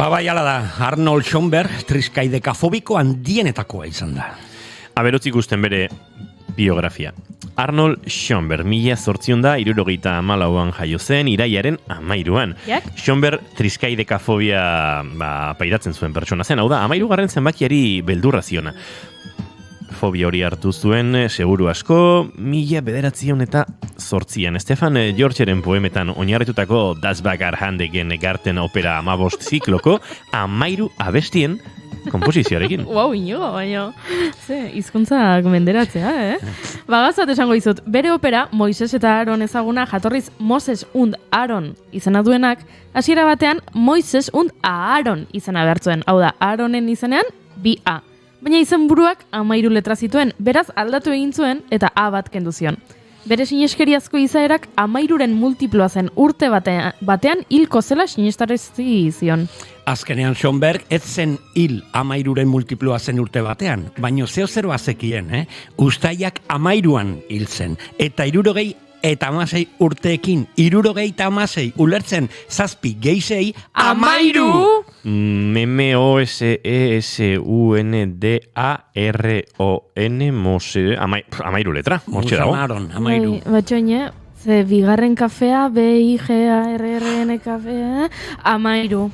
Bai, ala da, Arnold Schoenberg triskaidekafobiko handienetakoa izan da. Aberotz ikusten bere biografia. Arnold Schoenberg, 1874an jaio zen, iraiaren 13an. Schoenberg triskaidekafobia pairatzen zuen pertsona zen, hau da, 13. zenbakiari beldurra ziona. Fobia hori hartu zuen, seguru asko, 1908an. Stefan Georgeren poemetan oinarritutako Das Bagarhandegen Garten opera 15 zikloko, 13 abestien kompozizioarekin. Wow, inigo, baina, hizkuntza menderatzea, Bagazat esango izut, bere opera, Moises eta Aaron ezaguna jatorriz Moses und Aaron izena duenak, hasiera batean Moises und Aaron izena behartzuen. Hau da, Aaronen izenean, bi A. Baina izenburuak 13 letra zituen, beraz aldatu egin zuen eta A bat kendu zion. Bere sineskeriazko izaerak 13ren multiploa zen urte batean hilko zela sinestarezi zion. Azkenean Schoenberg ez zen hil 13ren multiploa zen urte batean, baino zeo azekien, Uztaiak 13an hil zen, eta 76 urteekin, 76 ulertzen zazpi gehi 13! M-O-S-E-S-U-N-D-A-R-O-N Amairu letra, mortxe dago. Amairu. Batxoine, ze bigarren kafea, B-I-G-A-R-R-N kafea, Amairu.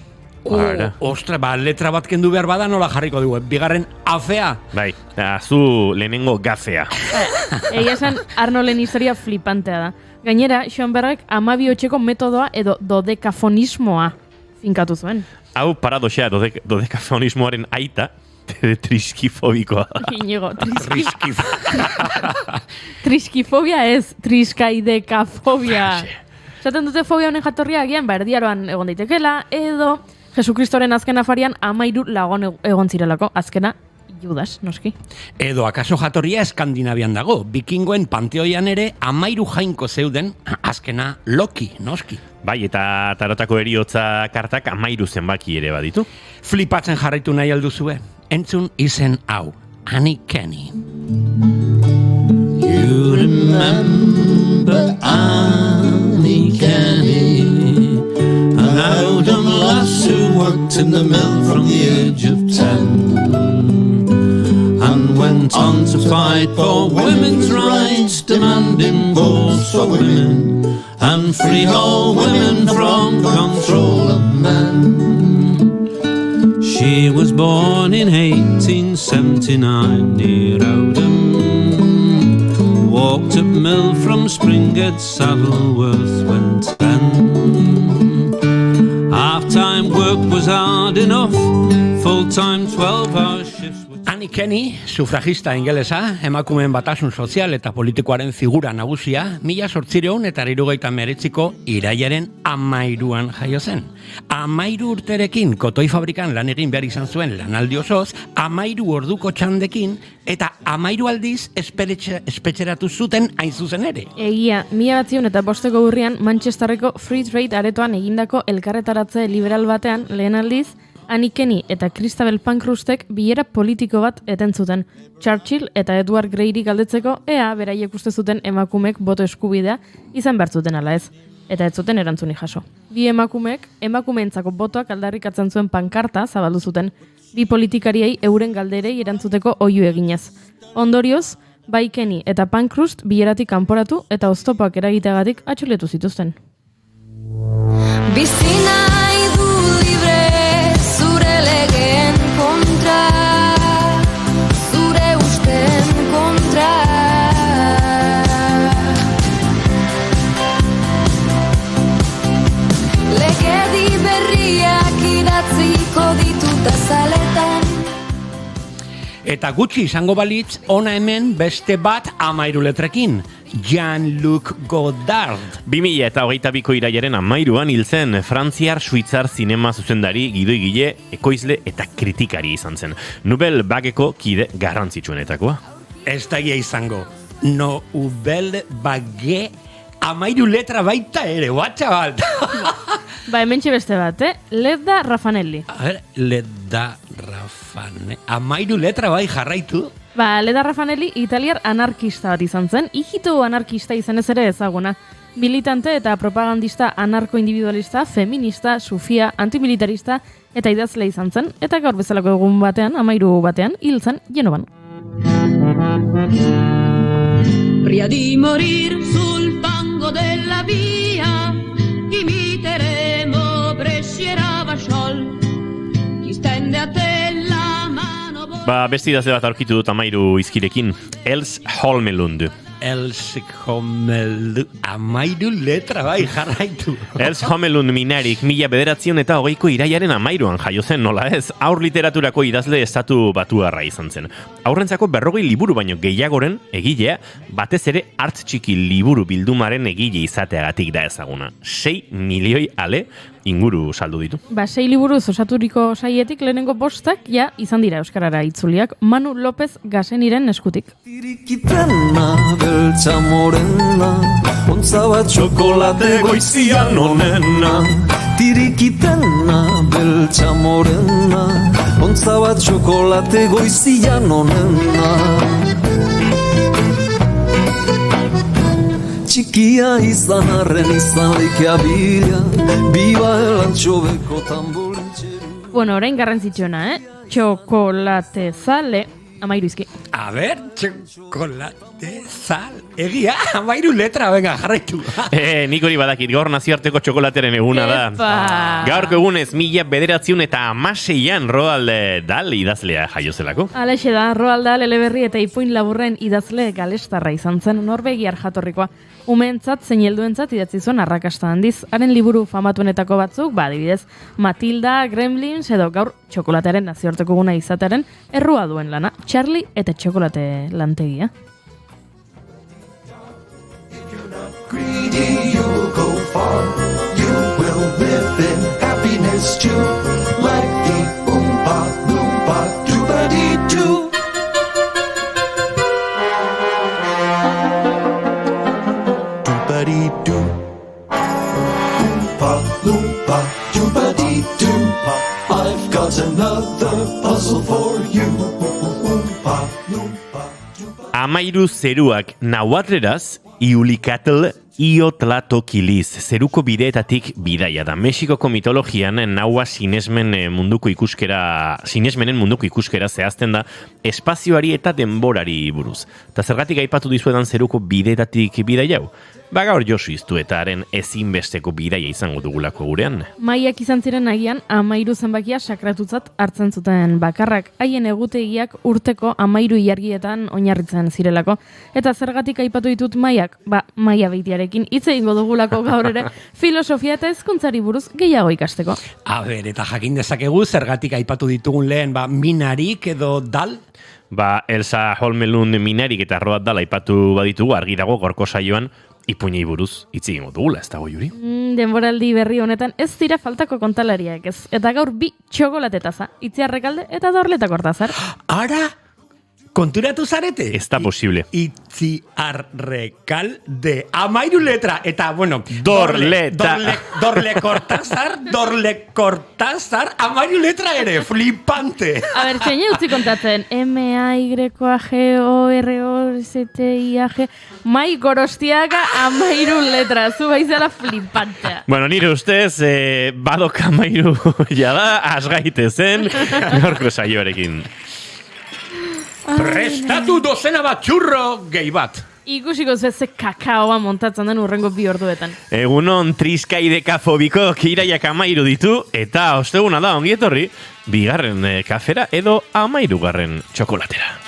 Ostra, letra bat kendu behar bada nola jarriko dugu, bigarren afea. Bai, zu lehenengo gafea. Egia esan, Arnolden historia flipantea da. Gainera, Schoenbergek 12 metodoa edo dodekafonismoa finkatu zuen. Hau paradoxea, dodekafonismoaren aita, triskifobikoa. Inigo, triskifobia ez, triskaidekafobia. Zaten dute fobia honen jatorria agian, erdiaroan egon daitekela, edo Jesukristoren azken afarian 13 lagon egon zirelako, azkena Judas, noski. Edo akaso jatorria Eskandinavian dago, bikingoen panteoian ere 13 jainko zeuden, azkena Loki, noski. Bai, eta tarotako eriotza kartak 13 zenbaki ere baditu. Flipatzen jarraitu nahi alduzue, entzun izen hau, Annie Kenny. You remember Annie Kenny, an Oldham lass who worked in the mill from the age of 10 and went on to fight for women's rights, demanding votes for women and free all women from control of men. She was born in 1879 near Oldham, walked up mill from Springhead, Saddleworth went 10. Half-time work was hard enough, full-time 12-hour shifts. Annie Kenny, sufragista ingelesa, emakumeen batasun sozial eta politikoaren figura nagusia, 1879ko irailaren 13an jaio zen. 13 urterekin kotoi fabrikan lan egin behar izan zuen lanaldi osoz, 13 orduko txandekin, eta 13 aldiz espetxeratu zuten hain zuzen ere. Egia, 1905ko urrian Manchesterreko Free Trade aretoan egindako elkarretaratze liberal batean lehen aldiz, Annie Kenny eta Christabel Pankhurstek bilera politiko bat eten zuten. Churchill eta Edward Greyri galdetzeko ea beraiek uste zuten emakumek boto eskubidea izan behar zuten ala ez. Eta ez zuten erantzuni jaso. Bi emakumeek emakumeentzako botoak aldarrikatzen zuen pankarta zabaldu zuten. Bi politikariei euren galderei erantzuteko oihu eginez. Ondorioz, bai Kenny eta Pankhurst bileratik kanporatu eta oztopoak eragiteagatik atxilotu zituzten. Bizina idu libre zure legeen kontra, zure usten kontra. Legedi berriak idatziko dituta zaletan. Eta gutxi izango balitz, ona hemen beste bat 13 letrekin. Jean-Luc Godard. 2022ko irailaren 13an hil zen frantziar-suitzar zinema zuzendari, gidoigile, ekoizle eta kritikari izan zen. Nouvelle Vagueko kide garrantzitsuenetakoa. Ez da izango. Nouvelle Vague 13 letra baita ere, txabal. Ba, hementxe beste bat, Leda Raffanelli. A ver, Leda Raffanelli. 13 letra bai jarraitu. Ba, Leda Raffanelli italiar anarkista bat izan zen, hijito anarkista izanez ere ezaguna. Militante eta propagandista anarko-individualista, feminista, sufia, antimilitarista eta idazle izan zen, eta gaur bezalako egun batean, 13 batean, hil zen Genovan. Prima di morir sul fango della via, imiteremo Brescia e Ravachol. Chi stende a te la mano. Beste idazle bat aurkitu dut 13 izkirekin. Els Holmelund. Els Homelund, 13 letra bai, jarraitu. Els Homelund Minarik 1920ko iraiaren 13an jaio zen, nola ez, haur literaturako idazle estatu batuarra izan zen. Haurrentzako 40 liburu baino gehiagoren egilea, batez ere hartz txiki liburu bildumaren egile izateagatik da ezaguna. 6 milioi ale inguru saldu ditu. 6 liburuz osaturiko saietik lehenengo 5 ja izan dira euskarara itzuliak Manu López Gaseniren eskutik. Tirikitena beltza morena, ontza bat txokolate goizian onena. Tirikitena beltza morena, ontza bat txokolate goizian onena. Txikia izan arren izan leikea bila, biba elantxobeko tambolintxeru. Bueno, orain garrantzitsuena, Txokolate zale, 13 izki. A ber, txokolate zal. Egia, 13 letra, venga, jarraitu. Nik hori badakit, gaur nazioarteko txokolateren eguna da. Epa! Gaurko egunez 1916an Roald Dahl idazlea jaio zelako. Alaxe da, Roald Dahl eleberri eta ipuin laburren idazle galestarra izan zen norvegiar jatorrikoa. Umeentzat zein helduentzat idatzi zuen arrakasta handiz. Haren liburu famatuenetako batzuk, adibidez, Matilda, Gremlins edo gaur txokolatearen nazioarteko eguna izatearen errua duen lana. Charlie eta txokolate lantegia. Greedy, you will go far. You will live in happiness too, like the Oompa Loompa Doobity-Doo. Doobity-Doo. Oompa Loompa Doobity-Doo. I've got another puzzle for you. Oompa Loompa Doobity-Doo. 13 zeruak nahuatleraz Iulicatl Iotlatokiliz, zeruko bideetatik bidaia da. Mexikoko mitologian nahua sinesmenen munduko ikuskera zehazten da espazioari eta denborari buruz. Ta zergatik aipatu dizuetan zeruko bideetatik bidaia hau? Gaur Josu Iztuetaren ezinbesteko bidaia izango dugulako gurean. Maiak izan ziren agian 13 zenbakia sakratutzat hartzen zuten bakarrak, haien egutegiak urteko 13 ilargietan oinarritzen zirelako. Eta zergatik aipatu ditut maiak? Maia beitiarekin hitz egingo dugulako gaur ere filosofia eta hezkuntzari buruz gehiago ikasteko. A ber, eta jakin dezakegu zergatik aipatu ditugun lehen, Minarik edo Dahl? Elsa Holmelund Minarik eta Roald Dahl aipatu baditugu argi dago gorko saioan ipuinei buruz hitz egingo dugula, ez dago Juri? Denboraldi berri honetan ez dira faltako kontalariak ez. Eta gaur 2 txokolatetaza, Itziarrekalde eta Dorletako Hortazar. Ara, konturatu zarete? Ez da posible. Itziarrekalde, 13 letra, eta, bueno, Dorleta. Dorlekortazar, 13 letra ere, flipante. A ber, txaine utzi kontatzen. M-A-Y-A-G-O-R-O-S-T-I-A-G Mai Gorostiaga 13 letra. Zu baizela flipantea. Bueno, nire ustez, badok 13 jada, asgaitezen, gaurko saioarekin. Prestatu dozena bat txurro gehi bat. Ikusiko ze kakaoa montatzen den urrengo 2 orduetan. Egunon triskaidekafobiko iraiak 13 ditu, eta osteguna da ongietorri, 2. kafera edo 13. txokolatera.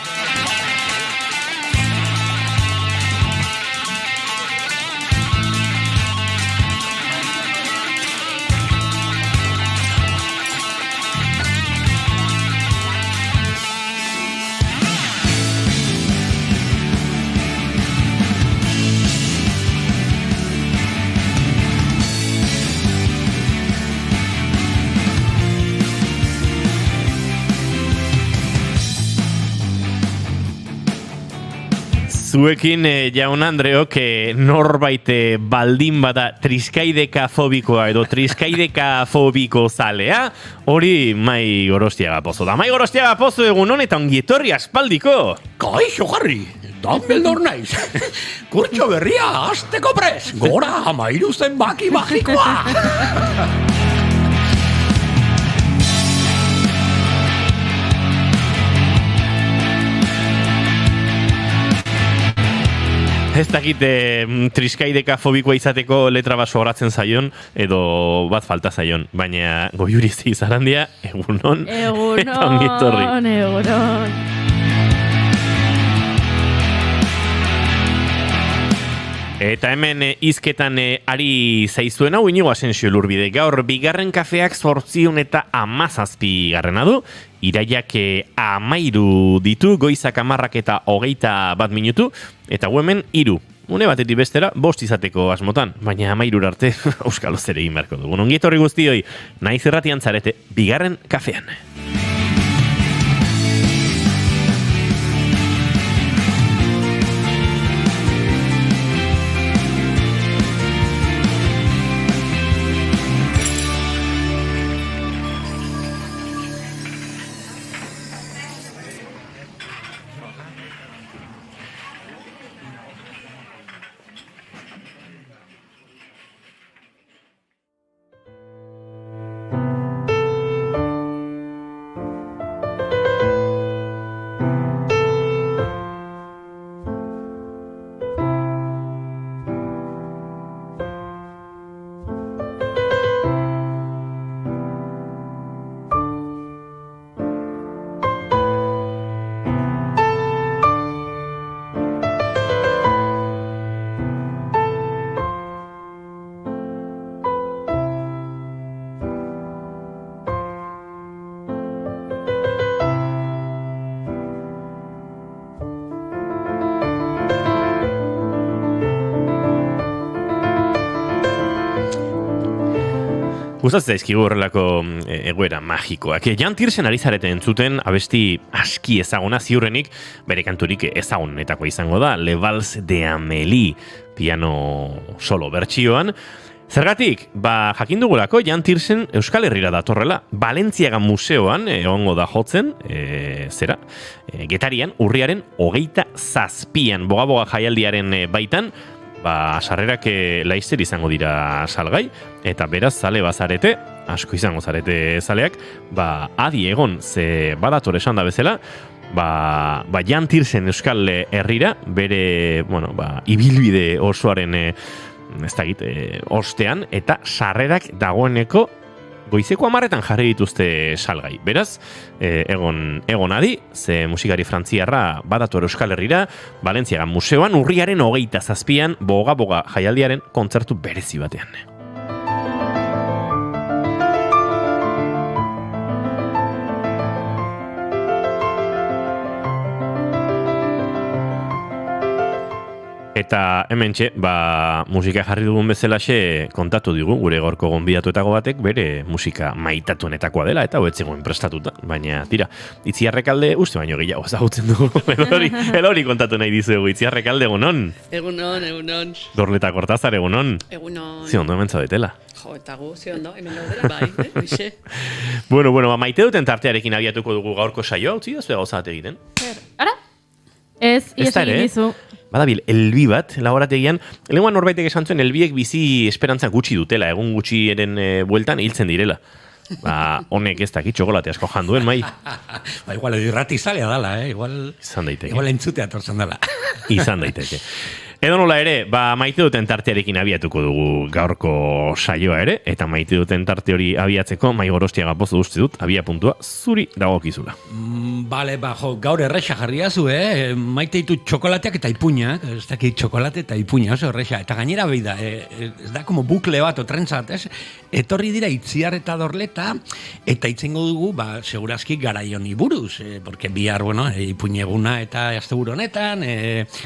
Zuekin, jaun Andreok, norbait baldin bada triskaidekafobikoa edo triskaidekafobiko zalea, hori Mai Gorostiaga Pozo da. Mai Gorostiaga Pozo egunon eta ongietorri aspaldiko. Kaixo, Jarri! Dumbledore naiz. Kurtso berria, azteko pres. Gora, 13 zenbaki magikoa. Ez dakit triskaideka fobikoa izateko letra bat sobratzen zaion, edo bat falta zaion, baina Goiurizi Zarandia, egunon, eta ongitorri. Egunon. Eta hemen hizketan ari zaizuena, Iñigo Asensio Lurbide. Gaur, bigarren kafeak 817 garrena du, iraiak 13 ditu, goizak 10 eta 21 minutu, eta hemen 3. Une batetik bestera, 5 izateko asmotan, baina 13 arte auskalo zer egin beharko dugu. Ongi etorri guztioi, naiz irratian zarete, bigarren kafean. Gustatzen zaizkigu horrelako egoera magikoak. Jan Tiersen ari zarete entzuten abesti aski ezaguna, ziurrenik bere kanturik ezagunetakoa izango da, Le Vals de Amélie, piano solo bertsioan. Zergatik, jakin dugulako Jan Tiersen Euskal Herrira datorrela. Valentziaga museoan egongo da jotzen, Getarian, urriaren 27an, boga jaialdiaren baitan, sarrerak laizzer izango dira salgai, eta beraz zale bazarete, asko izango zarete zaleak, adi egon, ze badator esan da bezala, Jan Tiersen Euskal Herrira, bere, ibilbide osoaren, ostean, eta sarrerak dagoeneko goizeko 10etan jarri dituzte salgai. Beraz, egon adi, ze musikari frantziarra badator Euskal Herrira, Valentziaga museoan, urriaren 27an, boga jaialdiaren kontzertu berezi batean. Eta hementxe, musika jarri dugun bezalaxe kontatu digu, gure gaurko gonbidatuetako batek bere musika maitatuenetakoa dela, eta hoetzegoen prestatuta. Baina, tira, Itziarrekalde uste baino gehiago ezagutzen dugu. Elori kontatu nahi dizuegu, Itziarrekalde egunon? Egunon. Dorleta Kortazar egunon? Egunon. Ziondo hemen zaudetela. Jo, eta gu, ziondo, hemen daudela, bai, hoxe. Bueno, maite duten tartearekin abiatuko dugu gaurko saioa, utzi da zuega gozat egiten? Ara? Ez, ies egin dizu. Badabil, elbi bat, laborategian, lehenguan norbaitek esan zuen, elbiek bizi esperantza gutxi dutela, egun gutxiren bueltan hiltzen direla. Honek ez dakit txokolate asko janduen, mai. Igual irrati zalea dala, igual entzutea torzen dala. Izan daiteke. Edo nola ere, maite duten tartearekin abiatuko dugu gaurko saioa ere, eta maite duten tarte hori abiatzeko, mai Gorostiaga pozu uste dut, abia puntua zuri dagokizula. Bale, gaur erresa jarria zu, maite ditut txokolateak eta ipuñak, ez dakit txokolate eta ipuña, oso erresa, eta gainera behi da, ez da como bukle bat, otrentzat, ez? Etorri dira Itziar eta Dorleta, eta itzengo dugu, segurazki garaioni buruz, porque bihar, ipuñeguna eta asteburu honetan,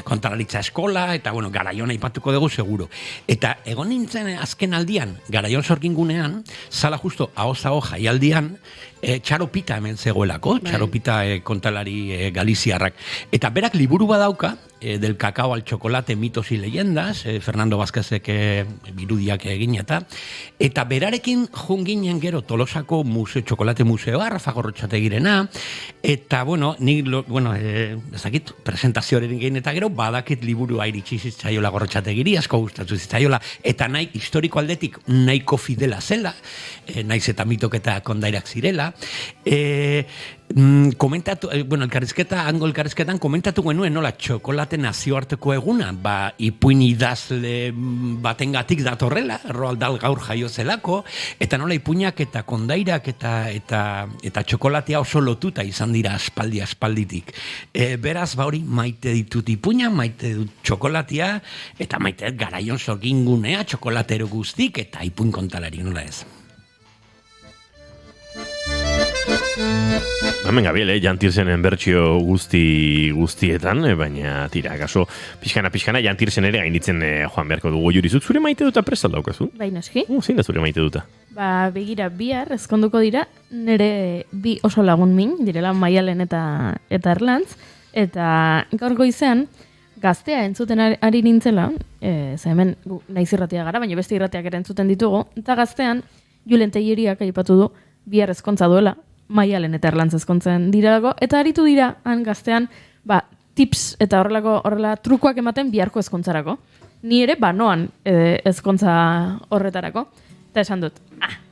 kontralaritza eskola, eta garaiona ipatuko dugu seguro. Eta egon nintzen azken aldian, garaion sorgingunean, zala justo ahoz-aho jaialdian, Txaropita hemen zegoelako, Txaropita kontalari galiziarrak. Eta berak liburu badauka, del cacao al chocolate mitos y leyendas, Fernando Vázquezek birudiak egin eta berarekin junginen gero Tolosako Chokolate Museoa, Rafa Gorrotxategirena, eta, bueno, ezakit, presentazioaren egin eta gero, badakit liburua iritsi zitzaiola Gorrotxategiri, asko gustatu zitzaiola, eta nahi historiko aldetik nahiko fidela zela, naiz eta mitok eta kondairak zirela, komentatu, hango elkarrizketan komentatu genuen nola txokolate nazioarteko eguna, ipuin idazle batengatik datorrela, Roald Dahl gaur jaio zelako, eta nola ipuinak eta kondairak eta txokolatea oso lotuta izan dira aspalditik. Beraz, hori maite ditut ipuina, maite dut txokolatea, eta maite dut garaion sorgingunea, txokolatero guztik, eta ipuin kontalari, nola ez. Hemen Gabriel, Jantirsenen bertsio guztietan, baina tira, gaso, pixkana Jantirsen ere gainditzen joan beharko dugu jurizuk. Zure maite duta prestal daukazu? Baina eski. Zein da zure maite duta? Begira, bihar ezkonduko dira, nire bi oso lagun min, direla Maialen eta Erlantz, eta gaur goizean, gaztea entzuten ari nintzela, ze hemen naiz irratia gara, baina beste irratiak ere entzuten ditugu, eta gaztean, Julen Telleriak aipatu du, bihar ezkontza duela, Maialen eta Erlantz ezkontzen direlago, eta aritu dira, han gaztean, tips eta horrela trukoak ematen biharko ezkontzarako. Ni ere, noan ezkontza horretarako. Eta esan dut,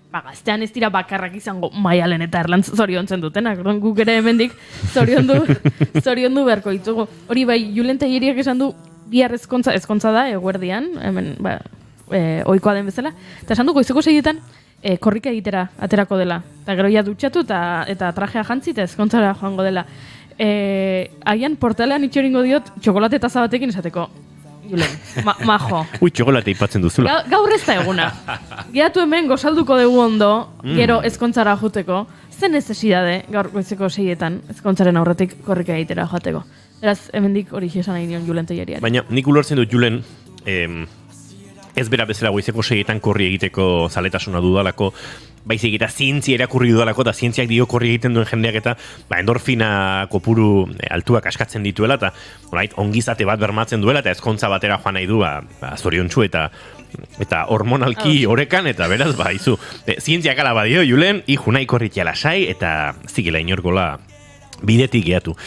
gaztean ez dira bakarrak izango Maialen eta Erlantz zoriontzen dutenak. Guk ere hemendik zoriondu beharko ditugu. Hori bai, Julen Telleriak esan du, bihar ezkontza da, eguerdian, hemen, ohikoa den bezala. Eta esan du, goizeko 6etan, korrika egitera aterako dela. Eta gero ja dutxatu eta trajea jantzi eta ezkontzara joango dela. Agian portalean itxoringo diot txokolate taza batekin esateko. Julen, majo. Ui, txokolate ipatzen duzula. Gaur ez da eguna. Geratu hemen gozalduko dugu ondo, gero ezkontzara joteko. Zen necesidade gaur goizeko 6etan ezkontzaren aurretik korrika egitera joateko. Beraz, hemendik hori esan nahi nion Julen Telleriari. Baina nik ulertzen dut Julen, ez bera bezala goizeko 6etan korri egiteko zaletasuna dudalako, baizik eta zientzia erakurri dudalako, eta zientziak dio korri egiten duen jendeak eta endorfina kopuru altuak askatzen dituela, eta ongizate bat bermatzen duela, eta ezkontza batera joan nahi du, zoriontsu eta hormonalki orekan, eta beraz, izu, zientziak ala badio, Julen, iju nahi korritia lasai, eta zikela inorkola bidetik geatu.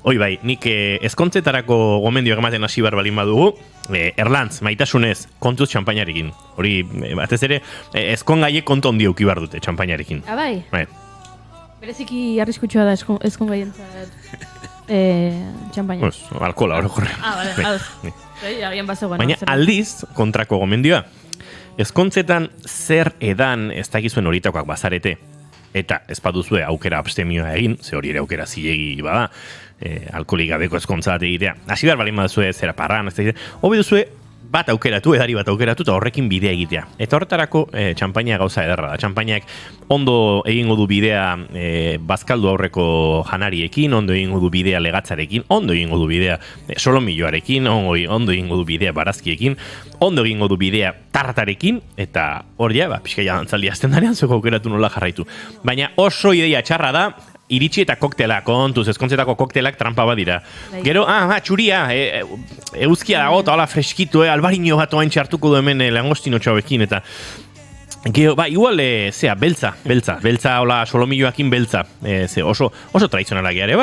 Hoi bai, nik ezkontzetarako gomendioak ematen hasi bar balin badugu, Erlantz, maitasunez, kontuz txampainarekin. Hori, batez ere, ezkon gaiek kontu handi auki bar dute txampainarekin. Bai. Bereziki arriskutsua da ezkon gaientzat txampaina. Alkola, hori korre. Bale, baina aldiz, kontrako gomendioa, ezkontzetan zer edan ez dakizuen horitakoak bazarete, eta ez baduzue aukera abstemioa egin, ze hori ere aukera zilegi bada, alkoholik gabeko ezkontza bat egitea. Hasi behar balin baduzue zera parran, ez da, hobi duzue bat aukeratu, edari bat aukeratu, eta horrekin bidea egitea. Eta horretarako txampaina gauza ederra da. Txampainak ondo egingo du bidea bazkaldu aurreko janariekin, ondo egingo du bidea legatzarekin, ondo egingo du bidea solomilloarekin, ondo egingo du bidea barazkiekin, ondo egingo du bidea tartarekin, eta hori pixka jantzaldi azten darean zueko aukeratu nola jarraitu. Baina oso ideia txarra da, iritsi eta koktela, kontuz, ezkontzetako koktelak trampa bat dira. Gero, txuria, euzkia dago, eta hola freskitu, albarino bat oain txartuko du hemen langostino txauekin, eta gero, igual, beltza, hola, solomilloakin beltza, oso tradizionala geare,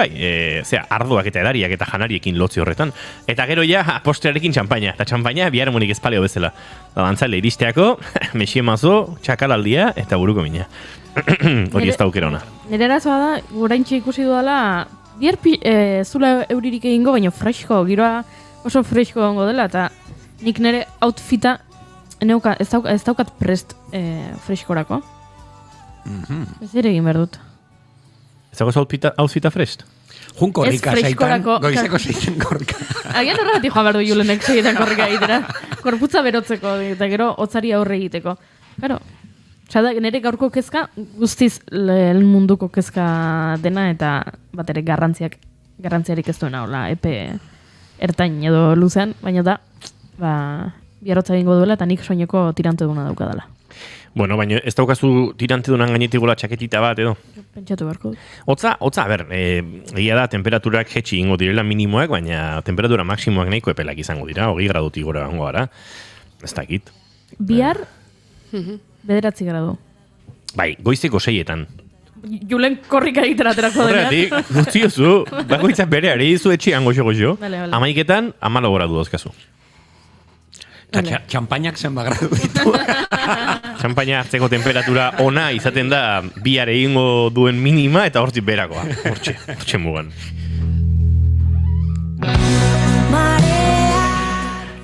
ardoak eta edariak eta janariekin lotzi horretan, eta gero ja, postrearekin txampaina, eta txampaina bihar monik ezpaleo bezala. Dantzale iristeako, mexie mazo, txakalaldia, eta buruko mina. Hori ez da aukera ona. Nire arazoa da, oraintxe ikusi dudala, bihar zula euririk egingo, baina fresko, giroa oso fresko gongo dela, eta nik nire outfita ez daukat prest freskorako. Ez ere egin behar dut. Ez daukat outfita frest? Jun korrika zaitan, goizeko zeiten korrika. Agian horregatik joan behar du Julenek zeiten korrika egitera. Korputza berotzeko, eta gero hotzari aurre egiteko. Claro. Nire gaurko kezka, guztiz lehen munduko kezka dena, eta bat ere garrantziarik ez duena, hola, epe ertain edo luzean, baina da, biarrotza egingo duela, eta nik soineko tirante duna daukadala. Bueno, baina ez daukazu tirante dunan gainetik gola txaketita bat, edo? Pentsatu beharko dut. Hotza, a ber, egia da temperaturak jetxi ingo direla minimoak, baina temperatura maksimoak nahiko epelak izango dira, 20 gradutik gora gango gara. Ez dakit. Bihar, 9 gradu. Bai, goizeko 6etan. Julen korrika egitera aterako dena. Horregatik, guztiozu, bakoitzak bere, ari izu etxian goxo. Vale. 11etan, 14 gradu dauzkazu. Txampainak zenba gradu ditu. Txampaina hartzeko temperatura ona izaten da bihar egingo duen minima eta hortzik berakoa. Hortxe mugan.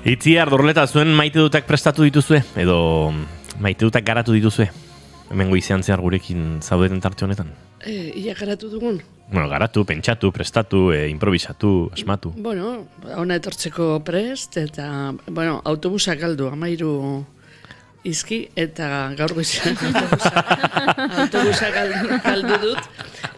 Itziar, Dorleta, zuen maite dutak prestatu dituzue? Edo maite dutak garatu dituzue? Hemengo izan zehar gurekin zaudeten tarte honetan? Ia garatu dugun? Bueno, garatu, pentsatu, prestatu, improvisatu, asmatu. Bueno, ona etortzeko prest, eta, bueno, autobusak galdu, 13 izki, eta gaur goizean autobusak galdu dut.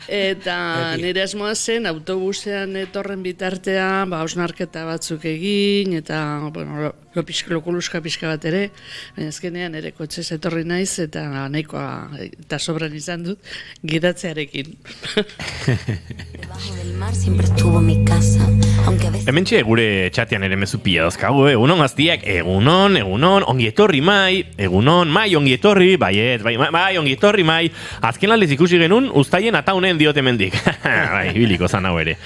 Eta nire asmoa zen autobusean etorren bitartean, hausnarketa batzuk egin, eta, bueno, lokuluska pixka bat ere, baina azkenean ere kotxez etorri naiz, eta nahikoa, eta sobran izan dut, gidatzearekin. Hementxe gure txatean ere mezu pila dauzkagu, egunon gaztiak, egunon, ongi etorri mai, egunon, mai ongi etorri, baiet, bai ongi etorri mai, azken aldiz ikusi genuen, ustaien ataunen diote mendik. Bai, biliko zan hau ere.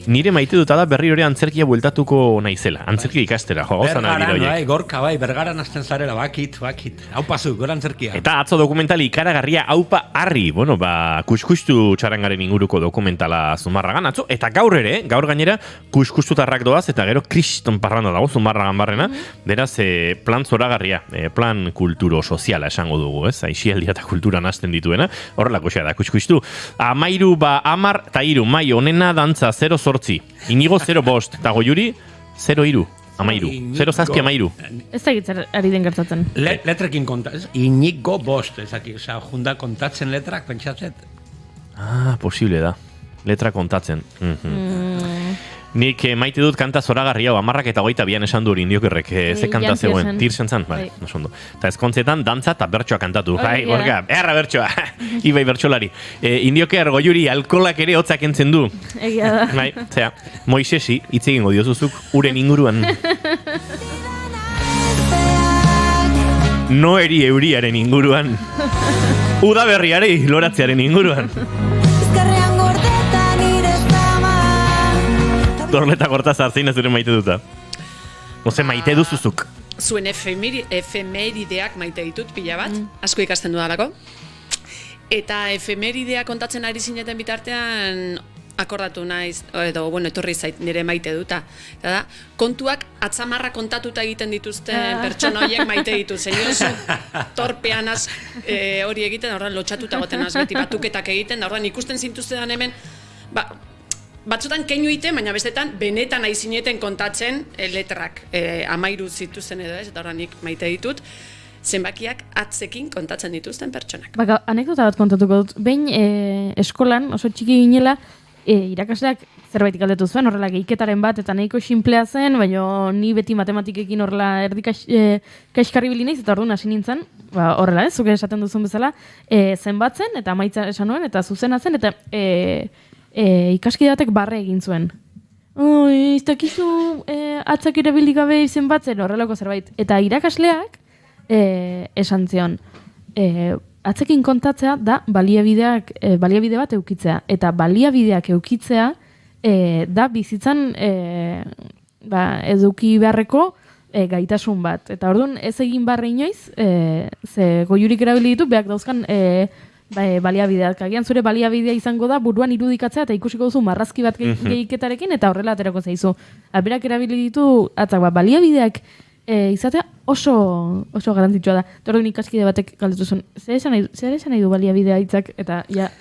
Nire maite duta da berri hori antzerkia bueltatuko naizela. Antzerkia ikastera, gozan abira horiek. Bai, gorka, bai, bergaran azten zarela, bakit. Haupa zu, gora antzerkia. Eta atzo dokumentali ikaragarria haupa harri, bueno, kuskustu txarangaren inguruko dokumentala Zumarragan atzo, eta gaur gainera, kuskustutarrak doaz, eta gero kriston parranda dago Zumarragan barrena, beraz, plan zoragarria, plan kulturo soziala esango dugu, ez? Aixialdia eta kultura nazten dituena, horrelako xea da, kuskustu. 13, 10, eta 3, mai onena dantza 0 Inigo 0-5, eta Goiuri 0-3, 13, 13. Ez da gitzer ari den gertatzen. Letrekin kontatzen, Inigo 5, ezaki, junda kontatzen letrak, pentsatzet. Posible da, letra kontatzen. Nik maite dut kanta zoragarria, 10:22 esan du hori indiokerrek, ze kanta zegoen, tirsen zan, bai, nosondo. Eta ezkontzetan, dantza eta bertsoa kantatu, bai, gorka, erra bertsoa, ibai bertsolari. Indioker, Goiuri, alkolak ere hotzak entzen du. Egia da. Bai, zera, Moisesi, hitz egingo diozuzuk, uren inguruan. Noeri euriaren inguruan. Udaberriari loratzearen inguruan. Dorleta Kortazar, zein ez dure maite duta? Oze, maite duzuzuk. Zuen efemerideak maite ditut pila bat, asko ikasten dudalako. Eta efemeridea kontatzen ari zineten bitartean akordatu naiz, edo, bueno, etorri zait nire maite duta. Da, kontuak atzamarra kontatuta egiten dituzten pertsona horiek maite ditu. Zein torpean hori egiten, horren lotxatuta goten beti batuketak egiten, da horren ikusten zintuztean hemen, batzutan keinu ite, baina bestetan benetan nahi zineten kontatzen letrak 13 zituzten edo ez, eta horrenik maite ditut, zenbakiak atzekin kontatzen dituzten pertsonak. Anekdota bat kontatuko dut. Behin eskolan, oso txiki ginela, irakasleak zerbait galdetu zuen, horrela gehiketaren bat, eta nahiko sinplea zen, baina ni beti matematikekin horrela erdi kaixkarri bili naiz, eta orduan hasi nintzen, horrela ez, zuke esaten duzun bezala, zenbatzen, eta amaitza esan nuen, eta zuzena zen, eta ikaskidatek barre egin zuen. Ez dakizu atzak erabilik gabe izen batzen, horrelako zerbait. Eta irakasleak esan zion, atzekin kontatzea da baliabide bat eukitzea. Eta baliabideak eukitzea da bizitzan eduki beharreko gaitasun bat. Eta orduan ez egin barre inoiz, ze Goiurik erabili ditu, behak dauzkan baliabideak. Agian zure baliabidea izango da buruan irudikatzea eta ikusiko duzu marrazki bat gehiketarekin eta horrela aterako zaizu. Berak erabili ditu atzak baliabideak izatea oso garrantzitsua da. Orduan ikaskide batek galdetu zuen, zer esan nahi du baliabidea hitzak, eta ja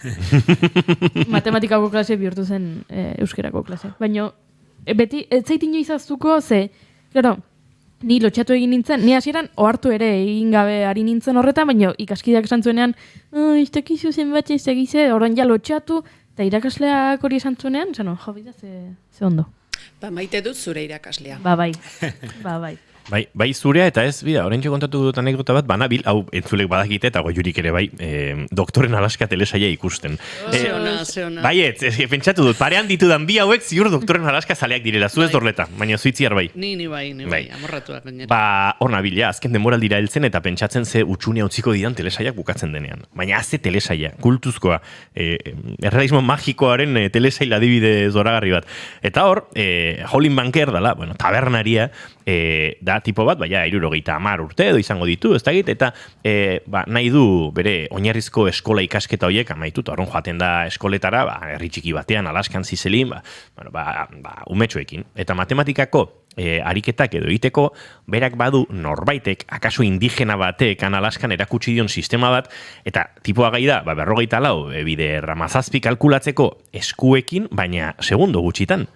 matematikako klase bihurtu zen euskerako klase. Baina beti ez zait inoiz aztuko, ze, claro, ni lotxatu egin nintzen, ni hasieran ohartu ere egin gabe ari nintzen horretan, baina ikaskideak esan zuenean, ez dakizu zenbat ez dakize, orain ja lotxatu, eta irakasleak hori esan zuenean, jo, bida, ze ondo. Maite dut zure irakaslea. Bai. Bai zurea eta ez, bida, oraintxe kontatu dut anekdota bat, banabil, hau entzulek badakite eta goiurik ere bai, doktoren Alaska telesaia ikusten. Zeona. Bai, pentsatu dut, parean ditudan bi hauek ziur doktoren Alaska zaleak direla, zu ez dorleta, baina zuitziar bai. Ni bai, amorratuak gainera. Ba, hor nabila, azken denboraldira heltzen eta pentsatzen ze utxunea utziko didan telesaiak bukatzen denean. Baina azte telesaia, kultuzkoa, errealismo magikoaren telesail adibide zoragarri bat. Eta hor, Holin Banker dala, bueno, tabernaria, da tipo bat, baina 70 urte edo izango ditu, ez dakit, eta nahi du bere oinarrizko eskola ikasketa horiek amaituta, horren joaten da eskoletara, herri txiki batean, Alaskan zizelin, umetxoekin. Eta matematikako ariketak edo egiteko, berak badu norbaitek, akaso indigena batek Alaskan erakutsi dion sistema bat, eta tipoa gai da, 54 bide ramazazpi kalkulatzeko eskuekin, baina segundo gutxitan.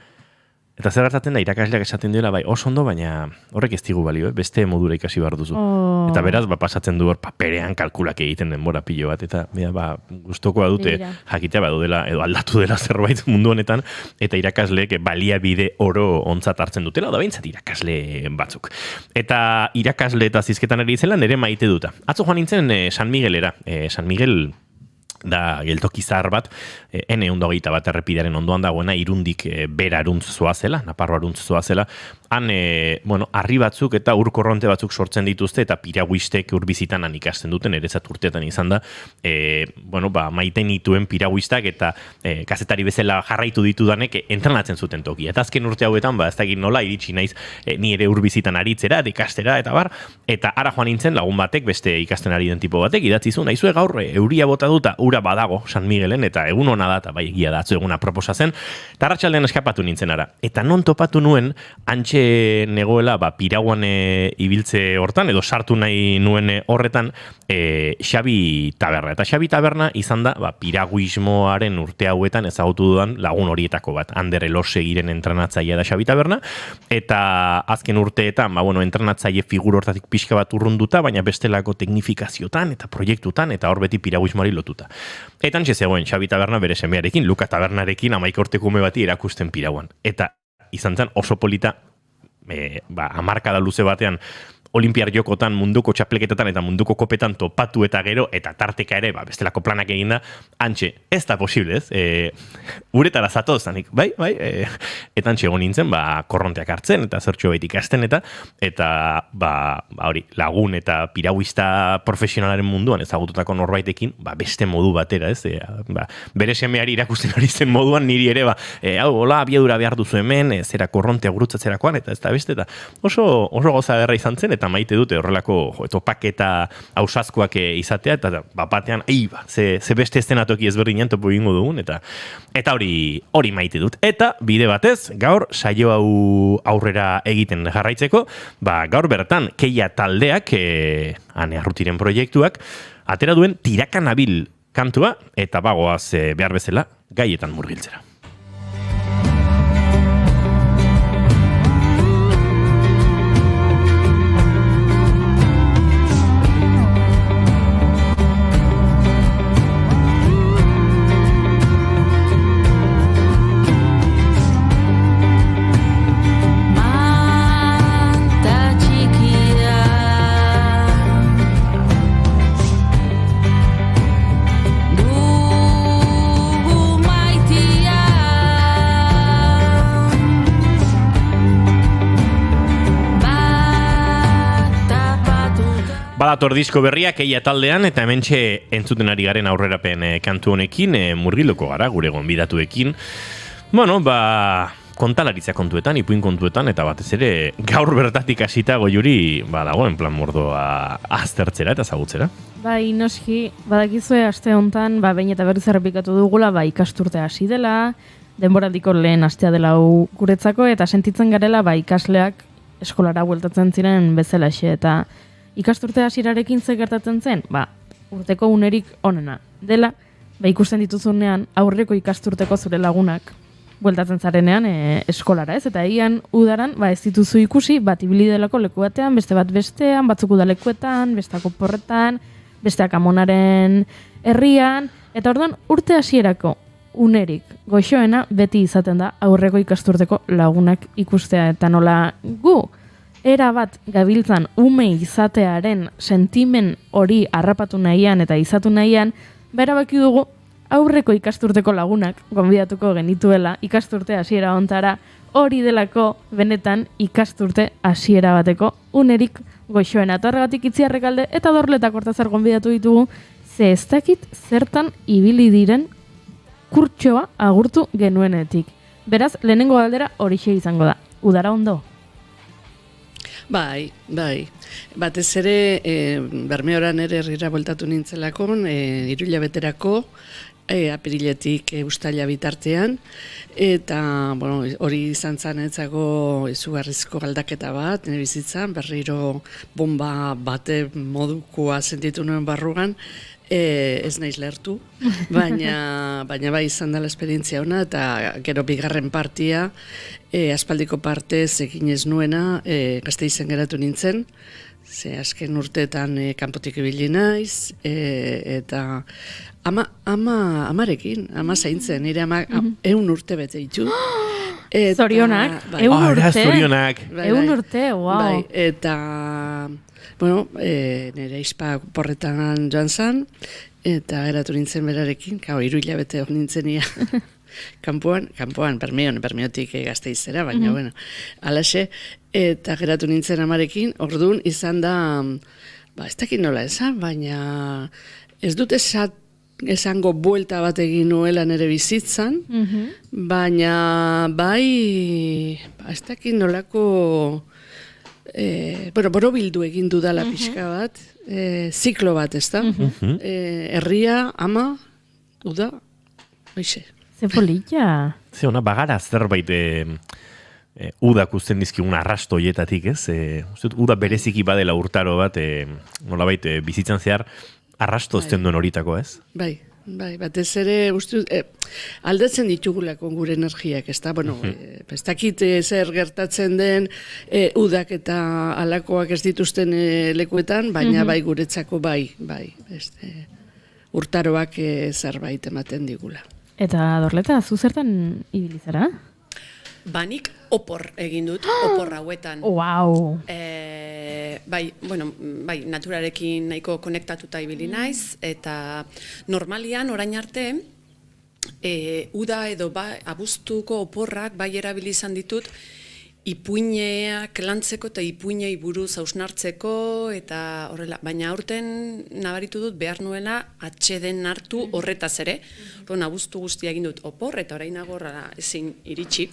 Eta zer gertatzen da, irakasleak esaten dira, bai, oso ondo, baina horrek ez digu balio, beste modura ikasi behar duzu. Eta beraz, pasatzen du hor paperean kalkulak egiten denbora pilo bat, eta gustokoa dute jakitea badudela, edo aldatu dela zerbait mundu honetan, eta irakasleek baliabide oro ontzat hartzen dutela, da behintzat irakasle batzuk. Eta irakasle eta zizketan ari izela nire maite duta. Atzo joan nintzen San Miguelera, San Miguel da geltoki zahar bat, N121 errepidearen ondoan dagoena Irundik bera aruntz zoazela, Naparro aruntz zoazela, han, arri batzuk eta urkorronte batzuk sortzen dituzte eta piraguistek urbizitan han ikasten duten, erezat urteetan izan da, maiten dituen piraguistak eta kazetari bezala jarraitu ditudanek entrenatzen zuten tokia. Eta azken urte hauetan, ez dakit nola, iritsi naiz ni ere urbizitan aritzera, ikastera, eta bar, eta ara joan nintzen lagun batek, beste ikasten ari den tipo batek, idatzi zuen, naizue gaur, euria bota duta, ura badago San Miguelen, eta egun hona da, eta bai egia da, atzo eguna proposa zen, eta arratsaldean eskapatu nintzen ara. Eta non topatu nuen, antxe negoela, pirauan ibiltze hortan, edo sartu nahi nuen horretan, Xabi Taberna. Eta Xabi Taberna izan da, piraguismoaren urte hauetan ezagutu dudan lagun horietako bat. Ander Elosegiren entrenatzailea da Xabi Taberna, eta azken urteetan, entrenatzaile figur hortatik pixka bat urrunduta, baina bestelako teknifikaziotan eta proiektutan, eta hor beti piraguismoari lotuta. Eta antxe zegoen Xabi Taberna bere semearekin, Luka Tabernarekin 11 urteko ume bati erakusten pirauan. Eta izan zen oso polita, hamarkada luze batean, Olimpiar jokotan, munduko txapleketetan eta munduko kopetan topatu eta gero, eta tarteka ere, bestelako planak eginda, antxe, ez da posible, ez? Uretara zatoz, zanik, bai? Eta antxe egon nintzen, korronteak hartzen, eta zertxo baitik ikasten, eta hori, lagun eta pirauista profesionalaren munduan ezagututako norbaitekin, beste modu batera, ez? Bere semeari irakusten ari zen moduan, niri ere, hola, abiadura behar duzu hemen, zera korrontea gurutzatzerakoan, eta ez da beste, eta oso goza derra izan zen, eta maite dute horrelako topak eta ausazkoak izatea, eta batean, ze beste estenatoki ezberdinean topo egingo dugun, eta hori maite dut. Eta bide batez, gaur saio hau aurrera egiten jarraitzeko, gaur bertan, Keia taldeak, Ane Arrutiren proiektuak, atera duen Tirakanabil kantua, eta bagoaz behar bezala, gaietan murgiltzera. Badator disko berria, Keia taldean, eta hementxe entzuten ari garen aurrerapen kantu honekin, murgilduko gara, gure gonbidatuekin. Kontalaritza kontuetan, ipuin kontuetan, eta batez ere gaur bertatik hasita goiuri, dagoen plan mordoa aztertzera eta zagutzera. Noski, badakizue aste hontan, behin eta berriz errepikatu dugula, ikasturte hasi dela, denboraldiko lehen astea dela guretzako, eta sentitzen garela, ikasleak eskolara bueltatzen ziren bezalaxe, eta ikasturte hasirarekin ze gertatzen zen, urteko unerik onena dela, ikusten dituzunean aurreko ikasturteko zure lagunak bueltatzen zarenean eskolara, ez? Eta egian udaran, ez dituzu ikusi, bat ibili delako leku batean, beste bat bestean, batzuk udalekuetan, besteak oporretan, besteak Amonaren herrian, eta orduan urte hasierako unerik goxoena beti izaten da aurreko ikasturteko lagunak ikustea, eta nola gu erabat gabiltzan ume izatearen sentimen hori harrapatu nahian eta izatu nahian, berabaki dugu aurreko ikasturteko lagunak gonbidatuko genituela ikasturte hasiera hontara, hori delako benetan ikasturte hasiera bateko unerik goxoena. Eta horregatik Itziarrekalde eta Dorleta Kortazar gonbidatu ditugu, ze ez dakit zertan ibili diren kurtsoa agurtu genuenetik. Beraz, lehenengo galdera horixe izango da. Udara ondo? Bai. Batez ere, Bermeoran ere herrira bueltatu nintzelako, 3 hilabeterako, apiriletik uztaila bitartean, eta hori izan zanetzako izugarrizko galdaketa bat, nire bizitzan, berriro bomba bate modukoa sentitu nuen barrugan, ez naiz lehertu, baina bai izan dela esperientzia ona, eta gero bigarren partia, aspaldiko partez egin ez nuena, Gasteizen geratu nintzen, ze azken urteetan kanpotik ibili naiz, eta amarekin, ama zaintzen, nire ama 100 urte bete ditu. Zorionak, 100 urte. Zorionak. 100 urte, wow. Bai, eta, nire ispa porretan joan zan, eta geratu nintzen berarekin, 3 hilabete hor nintzenia. Kanpoan, Bermeotik Gasteizera, baina, alaxe, eta geratu nintzen amarekin, orduan izan da, ez dakit nola esan, baina ez dut esango buelta bat egin nuela nere bizitzan, baina bai, ez dakit nolako, borobildu egin dudala pixka bat, ziklo bat, ez da? Herria, ama, uda, hoxe. Ze polita. Ze ona, bagara zerbait udak uzten dizkigun arrasto hietatik, ez? Uda bereziki badela urtaro bat, nolabait bizitzan zehar, arrasto ezten duen horitako, ez? Bai, batez ere, aldatzen ditugulako gure energiak, ez da? Ez dakit zer gertatzen den udak eta alakoak ez dituzten lekuetan, baina bai guretzako bai, urtaroak zerbait ematen digula. Eta Dorleta, zu zertan ibili zara? Banik opor egin dut, opor hauetan. Wow. Bai, naturarekin nahiko konektatuta ibili naiz, eta normalian orain arte, uda edo abuztuko oporrak bai erabili izan ditut, ipuineak lantzeko eta ipuinei buruz hausnartzeko, eta horrela, baina aurten nabaritu dut behar nuela atxeden hartu horretaz ere, abuztu guztia egin dut opor, eta orain agorra ezin iritsi.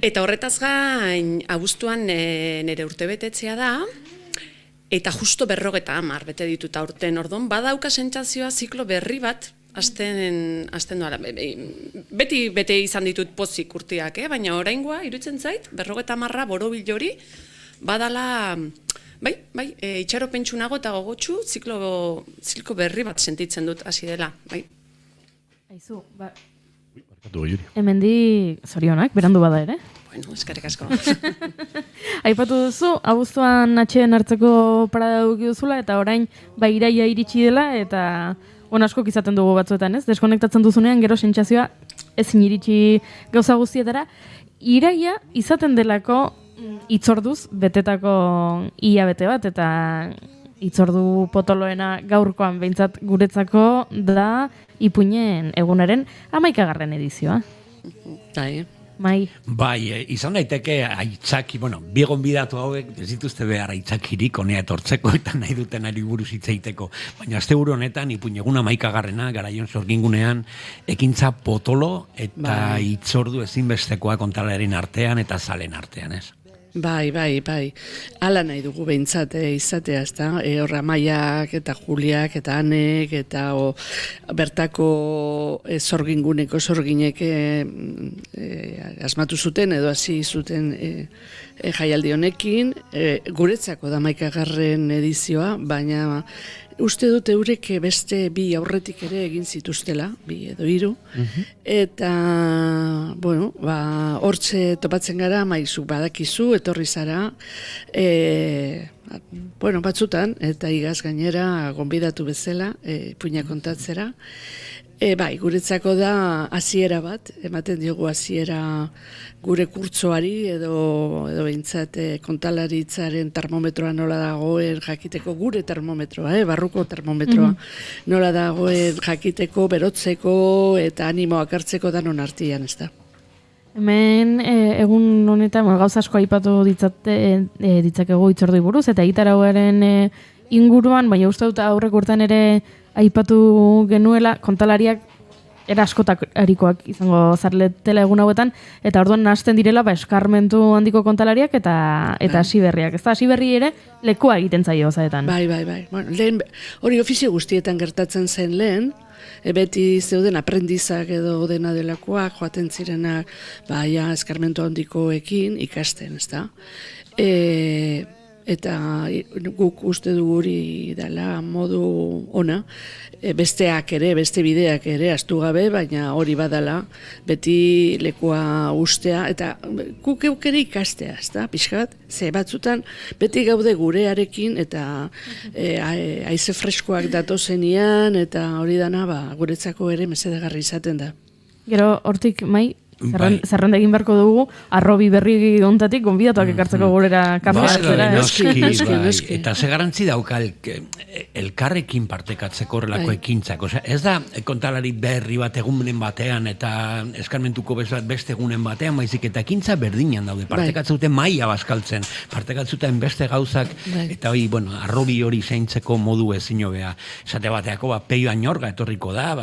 Eta horretaz gain, abuztuan nire urtebetetzea da, eta justo 50 bete ditut aurten, ordon, badauka sentsazioa ziklo berri bat, Azten doala, beti bete izan ditut pozik urteak, baina oraingoa, iruditzen zait, 50 borobil hori, badala, itxaropentsu nago eta gogotsu, ziklo berri bat sentitzen dut hasi dela, bai. Aizu, hemendi zorionak, berandu bada ere? Bueno, eskerrik asko. Aipatu duzu, abuztuan atxeden hartzeko parada duki duzula, eta orain, iraia iritsi dela, eta askok izaten dugu batzuetan, ez? Deskonektatzen duzunean, gero sentsazioa ezin iritsi gauza guztietara. Iraia izaten delako hitzorduz betetako hilabete bat, eta hitzordu potoloena gaurkoan behintzat guretzako da ipuinen egunaren 11. edizioa. Bai, izan daiteke aitzaki, bi gonbidatu hauek ez dituzte behar aitzakirik honea etortzeko eta nahi duten ari buruz hitz egiteko. Baina asteburu honetan ipuin egun 11. Garaion Sorgingunean ekintza potolo eta hitzordu ezinbestekoa kontalaren artean eta zalen artean, ez? Bai. Hala nahi dugu behintzat izatea, ez da? Horra Maiak eta Juliak eta Anek eta bertako Sorginguneko sorginek asmatu zuten edo hasi zuten jaialdi honekin. Guretzako da 11. edizioa, baina uste dut eurek beste 2 aurretik ere egin zituztela, 2 edo 3, eta, hortze topatzen gara, maizu badakizu, etorri zara, batzutan, eta igaz gainera gonbidatu bezala, ipuina kontatzera, Bai, guretzako da hasiera bat, ematen diogu hasiera gure kurtsoari edo behintzat kontalaritzaren termometroa nola dagoen jakiteko gure termometroa, barruko termometroa, nola dagoen jakiteko, berotzeko eta animoak hartzeko danon artian, ez da. Hemen egun honetan gauza asko aipatu ditzakegu hitzordui buruz eta egitarauaren inguruan, baina uste dut aurrek urtean ere aipatu genuela kontalariak era askotarikoak izango zarletela egun hauetan, eta orduan nahasten direla eskarmentu handiko kontalariak eta hasiberriak. Ez da, hasiberri ere lekua egiten zaio zaetan. Bai. Bueno, lehen, hori ofizio guztietan gertatzen zen lehen, beti zeuden aprendizak edo dena delakoak, joaten zirenak, eskarmentu handikoekin ikasten, ez da. Eta guk uste dugu hori dela modu ona, besteak ere, beste bideak ere astu gabe, baina hori badala beti lekua ustea, eta guk eukere ikastea, ez da, pixkat, ze batzutan beti gaude gurearekin, eta haize freskoak datozenian, eta hori dana guretzako ere mesedegarri izaten da. Gero, hortik, Mai, zerrenda egin beharko dugu, arrobi berri ontatik, gonbidatuak ekartzeko gurera kafea hartzera. Noski. Eta ze garantzi dauka elkarrekin partekatzeko horrelako ekintzak. Osea, ez da kontalari berri bat egunen batean eta eskarmentuko beste egunen batean, baizik eta ekintza berdinan daude. Partekatzuten maila bazkaltzen, partekatzuten beste gauzak, eta arrobi hori zaintzeko modu ezin hobea. Esate bateako, peio añorga etorriko da,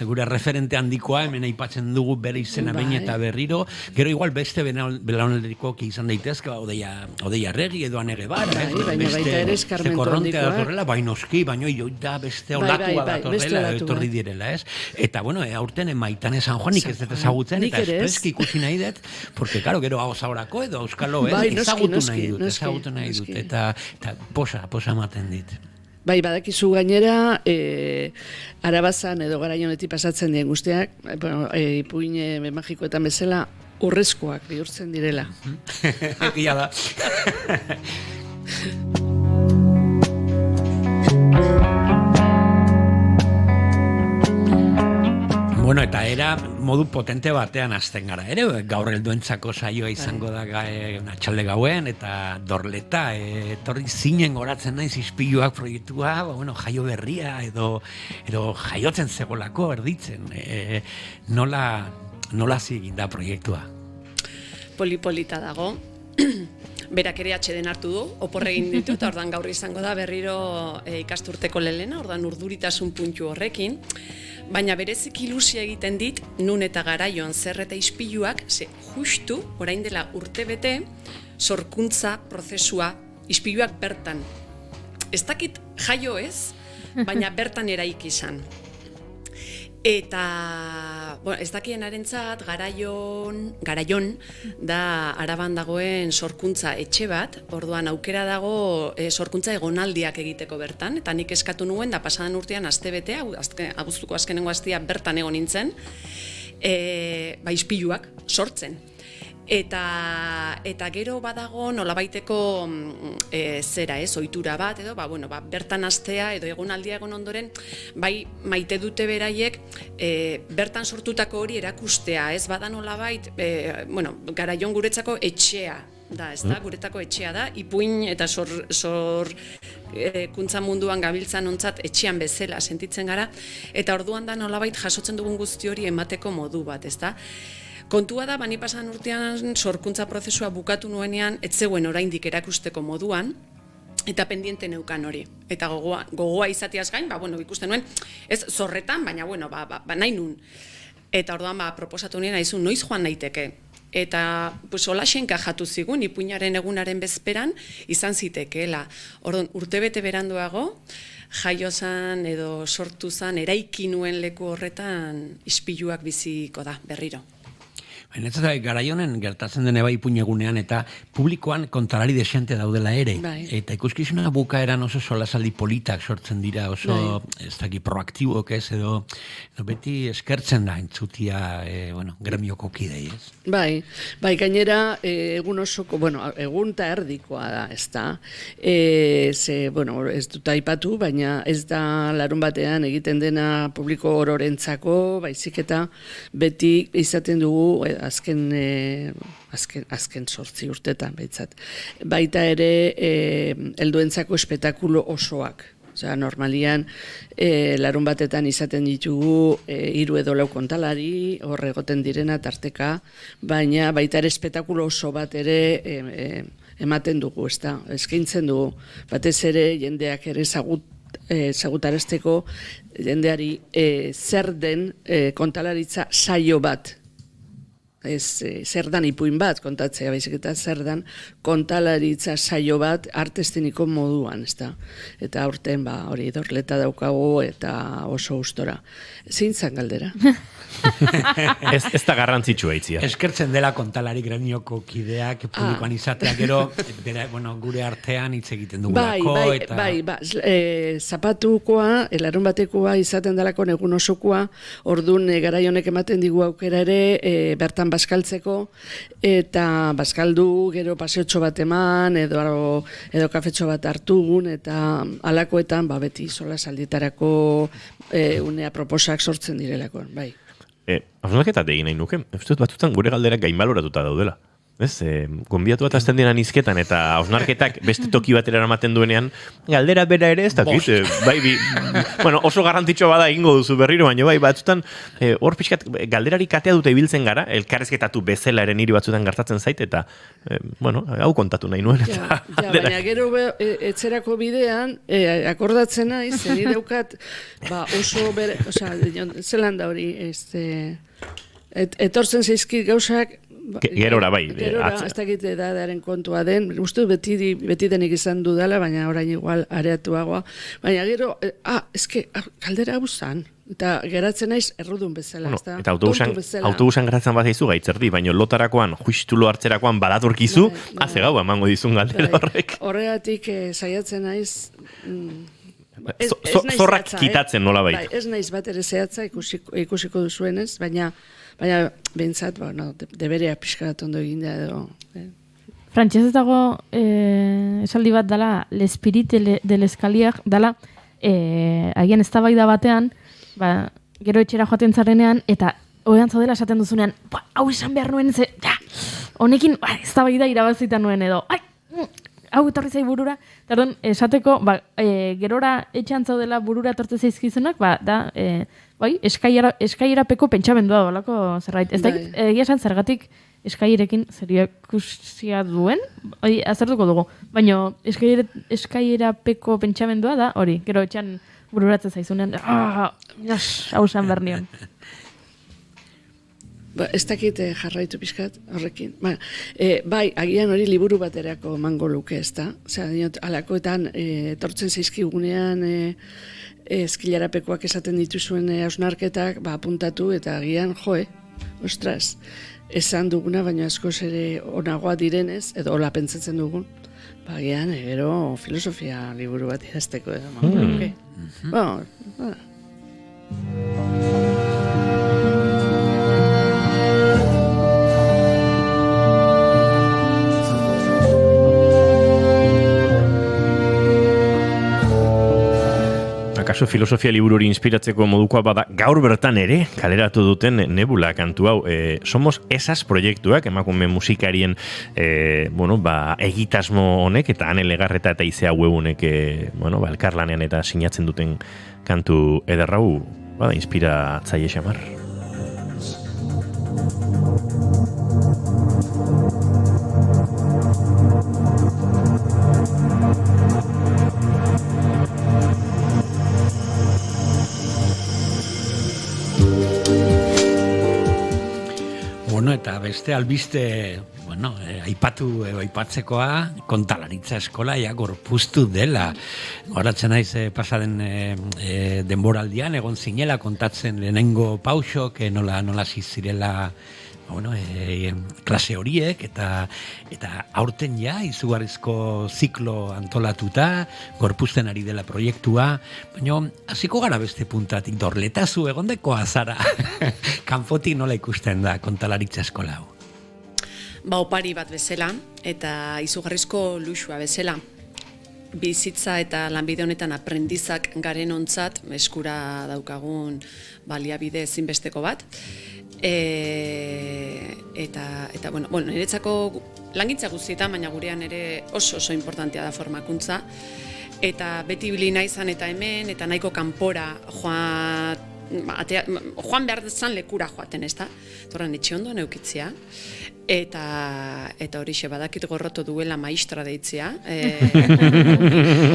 gure referente handikoa, hemen aipatzen dugu bere izena behin eta berriro, gero igual beste belaunaldikoak izan daitezke, Odeia Arregi edo Anege Bar, baina baita ere eskarmentu handikoa. Bainoski, baino joita beste olatua datorrela, etorri direla, ez? Eta, aurten Maitane San Juanik ez dut ezagutzen, eta espreski ikusi nahi dut, porque, claro, gero hau zaurako edo euskalo, ezagutu nahi dut, eta posa ematen dit. Bai, badakizu gainera, Arabazan edo Garaionetik pasatzen dien guztiak, ipuin magikoetan bezala, urrezkoak bihurtzen direla. Egia da. Eta era modu potente batean hasten gara. Gaur helduentzako saioa izango da atxalde gauen, eta dorleta, etorri zinen goratzen naiz ispiluak proiektua, jaio berria, edo jaiotzen zegolako erditzen. Nola zigin da proiektua? Polipolita dago. Berak ere atxeden hartu du, oporre egin ditu, eta ordan gaur izango da berriro ikasturteko lelena, ordan urduritasun puntu horrekin. Baina berezik ilusia egiten dit, nun eta Garaion zer eta ispiluak, justu, orain dela urtebete, sorkuntza prozesua, ispiluak bertan. Ez dakit jaio ez, baina bertan eraiki izan. Eta, ez dakienarentzat, Garaion da Araban dagoen sorkuntza etxe bat, orduan aukera dago sorkuntza egonaldiak egiteko bertan, eta nik eskatu nuen, da pasadan urtean astebete, abuztuko azkenengo astia bertan egon nintzen, ispiluak sortzen. Eta gero badago nolabaiteko ohitura bat, edo, bertan astea edo egonaldia egon ondoren, maite dute beraiek bertan sortutako hori erakustea, ez bada nolabait, Garaion guretzako etxea da, ez da, guretako etxea da, ipuin eta sorkuntza munduan gabiltzan ontzat etxean bezala sentitzen gara, eta orduan da nolabait jasotzen dugun guzti hori emateko modu bat, ez da. Kontua da, bani pasan urtean sorkuntza prozesua bukatu nuenean, ez zegoen oraindik erakusteko moduan, eta pendiente neukan hori. Eta gogoa izatiaz gain, ikusten nuen, ez zorretan, baina, nahi nun. Eta orduan, proposatu nien, aizu, noiz joan naiteke. Eta, holaxen kajatu zigun, ipuinaren egunaren bezperan, izan zitekeela. Orduan, urtebete beranduago, jaio zan edo sortu zan, eraiki nuen leku horretan, ispiluak biziko da, berriro. Baina ez da, garaionen gertatzen dene bai ipuinegunean eta publikoan kontalari desiente daudela ere. Bai. Eta ikuskizuna bukaeran oso solasaldi politak sortzen dira, oso ez daki proaktibok ez, edo beti eskertzen da entzutia, gremioko kidei ez. Bai, gainera egun osoko, egun eta erdikoa da, ez da. Ez dut aipatu, baina ez da larun batean egiten dena publiko ororentzako, baizik eta beti izaten dugu azken 8 urtetan behitzat. Baita ere helduentzako espetakulo osoak. Osea, normalian larun batetan izaten ditugu 3 edo 4 kontalari, hor egoten direna tarteka, baina baita ere espetakulo oso bat ere ematen dugu, ezta? Eskaintzen dugu. Batez ere jendeak ere ezagutarazteko jendeari zer den kontalaritza saio bat. Zer dan ipuin bat kontatzea, baizik eta zer dan kontalaritza saio bat artesteniko moduan, ezta? Eta aurten hori dorleta daukagu eta oso gustora. Zein zan galdera? Ez da garrantzitsua itzia. Eskertzen dela kontalari gremioko kideak publikoan izatea, gero gure artean hitz egiten dugulako. Zapatukoa, larun batekoa izaten delako egun osokoa, orduan garai honek ematen digu aukera ere bertan bazkaltzeko, eta bazkaldu gero paseotxo bat eman, edo kafetxo bat hartugun, eta alakoetan beti solasalditarako unea proposak sortzen direlako, bai. Hausnarketat egin nahi nuke, ez dut batzutan gure galderak gainbaloratuta daudela. Ez, gonbiatu bat azten dena nizketan eta hausnarketak beste toki batera eramaten duenean, galdera bera ere ez dakit, oso garrantzitsua bada egingo duzu berriro, baina batzutan, hor pixkat, galderari katea dute ibiltzen gara, elkarrezketatu bezala ere niri batzutan gertatzen zait, eta, hau kontatu nahi nuen. Baina gero etzerako bidean, akordatzen nahi, zeni daukat, oso bere, zelan da hori, etortzen zaizkit gauzak, Gerora bai. Gerora, ez dakit edadaren kontua den, uste beti denik izan dudala, baina orain igual areatuagoa. Baina gero, kaldera hau zan, eta geratzen naiz errudun bezala. Eta autobusan geratzen bat zaizu gaitzerdi, baina lotarakoan, justulo hartzerakoan badatorkizu, haze gau emango dizun galdera horrek. Horregatik saiatzen naiz... Zorrak kitatzen nola bai. Ez naiz bat ere zehatza ikusiko duzuenez, baina behintzat, deberea pixkarat ondo egin da edo. Frantxez ez dago esaldi bat dala, l'espirit de l'eskaliak dala, agian eztabaida batean, gero etxera joaten zarenean, eta oean zaudela esaten duzunean, hau esan behar nuen, honekin eztabaida irabazita nuen edo, hau etorri zai burura, eta esateko, gerora etxean zaudela burura etortze zaizkizunak, eskaierapeko pentsamendua dolako zerbait. Ez da, egia esan zergatik eskairekin zerikusia duen, azertuko dugu, baina eskaierapeko pentsamendua da, hori, gero etxean bururatzen zaizunean, hau esan behar nion. Ez dakit jarraitu pixkat horrekin. Bai, agian hori liburu baterako emango luke, ez da? Alakoetan, etortzen zaizkigunean eskilarapekoak esaten dituzuen hausnarketak, apuntatu eta agian, ostras, esan duguna, baina askoz ere onagoa direnez, edo hola pentsatzen dugun, agian, gero filosofia liburu bat idazteko edo emango luke. Akaso filosofia liburu hori inspiratzeko modukoa bada gaur bertan ere kaleratu duten Nebula kantu hau. Somos esas proiektuak, emakume musikarien egitasmo honek eta Ane Legarreta eta Izea Webunek elkarlanean eta sinatzen duten kantu ederrau, inspiratzaile xamar. Eta beste albiste, aipatzekoa, kontalaritza eskola gorpuztu dela. Horatzen naiz pasaden denboraldian, egon zinela kontatzen lehenengo pausok, nola zirela klase horiek eta aurten ja izugarrizko ziklo antolatuta, gorpuzten ari dela proiektua, baina hasiko gara beste puntatik, dorletazu egondekoa zara, kanpotik nola ikusten da kontalaritza eskola hau? Opari bat bezala eta izugarrizko luxua bezala. Bizitza eta lanbide honetan aprendizak garen ontzat eskura daukagun baliabide ezinbesteko bat. Eta niretzako langintza guztietan, baina gurean ere oso importantea da formakuntza. Eta beti bilina izan eta hemen, eta nahiko kanpora joan behar zan lekura joaten, ez da? Torren etxe ondoan eukitzea. Eta horixe badakit gorroto duela maistra deitzea.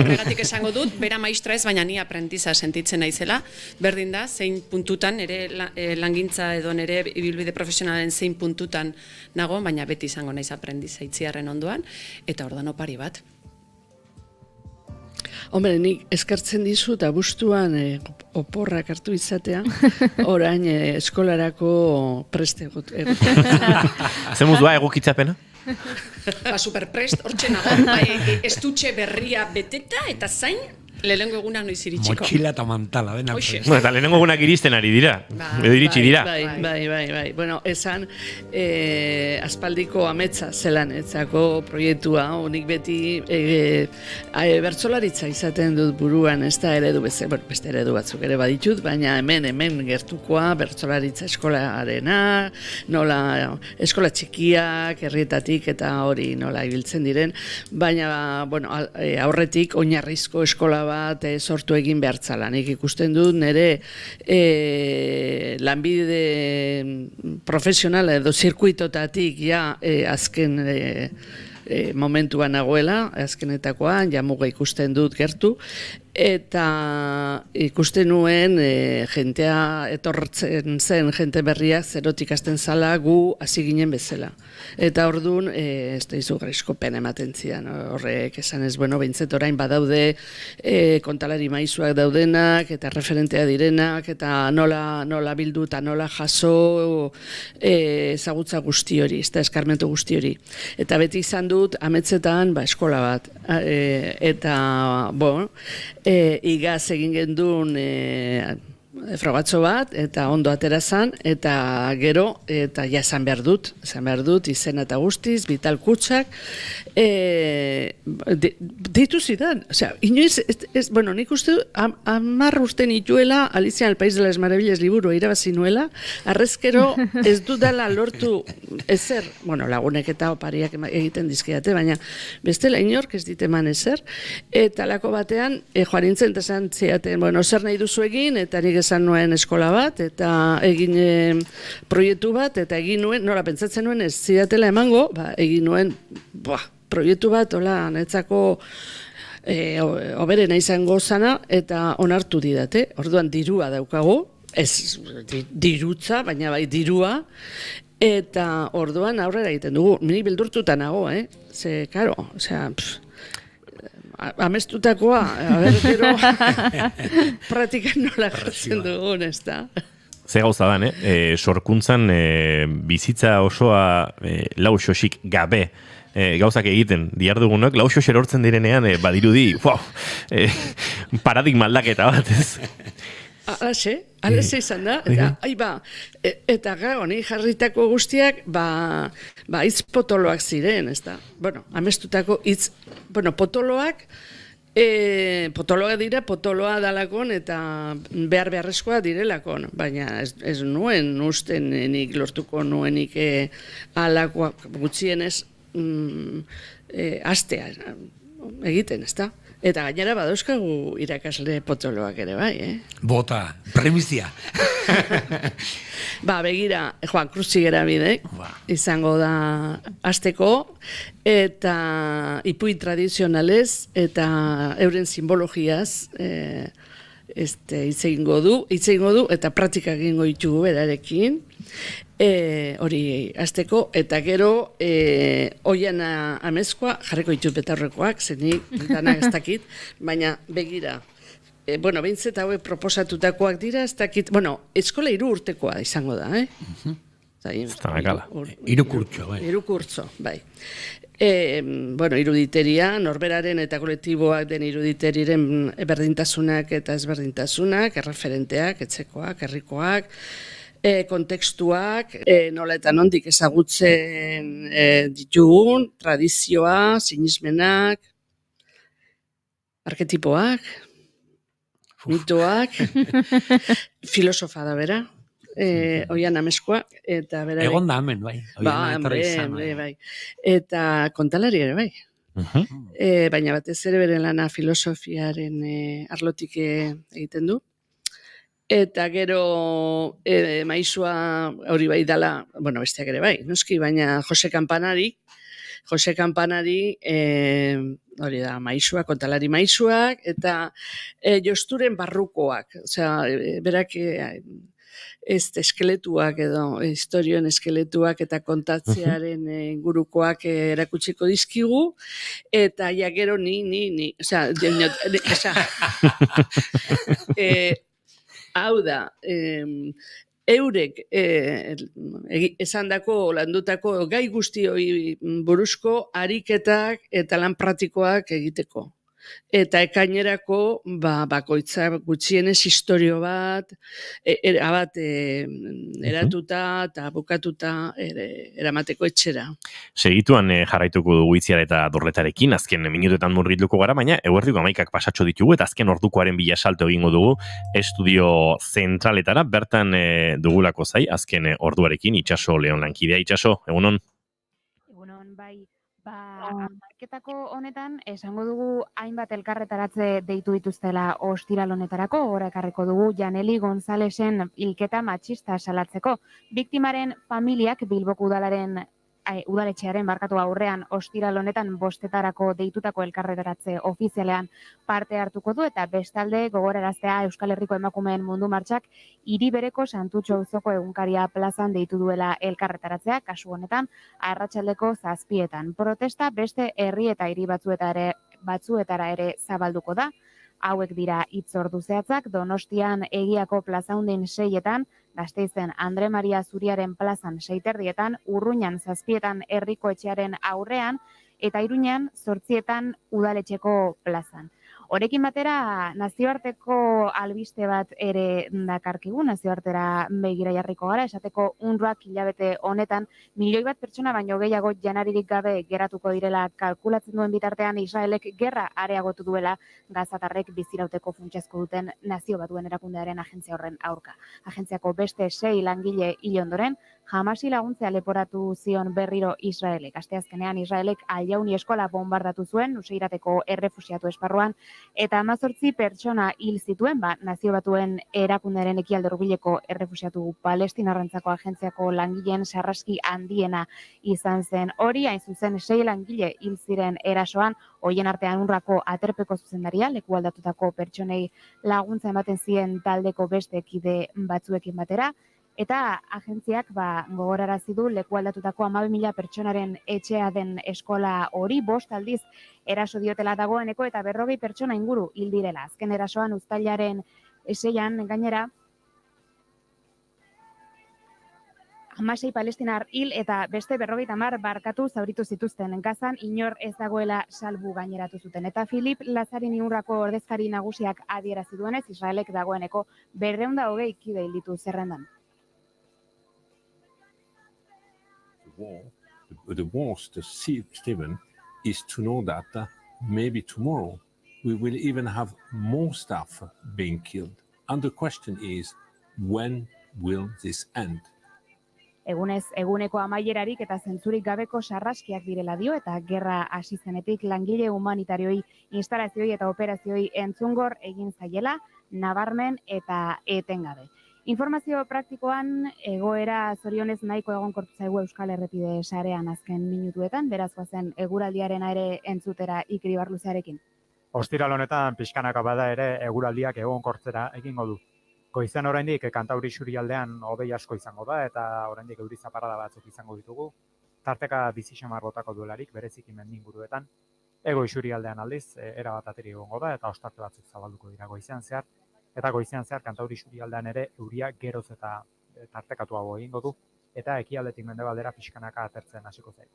Horregatik esango dut, bera maistra ez, baina ni aprendiza sentitzen naizela. Berdin da, zein puntutan, ere langintza edo nere ibilbide profesionalen zein puntutan nago, baina beti izango naiz aprendiza itziarren ondoan, eta ordan opari bat. Hombre, nik eskartzen dizut abustuan oporrak hartu izatea, orain eskolarako preste Zemuzua egokitzapena? Superprest, hortxe nago, estutxe berria beteta eta zain, lehenengo egunak noiz iritsiko. Motxila eta mantala, dena. Eta lehenengo egunak iristen ari dira, edo iritsi dira. Bai. Bueno, esan, aspaldiko ametsa zelan etzako proiektua, honik beti bertsolaritza izaten dut buruan, ez da eredu beste eredu batzuk ere baditut, baina hemen gertukoa, bertsolaritza eskolaarena, nola eskola txikiak, herrietatik eta hori nola ibiltzen diren, baina, aurretik oinarrizko eskola bat sortu egin behartzala. Nik ikusten dut nire lanbide profesionala edo zirkuitotatik azken momentuan nagoela, azkenetakoan, muga ikusten dut gertu, eta ikusten nuen jentea etortzen zen, jente berriak zerotik hasten zala gu hasi ginen bezala. Eta orduan, ez da izugarrizko pena ematen zian, horrek esan ez, behintzet orain badaude kontalari maizuak daudenak, eta referentea direnak, eta nola bildu eta nola jaso ezagutza guzti hori, ez da eskarmentu guzti hori. Eta beti izan dut, ametzetan, eskola bat. Eta, igaz egin gendun frogatxo bat, eta ondo atera zan, eta gero, eta esan behar dut, izena eta guztiz, bital kutsak, deitu zidan, inoiz, nik uste, 10 urte nituela, Alicia en el País de las Maravillas liburu irabazi nuela, arrezkero ez dudala lortu ezer, lagunek eta opariak egiten dizkiate, baina bestela inork ez diteman ezer, eta lako batean, joan nintzen, eta esan ziaten, zer nahi duzu egin, eta nik esan nuen eskola bat, eta egin proiektu bat, eta egin nuen, nola pentsatzen nuen ez zidatela emango, egin nuen, proiektu bat, hola, netzako oberena izango zana, eta onartu didate, orduan dirua daukagu, ez dirutza, baina bai dirua, eta orduan aurrera egiten dugu, mini beldurtuta nago, ze, karo, amestutakoa, gero praktikan nola jartzen dugun, ez da. Ze gauza dan, sorkuntzan bizitza osoa lau xosik gabe gauzak egiten diardugunok, lau xos erortzen direnean badirudi, paradigma aldaketa bat, ez? Alaxe izan da, eta gara, ni jarritako guztiak, hitz potoloak ziren, ez da. Amestutako hitz, potoloak, potoloa dira, potoloa dalakon, eta beharrezkoa direlakon, baina ez nuen usten nik lortuko nuenik alakoa gutxienez astea egiten, ez da. Eta gainera badauzkagu irakasle potoloak ere bai, Bota, premizia. Begira, Juan Cruz Txigerabidek izango da hasteko, eta ipuin tradizionalez, eta euren simbologiaz hitz egingo du, eta praktika egingo ditugu berarekin, hori hasteko, eta gero Oiana Amezkoa jarriko ditut betaurrekoak, zenik danak ez dakit, baina begira, behintzet hauek proposatutakoak dira, ez dakit, eskola 3 urtekoa izango da, Zanakala. Hiru kurtso, bai. Hiru kurtso, bai. Bueno, iruditeria, norberaren eta kolektiboak den iruditeriren berdintasunak eta ezberdintasunak, erreferenteak, etxekoak, herrikoak, kontekstuak, nola eta nondik ezagutzen ditugun, tradizioa, sinismenak, arketipoak, mitoak, filosofa da bera, Oian Ameskoa, eta bera... Egon da hemen, bai. Bai. Eta kontalari ere, bai. Baina batez ere bere lana filosofiaren arlotik egiten du. Eta gero maisua hori bai dala, bueno, besteak ere bai, noski, baina Jose Campanari, hori da, maisua, kontalari maisuak, eta josturen barrukoak, osea, berak eskeletuak edo, historioen eskeletuak eta kontatzearen ingurukoak erakutsiko dizkigu, eta ja gero ni, osea, hau da, eurek esandako, landutako gai guztioi buruzko ariketak eta lan praktikoak egiteko. Eta ekainerako bakoitza gutxienez historio bat, eratuta eta bukatuta eramateko etxera. Segituan jarraituko dugu Itziar eta Dorletarekin, azken minutetan murgilduko gara, baina eguerdiko 11 pasatxo ditugu eta azken ordukoaren bila salto egingo dugu estudio zentraletara, bertan dugulako zai, azken orduarekin, Itxaso Leon lankidea. Itxaso, egunon? Egunon, bai. Marketako honetan, esango dugu hainbat elkarretaratze deitu dituztela ostiral honetarako, gora ekarriko dugu Janeli Gonzalesen hilketa matxista salatzeko. Biktimaren familiak Bilboko udaletxearen aurrean ostiral honetan 5 deitutako elkarretaratze ofizialean parte hartuko du, eta bestalde gogoraraztea Euskal Herriko emakumeen mundu martxak hiri bereko Santutxo auzoko egunkaria plazan deitu duela elkarretaratzea, kasu honetan arratsaldeko 7:00. Protesta beste herri eta hiri batzuetara ere zabalduko da. Hauek dira hitzordu zehatzak: Donostian Egiako plazaundin 6:00, Gasteizen Andre Maria Zuriaren plazan 6:30, Urruñan 7:00 herriko etxearen aurrean, eta Iruñan 8:00 udaletxeko plazan. Horekin batera, nazioarteko albiste bat ere dakarkigu, nazioartera begira jarriko gara, esateko UNRWAk hilabete honetan 1.000.000 pertsona baino gehiago janaririk gabe geratuko direla kalkulatzen duen bitartean, Israelek gerra areagotu duela gazatarrek bizirauteko funtsezko duten Nazio Batuen Erakundearen agentzia horren aurka. Agentziako beste 6 langile hil ondoren, Hamasi laguntzea leporatu zion berriro Israelek. Asteazkenean Israelek Al-Jauni eskola bombardatu zuen, Nuseirateko errefuxiatu esparruan, eta 18 pertsona hil zituen, Nazio Batuen Erakundearen ekialde hurbileko errefuxiatu palestinarrentzako agentziako langileen sarraski handiena izan zen. Hori, hain zuzen 6 langile hil ziren erasoan, hoien artean UNRWAko aterpeko zuzendaria, lekualdatutako pertsonei laguntza ematen zien taldeko beste kide batzuekin batera, eta agentziak gogorarazi du lekualdatutako 12.000 pertsonaren etxea den eskola hori 5 aldiz eraso diotela dagoeneko, eta 40 pertsona inguru hil direla. Azken erasoan uztailaren 6-an gainera 16 palestinar hil eta beste 50 barkatu zauritu zituzten. Gazan inor ez dagoela salbu gaineratu zuten. Eta Filip Lazarin UNRWAko ordezkari nagusiak adierazi duenez, Israelek dagoeneko 220 kide hil ditu zerrendan. The worst, Stephen, is to know that maybe tomorrow we will even have more staff being killed. And the question is, when will this end? Egunez, eguneko amaierarik eta zentzurik gabeko sarraskiak direla dio, eta gerra hasi zenetik langile humanitarioi, instalazioei eta operazioi entzungor egin zaiela, nabarmen eta etengabe. Informazio praktikoan, egoera zorionez nahiko egonkortu zaigu Euskal Errepide sarean azken minutuetan, beraz goazen eguraldiarena ere entzutera Ikri Barluzearekin. Ostiral honetan pixkanaka bada ere eguraldiak egonkortzera egingo du. Goizean oraindik Kantauri isurialdean hodei asko izango da, eta oraindik euri zaparrada batzuk izango ditugu. Tarteka bizi xamar botako duelarik, bereziki mendi inguruetan. Hego isurialdean aldiz, erabat ateri egongo da, eta ostarte batzuk zabalduko dira goizean zehar. Eta goizean zehar Kantauri isurialdean ere euria geroz eta tartekatuago egingo du. eta ekialdetik mendebaldera pixkanaka atertzen hasiko zaigu.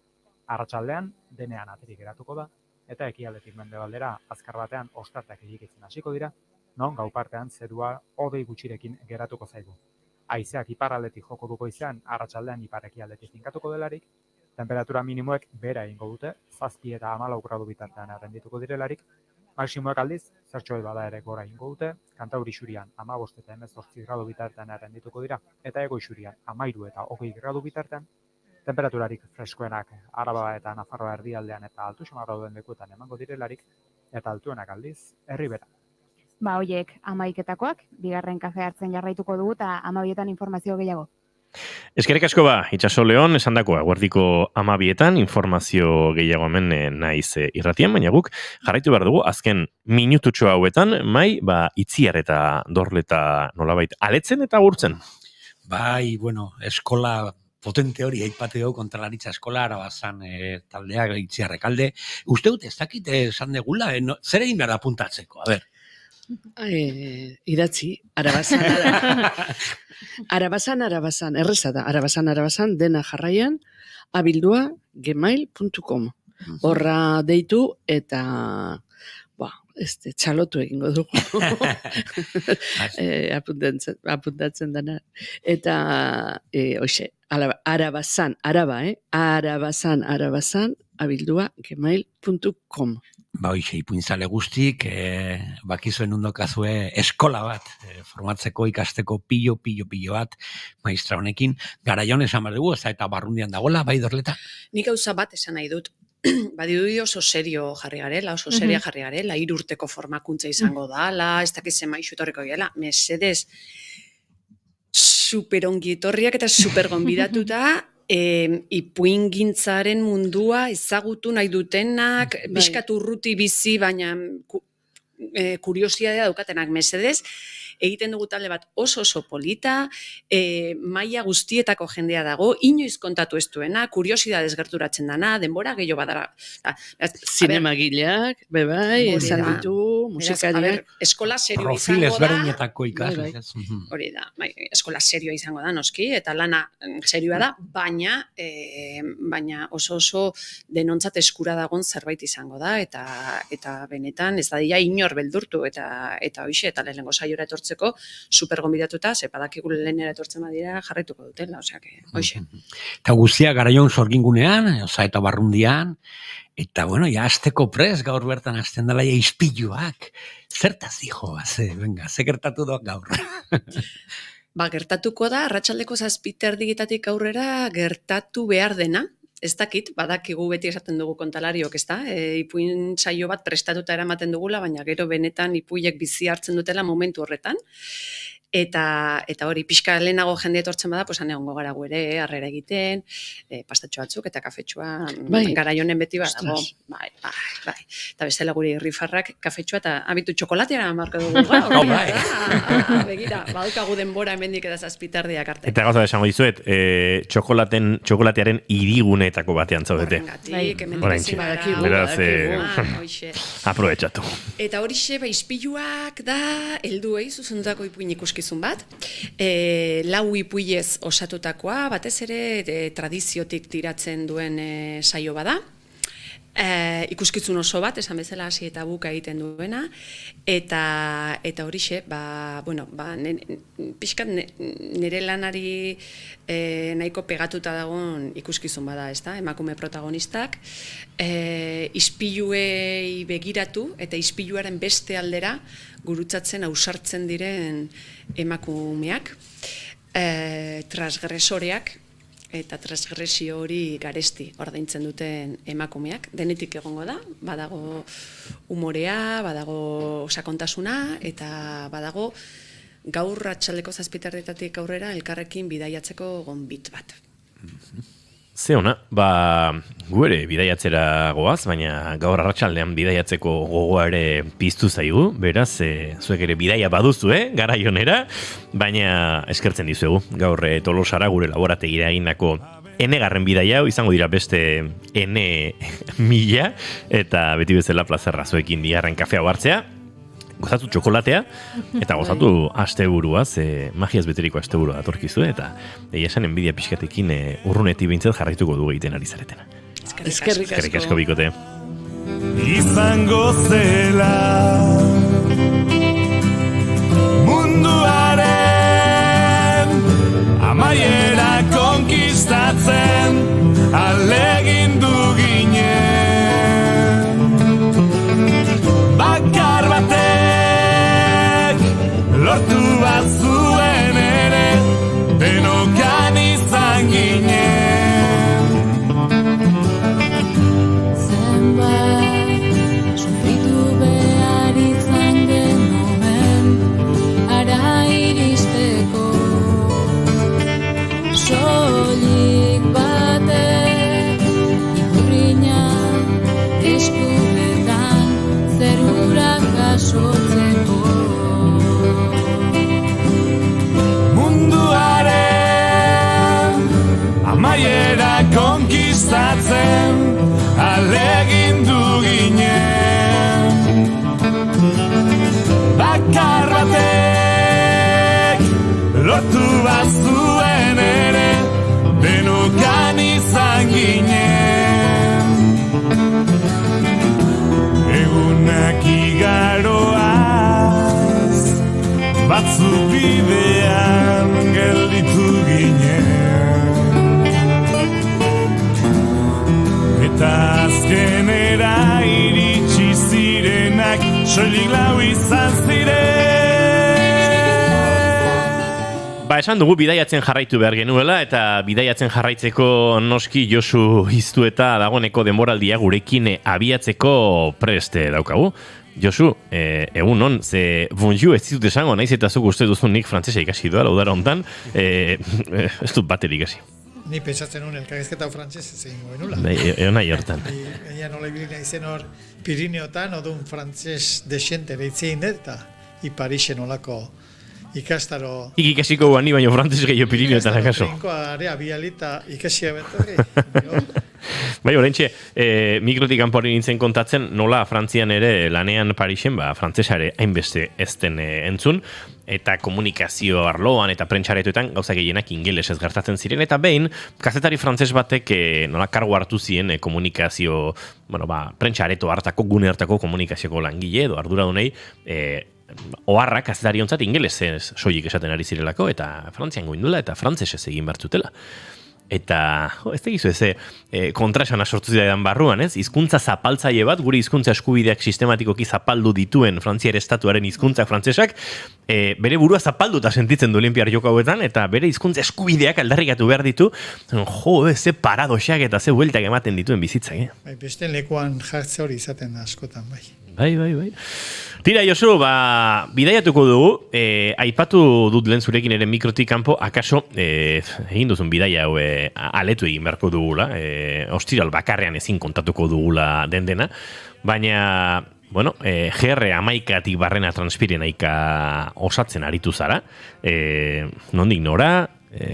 Arratsaldean denean aterik geratuko da, eta ekialdetik mendebaldera azkar batean ostarteak egikitzen hasiko dira, non gau partean zerua hodei gutxirekin geratuko zaigu. Haizeak iparraldetik joko duko izan, arratsaldean ipar-ekialdetik finkatuko delarik, temperatura minimoek bera egingo dute, 7 eta 14 gradu bitartean errendituko direlarik, maximoek aldiz, zertxoet bada ere gora egingo dute, Kantauri Isurian 15 eta 18 gradu bitartean errendituko dira, eta Hego Isurian 13 eta 20 gradu bitartean, temperaturarik freskoenak Araba eta Nafarroa erdialdean eta Altu Xamar dauden lekuetan emango direlarik, eta altuenak aldiz, herribera. Hoiek 11etakoak, bigarren kafe hartzen jarraituko dugu eta 12etan informazio gehiago. Eskerrik asko Itxaso Leon, esandakoa, guardiko 12etan informazio gehiago hemen naiz irratian, baina guk jarraitu behar dugu, azken minututxo hauetan, itziar eta dorleta nolabait aletzen eta gurtzen. Bai, bueno, eskola potente hori aipate dugu kontralaritza eskola Arabazan taldeak itziarrek alde. Uste dut ez dakit esan degula, zer egin behar da puntatzeko, a ber. Idatzi, Arabazan, erreza da, Arabazan, dena jarraian, abildua gmail.com. Horra deitu eta txalotu egingo dugu. Apuntatzen dena. Eta, Arabazan, abildua gmail.com. Hoxe, ipuinzale guztik, bakizuen undokazue eskola bat, formatzeko ikasteko pilo bat, maistra honekin, garaion esan behar dugu, eta barrundian dagoela, bai dorleta? Nik gauza bat esan nahi dut. Badidu oso serio jarri garela, oso seria jarri garela, 3 urteko formakuntza izango dala, ez dakiz maixu etorriko gela, mesedez, superongietorriak eta supergonbidatuta, ipuingintzaren mundua ezagutu nahi dutenak, bizkat urruti bizi, baina kuriosidadea daukatenak, mesedez, egiten dugu talde bat oso polita, maila guztietako jendea dago, inoiz kontatu ez duena, kuriosidadez gerturatzen dana, denbora gehiago badara. Zinemagileak, bebai, esan ditu, musikariak. Eskola serioa izango da. Profil ezberdinetako ikasle. Hori da, eskola serioa izango da, noski, eta lana serioa da, baina oso denontzat eskura dagon zerbait izango da, eta benetan ez da dira inor beldurtu, eta hoxe, eta lehenengo saiora etortzen super gonbidatuta, zepadakigu lehenera etortzen badira jarraituko dutela, hoxe. Eta guztia garaion sorgingunean, eta barrundian, eta bueno, azteko prez gaur bertan azten dela ispiluak. Zertaz, hijo, venga, ze gertatu doak gaur. Gertatuko da, arratsaldeko 7:30 aurrera gertatu behar dena, ez dakit, badakigu beti esaten dugu kontalariok, ez da? Ipuin saio bat prestatuta eramaten dugula, baina gero benetan ipuiek bizi hartzen dutela momentu horretan. Eta hori, pixka lehenago jende etortzen bada, pues egongo gara gu ere, harrera egiten, pastatxo batzuk eta kafetxoa garaionen beti badago. Bai. Eta bestela guri rifarrak kafetxoa eta abitu txokolatea marko dugu gaur. Begira, badukagu denbora hemendik eta 7:30 arte. Eta gauza esango dizuet, txokolatearen hirigunetako batean zaudete. Beraz, aprobetxatu. Eta horixe, ispiluak da, helduei zuzendutako ipuin ikuskizun bat, 4 ipuilez osatutakoa, batez ere tradiziotik tiratzen duen saio bada, ikuskizun oso bat, esan bezala hasi eta buka egiten duena, eta horixe, pixkat nire lanari nahiko pegatuta dagoen ikuskizun bada, ez da, emakume protagonistak, ispiluei begiratu eta ispiluaren beste aldera gurutzatzen, ausartzen diren emakumeak, transgresoreak, eta transgresio hori garesti ordaintzen duten emakumeak. Denetik egongo da, badago umorea, badago sakontasuna, eta badago gaur atxaldeko 7:30 aurrera elkarrekin bidaiatzeko gonbit bat. Ze ona, gu ere bidaiatzera goaz, baina gaur arratsaldean bidaiatzeko gogoa ere piztu zaigu, beraz, zuek ere bidaia baduzu, garaionera, baina eskertzen dizuegu, gaur Tolosara gure laborategira egindako enegarren bidaia, izango dira beste ene 1000, eta beti bezala plazerra zuekin bigarren kafea hartzea, gozatu txokolatea, eta gozatu asteburuaz, magiaz beteriko asteburua datorkizu, eta egia esan enbidia pixkatekin urrunetik bintzat jarraituko du egiten ari zaretena. Eskerrik asko bikote. Izango zela munduaren amaiera konkistatzen ahalegindu ginen. Bakar batek lortu bazuen ere denokan izan ginen. Sufritu behar izan genuen ara iristeko soilik batek ikurriña eskuetan zerura jasotzeko munduaren amaiera konkistatzen ahalegindu ginen. Bakar batek lortu bazuen ere denokan izan ginen. Egunak igaroaz batzuk bidean gelditu ginen. Eta azkenera iritsi zirenak soilik lau izan ziren. Ba, esan dugu bidaiatzen jarraitu behar genuela, eta bidaiatzen jarraitzeko noski Josu iztu eta dagoeneko denboraldia gurekin abiatzeko preste daukagu. Josu, egun non, ze bonjour ez ditut esango, naiz eta zuk uste duzun nik frantzesa ikasi doa, laudara hontan, ez dut bater ikasi. Ni pentsatzen nuen elkarrizketa frantzez egin goenula. Egon nahi hortan. Gaina nola ibili naizen hor Pirineotan, odun frantzez desente behitzen dut, eta Parisen olako ikastaro... Ikasiko guan ni baino frantzez gehiago Pirineotan akaso. Ikastaro area bialita ikasia betorri. Bai, oraintxe, mikrotik kanpoari nintzen kontatzen, nola Frantzian ere lanean Parisen, frantzesare hainbeste ez den entzun, eta komunikazio arloan eta prentsaretuetan gauza gehienak ingelesez gertatzen ziren, eta behin, kazetari frantses batek nola kargu hartu zien komunikazio, prentsareto hartako, gune hartako komunikazioko langile edo arduradunei, oharrak kazetari ontzat ingelesez soilik esaten ari zirelako, eta Frantzian goindula, eta frantzesez egin bertzutela. Eta, ez tegizu kontraesana sortu zidan barruan, ez? Hizkuntza zapaltzaile bat, gure hizkuntza eskubideak sistematikoki zapaldu dituen Frantziar estatuaren hizkuntzak frantsesak, bere burua zapalduta sentitzen du Olinpiar Joko hauetan, eta bere hizkuntza eskubideak aldarrikatu behar ditu, ze paradoxak eta ze bueltak ematen dituen bizitzak, Bai, beste lekuan jartze hori izaten da askotan, bai. Bai. Tira, Josu, bidaiatuko dugu, aipatu dut lehen zurekin ere mikrotik kanpo, akaso egin duzun bidaia hau aletu egin beharko dugula, ostiral bakarrean ezin kontatuko dugula dena, baina, GR amaikatik barrena transpirenaika osatzen aritu zara, nondik nora,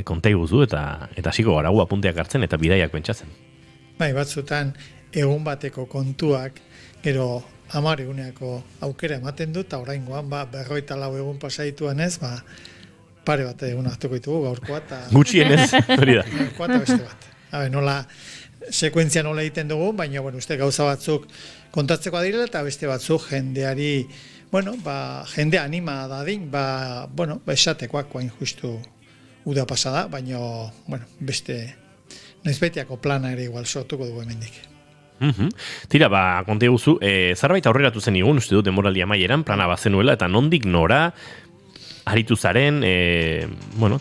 konta iguzu eta hasiko gara gu apunteak hartzen eta bidaiak pentsatzen. Bai, batzutan egun bateko kontuak, gero 10 eguneako aukera ematen dut, eta oraingoan 54 egun pasaituan ez, pare bat egun hartuko ditugu gaurkoa eta gutxienez, hori da. Gaurkoa eta beste bat. Nola sekuentzia nola egiten dugu, baina uste gauza batzuk kontatzeko direla eta beste batzuk jendeari, jende anima dadin, esatekoak guain justu uda pasada, baina beste noizbetiako plana ere igual sortuko dugu hemendik. Tira, konte guzu, zerbait aurreratu zen igun, uste dut demoraldia maieran, plana bazenuela, eta nondik nora aritu zaren,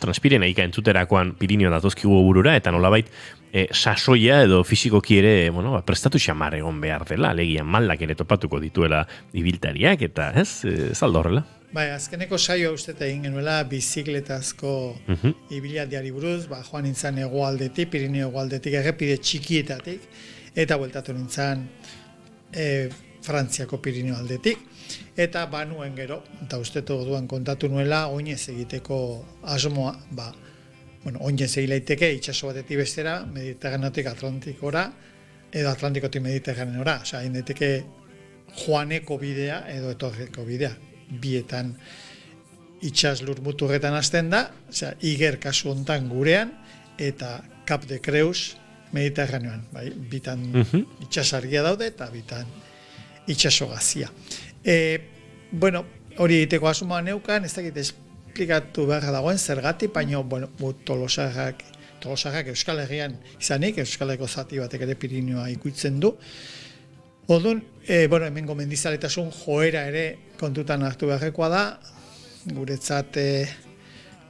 transpirena ika entzuterakoan Pirineo datozkigu burura, eta nolabait sasoia edo fisikoki ere, prestatu xamar egon behar dela, alegian maldak ere topatuko dituela ibiltariak, eta zaldo horrela. Bai, azkeneko saioa uste egin genuela bizikletazko ibiladiari buruz, joan nintzen hegoaldetik, Pirineo hegoaldetik, errepide txikietatik, eta bueltatu nintzen Frantziako Pirineo aldetik. Eta banuen gero, eta uste duan kontatu nuela, oinez egiteko asmoa, oinez egileiteke itxaso batetik bestera, Mediterraneotik Atlantikora, edo Atlantikotik Mediterraneora. Hain daiteke joaneko bidea edo etorreko bidea. bietan itxas lur muturretan hasten da, osea, Iger kasu hontan gurean, eta Cap de Creus Mediterraneoan, bai, bitan itxasargia daude eta bitan itxaso gazia. Bueno, hori egiteko asmoa neukan, ez dakit esplikatu beharra dagoen zergatik, baina, bueno, Tolosarrak Euskal Herrian izanik, Euskal Herriko zati batek ere Pirinioa ikutzen du. Orduan, bueno, hemengo mendizaletasun joera ere kontutan hartu beharrekoa da, guretzat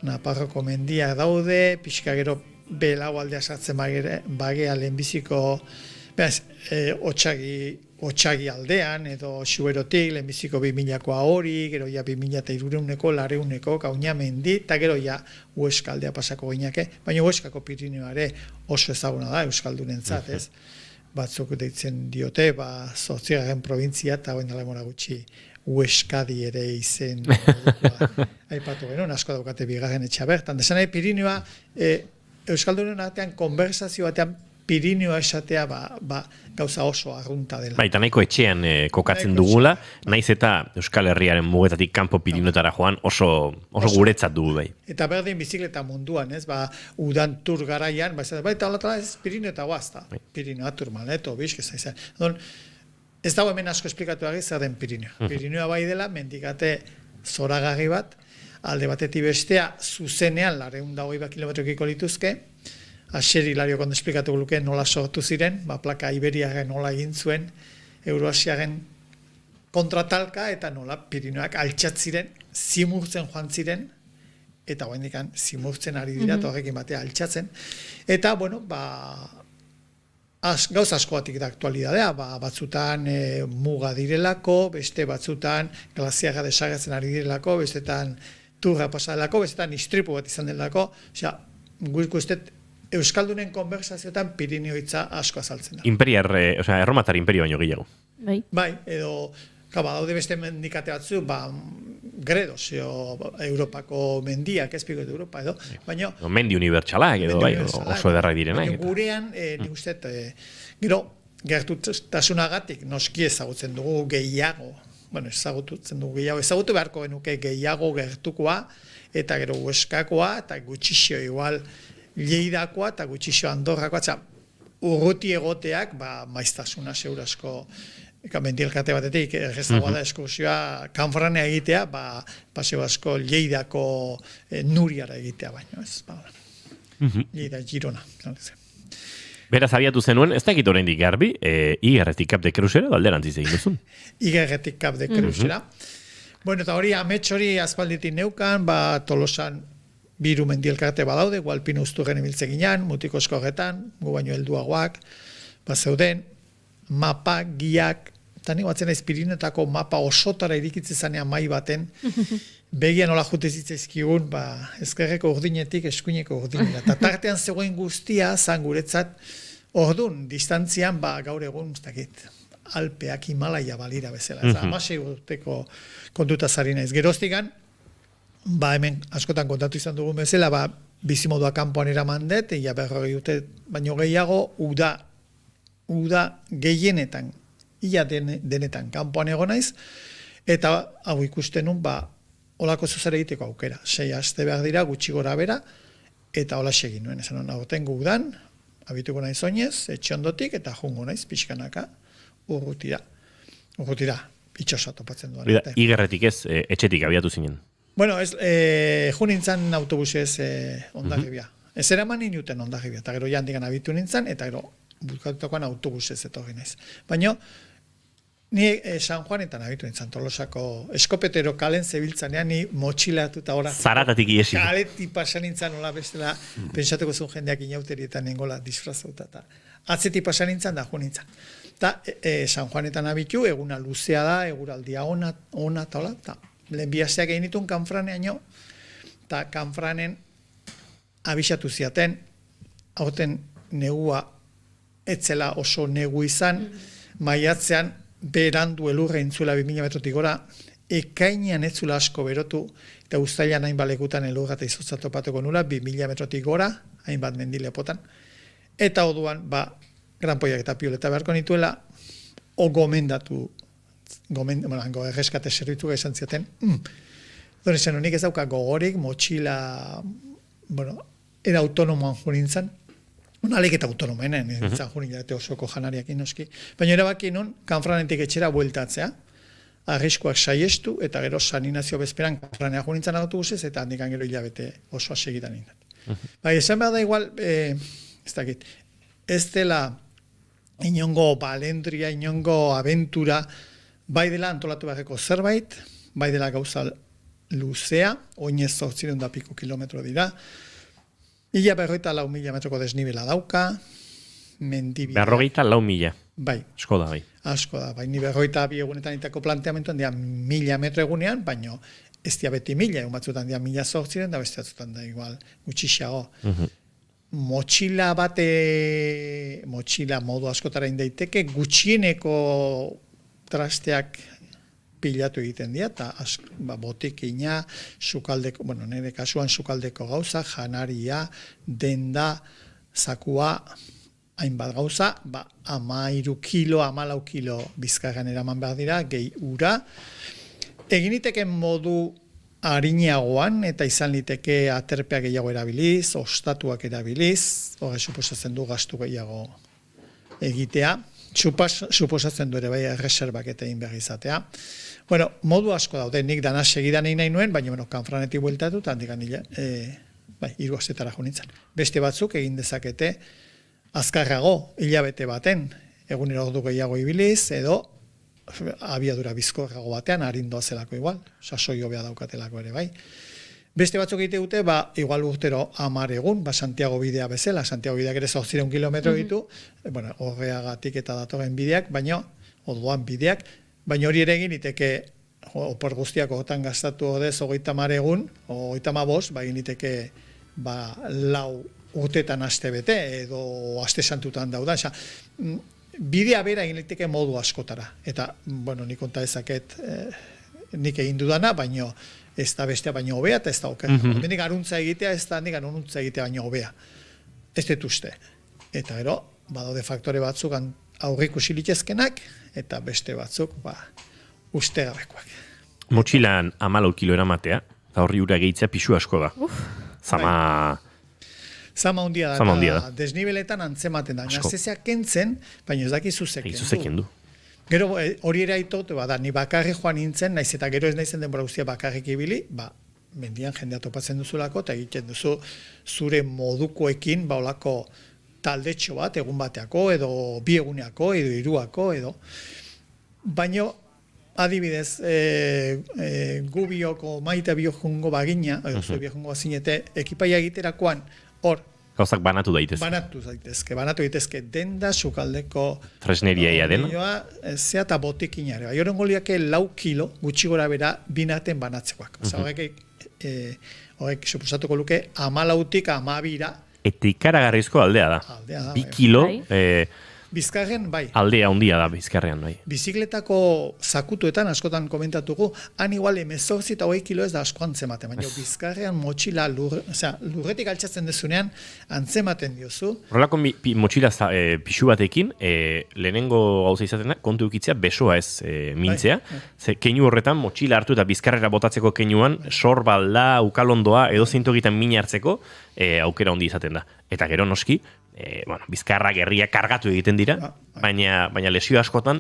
Naparroko mendiak daude, pixka gero Belau aldea sartzen bagea lehenbiziko Otsagi aldean, edo Xuberotik, lehenbiziko 2000koa hori, gero ja 2300ko, 200ko, Kaunamendi, eta gero ja Huesca aldea pasako gineke, baina Huescako Pirinioa ere oso ezaguna da Euskaldunentzat, ez? Batzuk deitzen diote, 8. provintzia, eta hoen dela gutxi Huescadi ere izen aipatu genuen, asko daukate bigarren etxea bertan. Desan nahi, Pirinioa, Euskaldunen artean, konversazio batean, Pirinioa esatea gauza oso arrunta dela. Eta nahiko etxean kokatzen dugula, naiz eta Euskal Herriaren mugetatik kanpo Pirinioetara joan oso guretzat dugu bai. Eta berdin bizikleta munduan, ez? Udan tur garaian, eta holatala ez Pirinioeta guazta. Pirinioa tur maleto, bizkeza izan. Ez dago hemen asko esplikatu zer den Pirinioa. Pirinioa bai dela, mendikate zoragarri bat, alde batetik bestea zuzenean 220 kilometrokiko lituzke, Asier Hilario kondo esplikatu luke nola sortu ziren, plaka Iberiaren nola egin zuen, Euroasiaren kontratalka eta nola Pirinioak altxatziren, zimurtzen joan ziren, eta guendikan zimurtzen ari dira, eta horrekin batea altxatzen. Eta, bueno, gauza asko batik da aktualidadea, batzutan muga direlako, beste batzutan glaziaga desagertzen ari direlako, bestetan turra pasadelako, bestetan istripu bat izan delako, osea, guztet Euskaldunen konversazioetan Pirinio hitza asko azaltzen da. Erromatar imperio baino gehiago. Bai, edo, daude beste mendikate batzu, Gredos, Europako mendiak, ezpiko Europa, edo, baina... Mendi unibertsalak, edo, oso ederrak direnak. Baina gurean, nik uste, gero, gertutasunagatik noski ezagutzen dugu gehiago, ezagutu beharko genuke gehiago gertukoa, eta gero Huescakoa, eta gutxixo igual Lleidakoa, eta gutxixo Andorrakoa, urruti egoteak, maiztasuna segurasko mendielkate batetik, errezagoa da eskursioa Kanfranea egitea, paseo asko Lleidako Nuriara egitea baino, ez? Lleida Girona. Beraz, abiatu zenuen, ez dakit oraindik garbi, Igerretik Cap de Creusera, alderantziz egin duzun. Igerretik Cap de Creusera. Bueno, eta hori, amets hori aspalditik neukan, Tolosan biru mendielkarte badaude, Gualpin Uzturren ibiltze ginean, Mutikosko horretan, gu baino helduagoak, zeuden, mapa, giak, eta nik batzen Pirinioetako mapa osotara irikitze zanean mai baten, begian nola jute zitzaizkigun, ezkerreko urdinetik eskuineko urdinera. Eta tartean zegoen guztia, zan guretzat, ordun, distantzian, gaur egun, ez dakit, Alpeak Himalaia balira bezala. Ez 16 urteko kontuta zari naiz. Geroztikan, hemen askotan kontatu izan dugun bezala, bizimodua kanpoan eraman dut, ia 40 urte baino gehiago, uda gehienetan, ia denetan kanpoan egon naiz, eta hau ikusten nun, holako zuzare egiteko aukera. 6 aste behar dira, gutxi gora bera, eta hola segin nuen. Esan hona, tengo udan, abituko naiz oinez, etxe ondotik, eta jungo naiz, pixkanaka, urrutira, itxosa topatzen duan. Igerretik ez, etxetik abiatu zinen. Bueno, jo nintzen autobusez Hondarribia. Ez eraman inuten Hondarribia, eta gero jandikan abitu nintzen, eta gero bulkatutakoan autobusez etorri naiz. Baina, ni San Juanetan abitu nintzen, Tolosako eskopetero kalen zebiltzanean, ni motxilatuta ora. Zaratatik iesi. Kaleti pasan nintzen, hola bestela, pentsatuko zuen jendeak inauterietan nengola disfrazauta, eta atzeti pasan nintzen, da jo nintzen. Eta San Juanetan abitu, eguna luzea da, eguraldia ona, eta hola, eta lehen bihasteak egin ditun Kanfraneaino, eta Kanfranen abisatu ziaten, hauten negua etzela oso negu izan, maiatzean berandu elurra intzuela 2000 metrotik gora, ekainean etzula asko berotu, eta uztailan hainbat lekutan elurra eta izotza topatuko nula, 2000 metrotik gora, hainbat mendilepotan, eta orduan, granpoiak eta pioleta beharko nituela, gomendatu erreskate zerbitzu izan zioten, Dore zen, honik ez dauka gogorik, motxila, era autonomoan jurintzan, alik eta autonomenen, nintzen jurin osoko janariak inoski, baina erabaki nun, kanfranetik etxera bueltatzea, arriskoak saiestu, eta gero saninazio bezperan kanfranea jurintzan autobusez, eta handikan gero hilabete osoa segitan nintzen. Bai, esan behar da igual, ez dela inongo balendria, inongo aventura, bai dela antolatu beharreko zerbait, bai dela gauza luzea, oinez 800 piko kilometro dira, 1.044.000 metroko desnibela dauka, mendibidea. 1.044.000. Bai. Asko da, bai. Asko da, bai, 1.042 egunetan itako planteamentuan dira 1.000 metro egunean, baino ez dia beti 1.000, egun batzutan dira 1.800, da beste batzutan da igual gutxixago. Motxila modu askotara indaiteke, gutxieneko trasteak pilatu egiten dira, eta botikina, sukaldeko, nire kasuan sukaldeko gauza, janaria, denda, zakua, hainbat gauza, 13 kilo, 14 kilo bizkarrean eraman behar dira, gehi ura. Egin liteke modu harinagoan, eta izan liteke aterpea gehiago erabiliz, ostatuak erabiliz, hori suposatzen du gastu gehiago egitea, suposatzen du ere bai erreserbak eta egin behar izatea. Modu asko daude, nik dana segidan egin nahi nuen, baina kanfranetik bueltatu, eta handikan 3 astetara jo nintzen. Beste batzuk egin dezakete azkarrago, hilabete baten, egunero ordu gehiago ibiliz, edo abiadura bizkorrago batean, arindoa zelako igual, sasoi hobea daukatelako ere bai. Beste batzuk egite dute, igual urtero 10 egun, Santiago bidea bezala, Santiago bideak ere 800 kilometro ditu, horreagatik eta datoren bideak, oduan bideak, baina hori ere egin iteke opor guztiak ogotan gastatu odez 30 egun, 35, egin iteke 4 urtetan aste bete, edo aste santutan daudan, bidea bera egin liteke modu askotara, eta, nik konta ezaket nik egin dudana, baina ez da bestea baino hobea, eta ez da oker. Benik aruntza egitea, ez da handik aruntza egitea baino hobea. Ez dut uste. Eta gero, badaude faktore batzuk aurrikusi litezkenak, eta beste batzuk, uste gabekoak. Motxilan 14 kilo eramatea, eta horri ura gehitzea pixu asko da. Zama hundia da. Desnibeletan antzematen da. Nazezea kentzen, baina ez dakizu zeken du. Gero hori ere aitot, ni bakarri joan nintzen, naiz eta gero ez naizen denbora guztia bakarrik ibili, mendian jendea topatzen duzulako, eta egiten duzu zure modukoekin, olako taldetxo bat, egun bateako, edo 2 eguneako, edo 3ako, edo. Baina, adibidez, gu bioko maite biojungo bagina, edo biojungo bazinete, ekipaia egiterakoan, hor, gauzak banatu daitezke. Banatu daitezke denda, sukaldeko tresneria dena. Zea eta botikinare. Horrengo liake 4 kilo, gutxi gora bera, binaten banatzekoak. Horrek suposatuko luke 14tik 12ra. Eta ikaragarrizko aldea da. 2 kilo, Bizkarren, bai. Aldea handia da bizkarrean, bai. Bizikletako zakutuetan askotan komentatuko, han igual 18 eta 20 kilo ez da asko antzematen, baina bizkarrean motxila lurretik altxatzen dezunean antzematen diozu. Horrelako motxila pixu batekin, lehenengo gauza izaten da, kontu ukitzea besoa ez mintzea. Keinu horretan motxila hartu eta bizkarrera botatzeko keinuan, sorbalda, ukalondoa, edo zintogitan min hartzeko, aukera handi izaten da. Eta gero noski, bizkarra gerria kargatu egiten dira, baina lesio askotan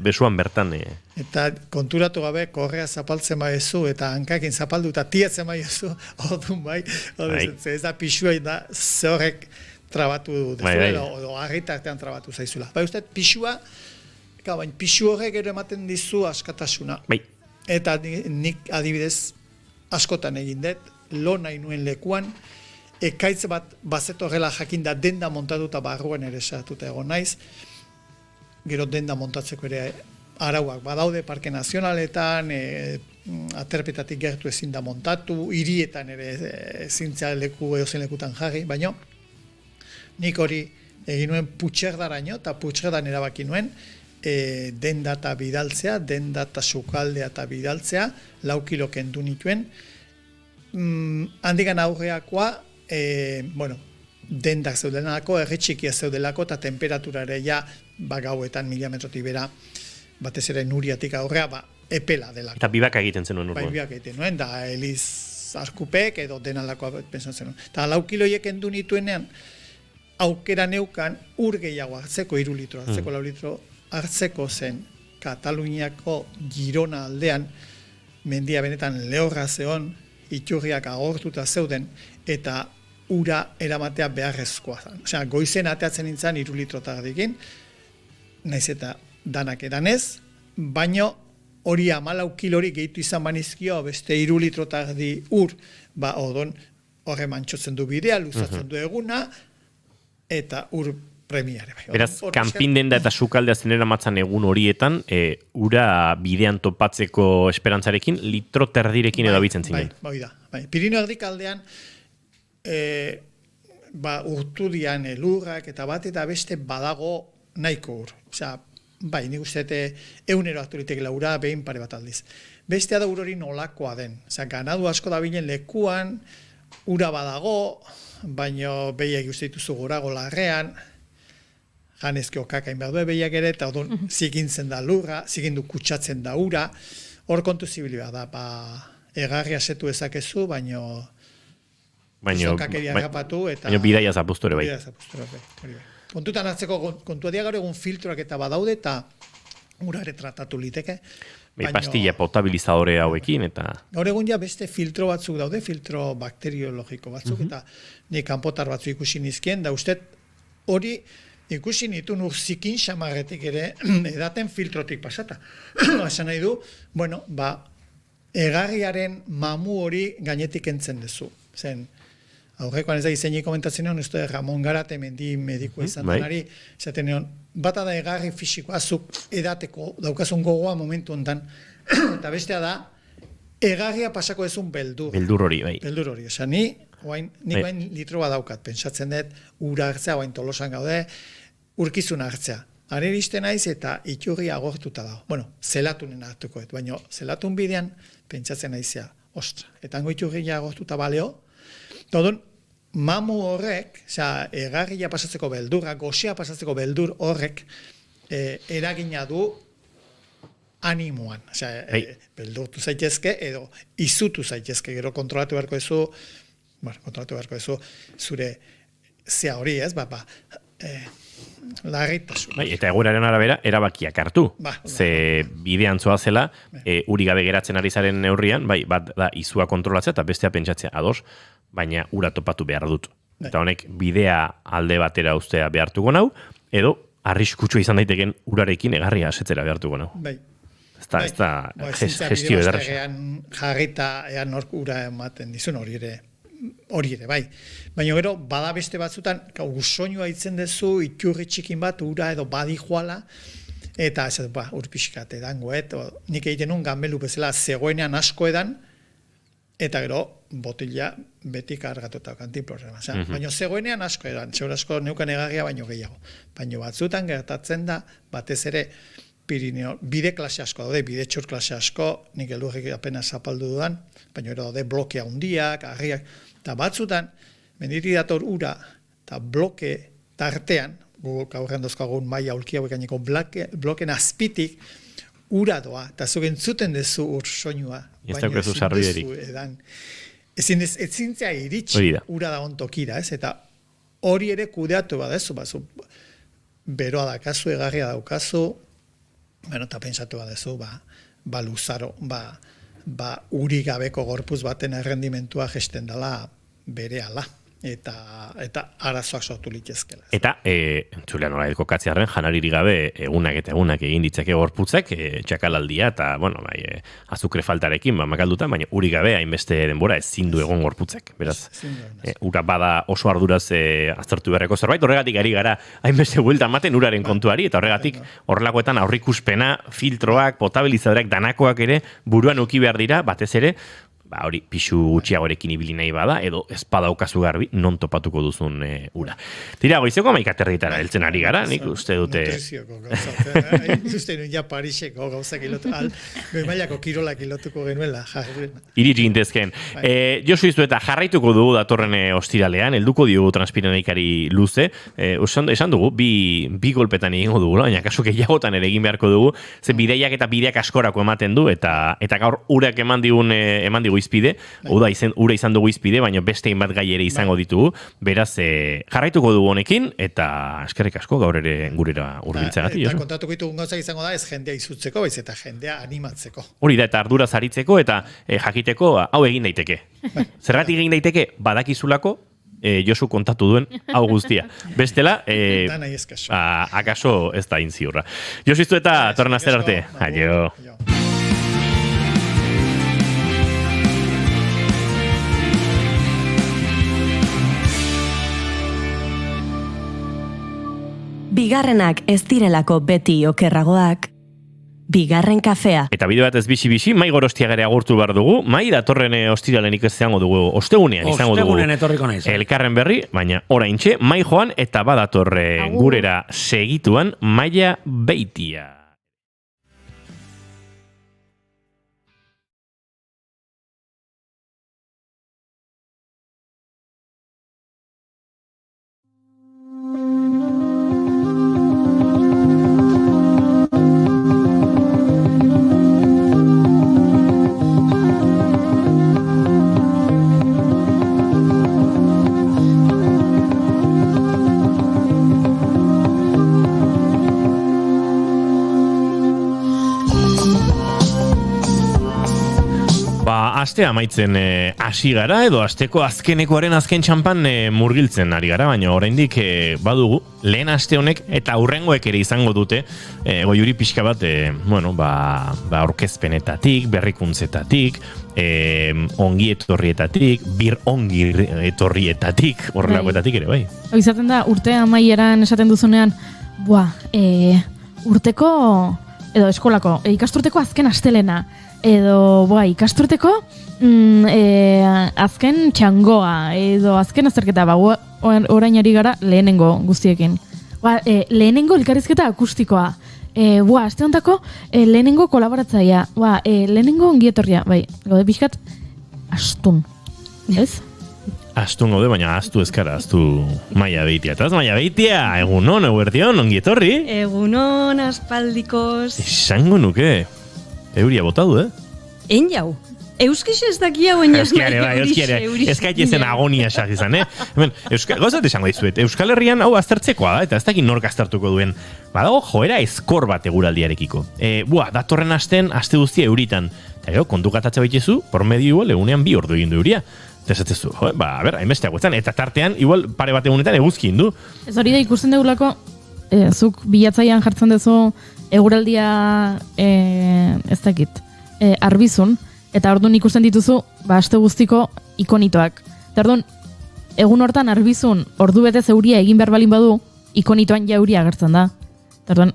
besuan bertan. Eta konturatu gabe, korrea zapaltzen baiezu, eta hankakin zapaldu eta tiatzen baiezu, orduan bai, ez da pixua da zehorrek trabatu dezuela, edo argitartean trabatu zaizula. Bai uste, pixua horrek ere ematen dizu askatasuna. Eta nik adibidez askotan egin dut, lo nahi nuen lekuan, ekaitz bat bazetorrela jakinda denda montatuta barruan ere sartuta egon naiz, gero denda montatzeko ere arauak badaude parke nazionaletan, aterpetatik gertu ezin da montatu, hirietan ere ezintzea leku edozen lekutan jarri, baina nik hori egin nuen putxerdaraino, eta putxerdan erabaki nuen denda eta bidaltzea, denda eta sukaldea eta bidaltzea, 4 kilo kendu nituen, handikan aurreakoa, dendak zeudelako, erritxikia zeudelako, eta temperatura ere ja, gauetan 1000 metrotik bera, batez ere Nuriatik aurrea, epela dela. Eta bibaka egiten zenuen Bai, urduan. bibaka egiten nuen, da Eliz Arkupek edo denalakoa pensatzen nuen. Eta 4 kiloiek endu nituenean, aukera neukan ur gehiago hartzeko, 3 litro hartzeko, 4 litro hartzeko zen Kataluniako Girona aldean, mendia benetan lehorra zeon, iturriak agortuta zeuden, eta ura eramatea beharrezkoa zen. Osea, goizen ateatzen nintzen 3 litro tardikin, naiz eta danak edanez, baino hori 14 kilori gehitu izan banizkio, beste 3 litro tardi ur, odon horre mantxotzen du bidea, luzatzen du eguna, eta ur premiare. Bai. Beraz, kanpinden da eta sukaldea zenera matzan egun horietan, ura bidean topatzeko esperantzarekin, litro terdirekin edo abitzen zinen. Bai. Pirineo erdikaldean, urtu dian elurrak eta bat eta beste badago nahiko ur. Osea, bai, nik uste 100 hartu litekela ura, behin pare bat aldiz. Bestea da ur hori nolakoa den. Osea, ganadu asko da bilen lekuan, ura badago, baino behiak uste dituzu gorago larrean, janezke okakain behar du behiak ere, eta odon zigintzen da lurra, zigindu kutsatzen da ura, hor kontu zibili da, egarria setu ezakezu, baino zokakeria agapatu, eta baino bidaia zapuztore bai. Kontutan hartzeko kontua dia gaur egun filtroak eta badaude, eta ura ere tratatu liteke. Pastilla potabilizadore hauekin, eta... Gaur egun ja beste filtro batzuk daude, filtro bakteriologiko batzuk, eta nik kanpotar batzu ikusi nizkien, da uste hori ikusi nitu nur zikin xamarretik ere edaten filtrotik pasata. Esan nahi du, egarriaren mamu hori gainetik entzen dezu. Zen, aurrekoan ez da izeni komentatzen egon, uste Ramon Garate mendi mediko izan denari, esaten egon, bata da egarri fisikoa, azuk edateko daukazun gogoa momentu ondan, eta bestea da, egarria pasako ezun beldur. Beldur hori, bai. Beldur hori, esan nik oain litro bat daukat, pentsatzen dut, ura hartzea, oain Tolosan gaude, urkizun hartzea. Are iristen naiz eta iturri agortuta dago. Bueno, zelatunen hartuko, baina zelatun bidean pentsatzen naizea, ostra, eta hango iturri agortuta baleo, todun, mamu horrek, egarria pasatzeko beldurra, gozea pasatzeko beldur horrek, eragina du animoan. Beldurtu zaitezke, edo izutu zaitezke, gero kontrolatu beharko ezu, zure zea hori ez, larritasun. Eta egoeraren arabera, erabakiak hartu. Ze bidean zoazela, uri gabe geratzen ari zaren neurrian, bat da izua kontrolatzea eta bestea pentsatzea ados, baina ura topatu behar dut. Eta honek bidea alde batera ustea behartuko nau, edo arriskutsua izan daiteken urarekin egarria asetzera behartuko nau. Ez da gestio edarra. Jarrita ean nork ura ematen dizun hori ere, bai. Baina gero, bada beste batzutan, usoinua itzen dezu, iturri txikin bat, ura edo badi joala, eta ez urpiskat edango, nik egiten nun ganbelu bezala zegoenean asko edan, eta gero, botila beti kargatuta kantiplorren. Baina zegoenean asko edan, zeur asko neukan egarria baino gehiago. Baina batzutan gertatzen da, batez ere, Pirineo, bide klase asko daude, bide txur klase asko, nik elurrik apenas zapaldu dudan, baina ero daude blokea hundiak, harriak, eta batzutan, mendiri dator ura, eta bloke tartean, guk aurrean dozkagun maia ulkia gaineko bloken azpitik, ura doa, eta zuk entzuten dezu ur soinua, baina ezin zintzea iritsi ura da ontokira, eta hori ere kudeatu badezu, beroa dakazu, egarria daukazu, eta pentsatu badezu, luzaro, uri gabeko gorpuz baten errendimentua gesten dela bere ala. Eta arazoak sortu litezkela. Eta, entzulean nola kokatzearen, janariri gabe egunak eta egunak egin ditzake gorputzek, txakalaldia eta, azukre faltarekin, makalduta, baina uri gabe hainbeste denbora ezin du egon gorputzek. Beraz, ura bada oso arduraz aztertu beharreko zerbait, horregatik ari gara hainbeste buelta ematen uraren kontuari, eta horregatik horrelakoetan aurrikuspena, filtroak, potabilizadoreak, danakoak ere buruan uki behar dira, batez ere, hori pixu gutxiagorekin ibili nahi bada, edo ez badaukazu garbi, non topatuko duzun ura. Tira, goizeko 11:00 heltzen ari gara, nik uste dute... Nutrizioko gauzak, uste nuen ja Pariseko gauzak goi mailako kirolak ilotuko genuela. Iritsi gintezken. Josu izu eta jarraituko dugu datorren ostiralean, helduko diogu transpirenaikari luze, esan dugu, bi golpetan egingo dugu, baina kasu gehiagotan ere egin beharko dugu, ze bideiak eta bideak askorako ematen du, eta gaur urak eman digu izpide, ura izan dugu izpide, baina beste bat gai ere izango ditugu, beraz, jarraituko dugu honekin, eta eskerrik asko gaur ere gurera hurbiltzeagatik. Eta kontatuko ditugun gauza izango da, ez jendea izutzeko, baiz eta jendea animatzeko. Hori da, eta ardura zaritzeko, eta jakiteko, hau egin daiteke. Zergatik egin daiteke, badakizulako, Josu kontatu duen hau guztia. Bestela, akaso ez da inziurra. Josu iztu eta torren azter arte. Aio. Bigarrenak ez direlako beti okerragoak. Bigarren kafea. Eta bide bat ez bisi, Mai Gorostiagare agurtu behar dugu. Mai datorren ostiralenik ez izango dugu, ostegunean izango dugu. Ostegunen etorriko naiz. Elkarren berri, baina oraintxe, Mai joan eta badatorre gurera segituan Maia Beitia. Astea amaitzen hasi gara, edo asteko azkenekoaren azken txampan murgiltzen ari gara, baina oraindik badugu, lehen aste honek eta hurrengoek ere izango dute, goiuri pixka bat, aurkezpenetatik, berrikuntzetatik, ongi etorrietatik, bir ongi etorrietatik, horrelakoetatik ere, bai. Izaten da, urte amaieran esaten duzunean, urteko, edo eskolako, ikasturteko azken astelena, edo ikasturteko azken txangoa, edo azken azterketa, orain ari gara lehenengo guztiekin. Lehenengo elkarrizketa akustikoa, aste hontako lehenengo kolaboratzaia, lehenengo ongietorria, gaude pixkat astun, ez? Astun gaude, baina astu ezkara, astu Maia Beitia. Eta Maia Beitia, egunon, eguerdion, ongietorri? Egunon, aspaldikoz. Esango nuke. Euria botadu, En jau. Euskixe ez dakia baina euskiare. Eskaiti zen agonia esaz izan, Gauzat esango dizuet, Euskal Herrian hau aztertzekoa da, eta ez dakit nork aztertuko duen. Badago joera ezkor bat eguraldiarekiko. Datorren aste guztia euritan. Eta gero, kontukatatza baitezu, por medio igual, egunean 2 ordu egin du euria. Eta esatzezu, hainbeste haguetan. Eta tartean, igual, pare bat egunetan eguzki indu. Ez hori da ikusten degulako, zuk bilatzaian jartzen duzu eguraldia ez dakit, arbizun, eta orduan ikusten dituzu, aste guztiko ikonitoak. Eta orduan, egun hortan arbizun, ordu betez euria egin behar balin badu, ikonitoan ja euria agertzen da. Eta orduan,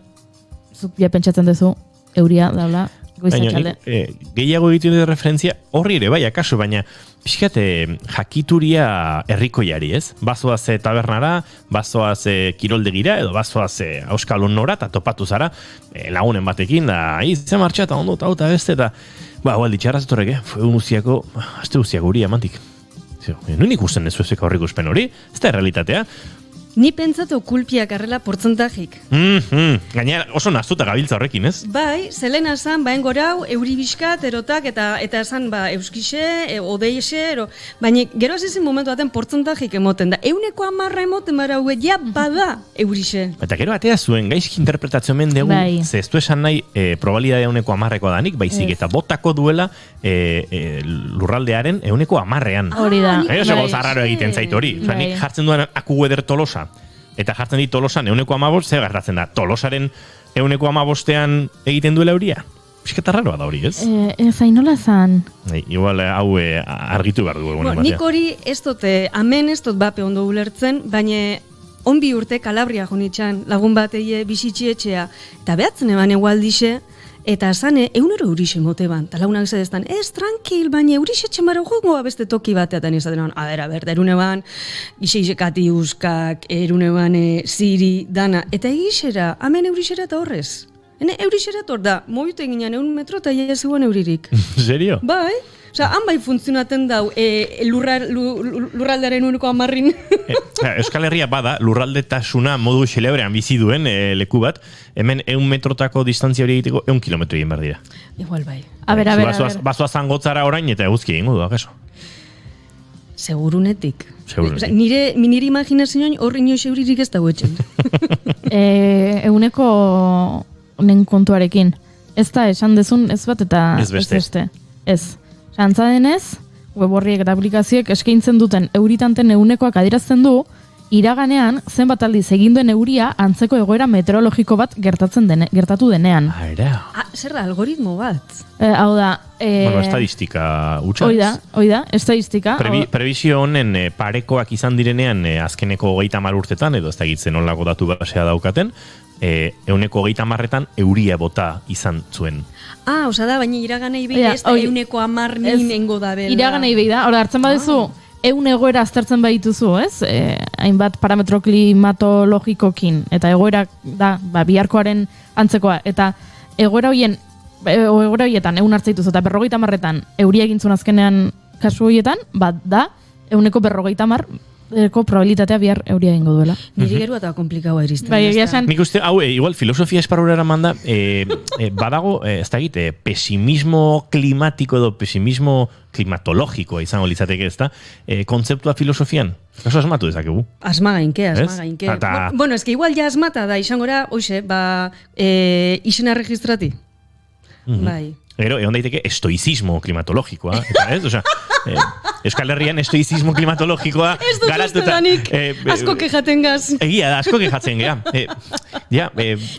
zuk ja pentsatzen duzu, euria daula goizatxalde. Gehiago egiten dut referentzia, horri ere bai, akaso, baina pixkat jakituria herrikoiari, ez? Bazoaz tabernara, bazoaz kiroldegira, edo bazoaz auskalon nora, eta topatu zara lagunen batekin, da, ze martxa, eta ondo, eta beste, eta ditxarra zetorrek, aste guztiak huri amantik. Nuen ikusten ez zuezeko horrik uspen hori, ez da realitatea. Ni pentsatu kulpiak arrela portzentajik. Gainera oso naztuta gabiltza horrekin, ez? Bai, zelena zan, baen gorau, euribiskat, erotak, eta esan, euskixe, odeixe, baina gero azizin momentu baten portzentajik emoten da. 100% emoten bara hue, ja bada eurixe. Eta gero atea zuen, gaizki interpretatzen men dugu, ze ez du esan nahi probabilidadea 100%koa danik, baizik, eta botako duela lurraldearen 100%. Hori da. Oso gauza raro egiten zait hori. Nik jartzen duen akueder Tolosa, eta jartzen dit Tolosan 115, zer gertatzen da? Tolosaren 115ean egiten duela euria? Pisketa raroa da hori, ez? Zainola zan. Igual hau argitu behar dugu. Nik hori ez dut, amen ez dut bape ondo ulertzen, baina onbi urte Kalabria jonitxan lagun bat eie bizitxietxea, eta behatzen eban egualdixe, eta esan, eunero eurixe mote ban, eta launak zedeztan, ez, tranquil, baina eurixe txemara joango beste toki bateatan izaten, a ber, erune ban, ixeixekati uskak, erune ban, ziri, dana, eta egixera, hemen eurixera eta horrez. Eurixera hor da, mobitu eginean 1 metro eta jaia zegoen euririk. Serio? Bai, han bai funtzionaten dau lurraldearen uneko 10. Euskal Herria bada, lurraldetasuna modu xelebrean bizi duen leku bat, hemen 1 metrotako distantzia hori egiteko 1 kilometro egin behar dira. Igual bai. A ber. Bazoa zangotzara orain eta eguzki egingo du, akaso? Segurunetik. Nire imaginazioan horri inoiz euririk ez dago etxen. Euneko nen kontuarekin. Ez da, esan dezun ez bat eta ez beste. Ez. Antza denez, web horriek eta aplikazioek eskaintzen duten euritanten eunekoak adierazten du, iraganean zenbat aldiz egin duen euria antzeko egoera meteorologiko bat gertatu denean. Zer da, algoritmo bat? Hau da... estadistika utxaz. Hoi da, estadistika. Prebizio honen parekoak izan direnean azkeneko 30 urtetan, edo ez da egitzen onlako datu basea daukaten, euneko 30etan euria bota izan zuen. Osa da, baina iraganei behi ez da euneko 10 nengo da bela. Iraganei behi da, hori hartzen baduzu, eun egoera aztertzen badituzu, ez? Hainbat parametro klimatologikokin, eta egoera da, biharkoaren antzekoa, eta egoera horietan, eun hartzaituzu, eta 50etan euria egintzun azkenean kasu horietan, da, euneko 50 probabilitatea bihar euria egingo duela. Niri geru eta komplikaua iristen. Nik uste, igual, filosofia esparrura manda, badago, ez da egite, pesimismo klimatiko edo pesimismo klimatologikoa izango litzateke ez da, kontzeptua filosofian. Oso asmatu dezakegu. Asmagainke. Bueno, ez que igual ja asmata da, izangora, hoxe, izena registrati. Bai. Gero, egon daiteke estoizismo klimatologikoa, eta ez? Osea, Euskal Herrian estoizismo klimatologikoa ez dut uste danik, asko kejaten gaz. Egia da, asko kejatzen gea.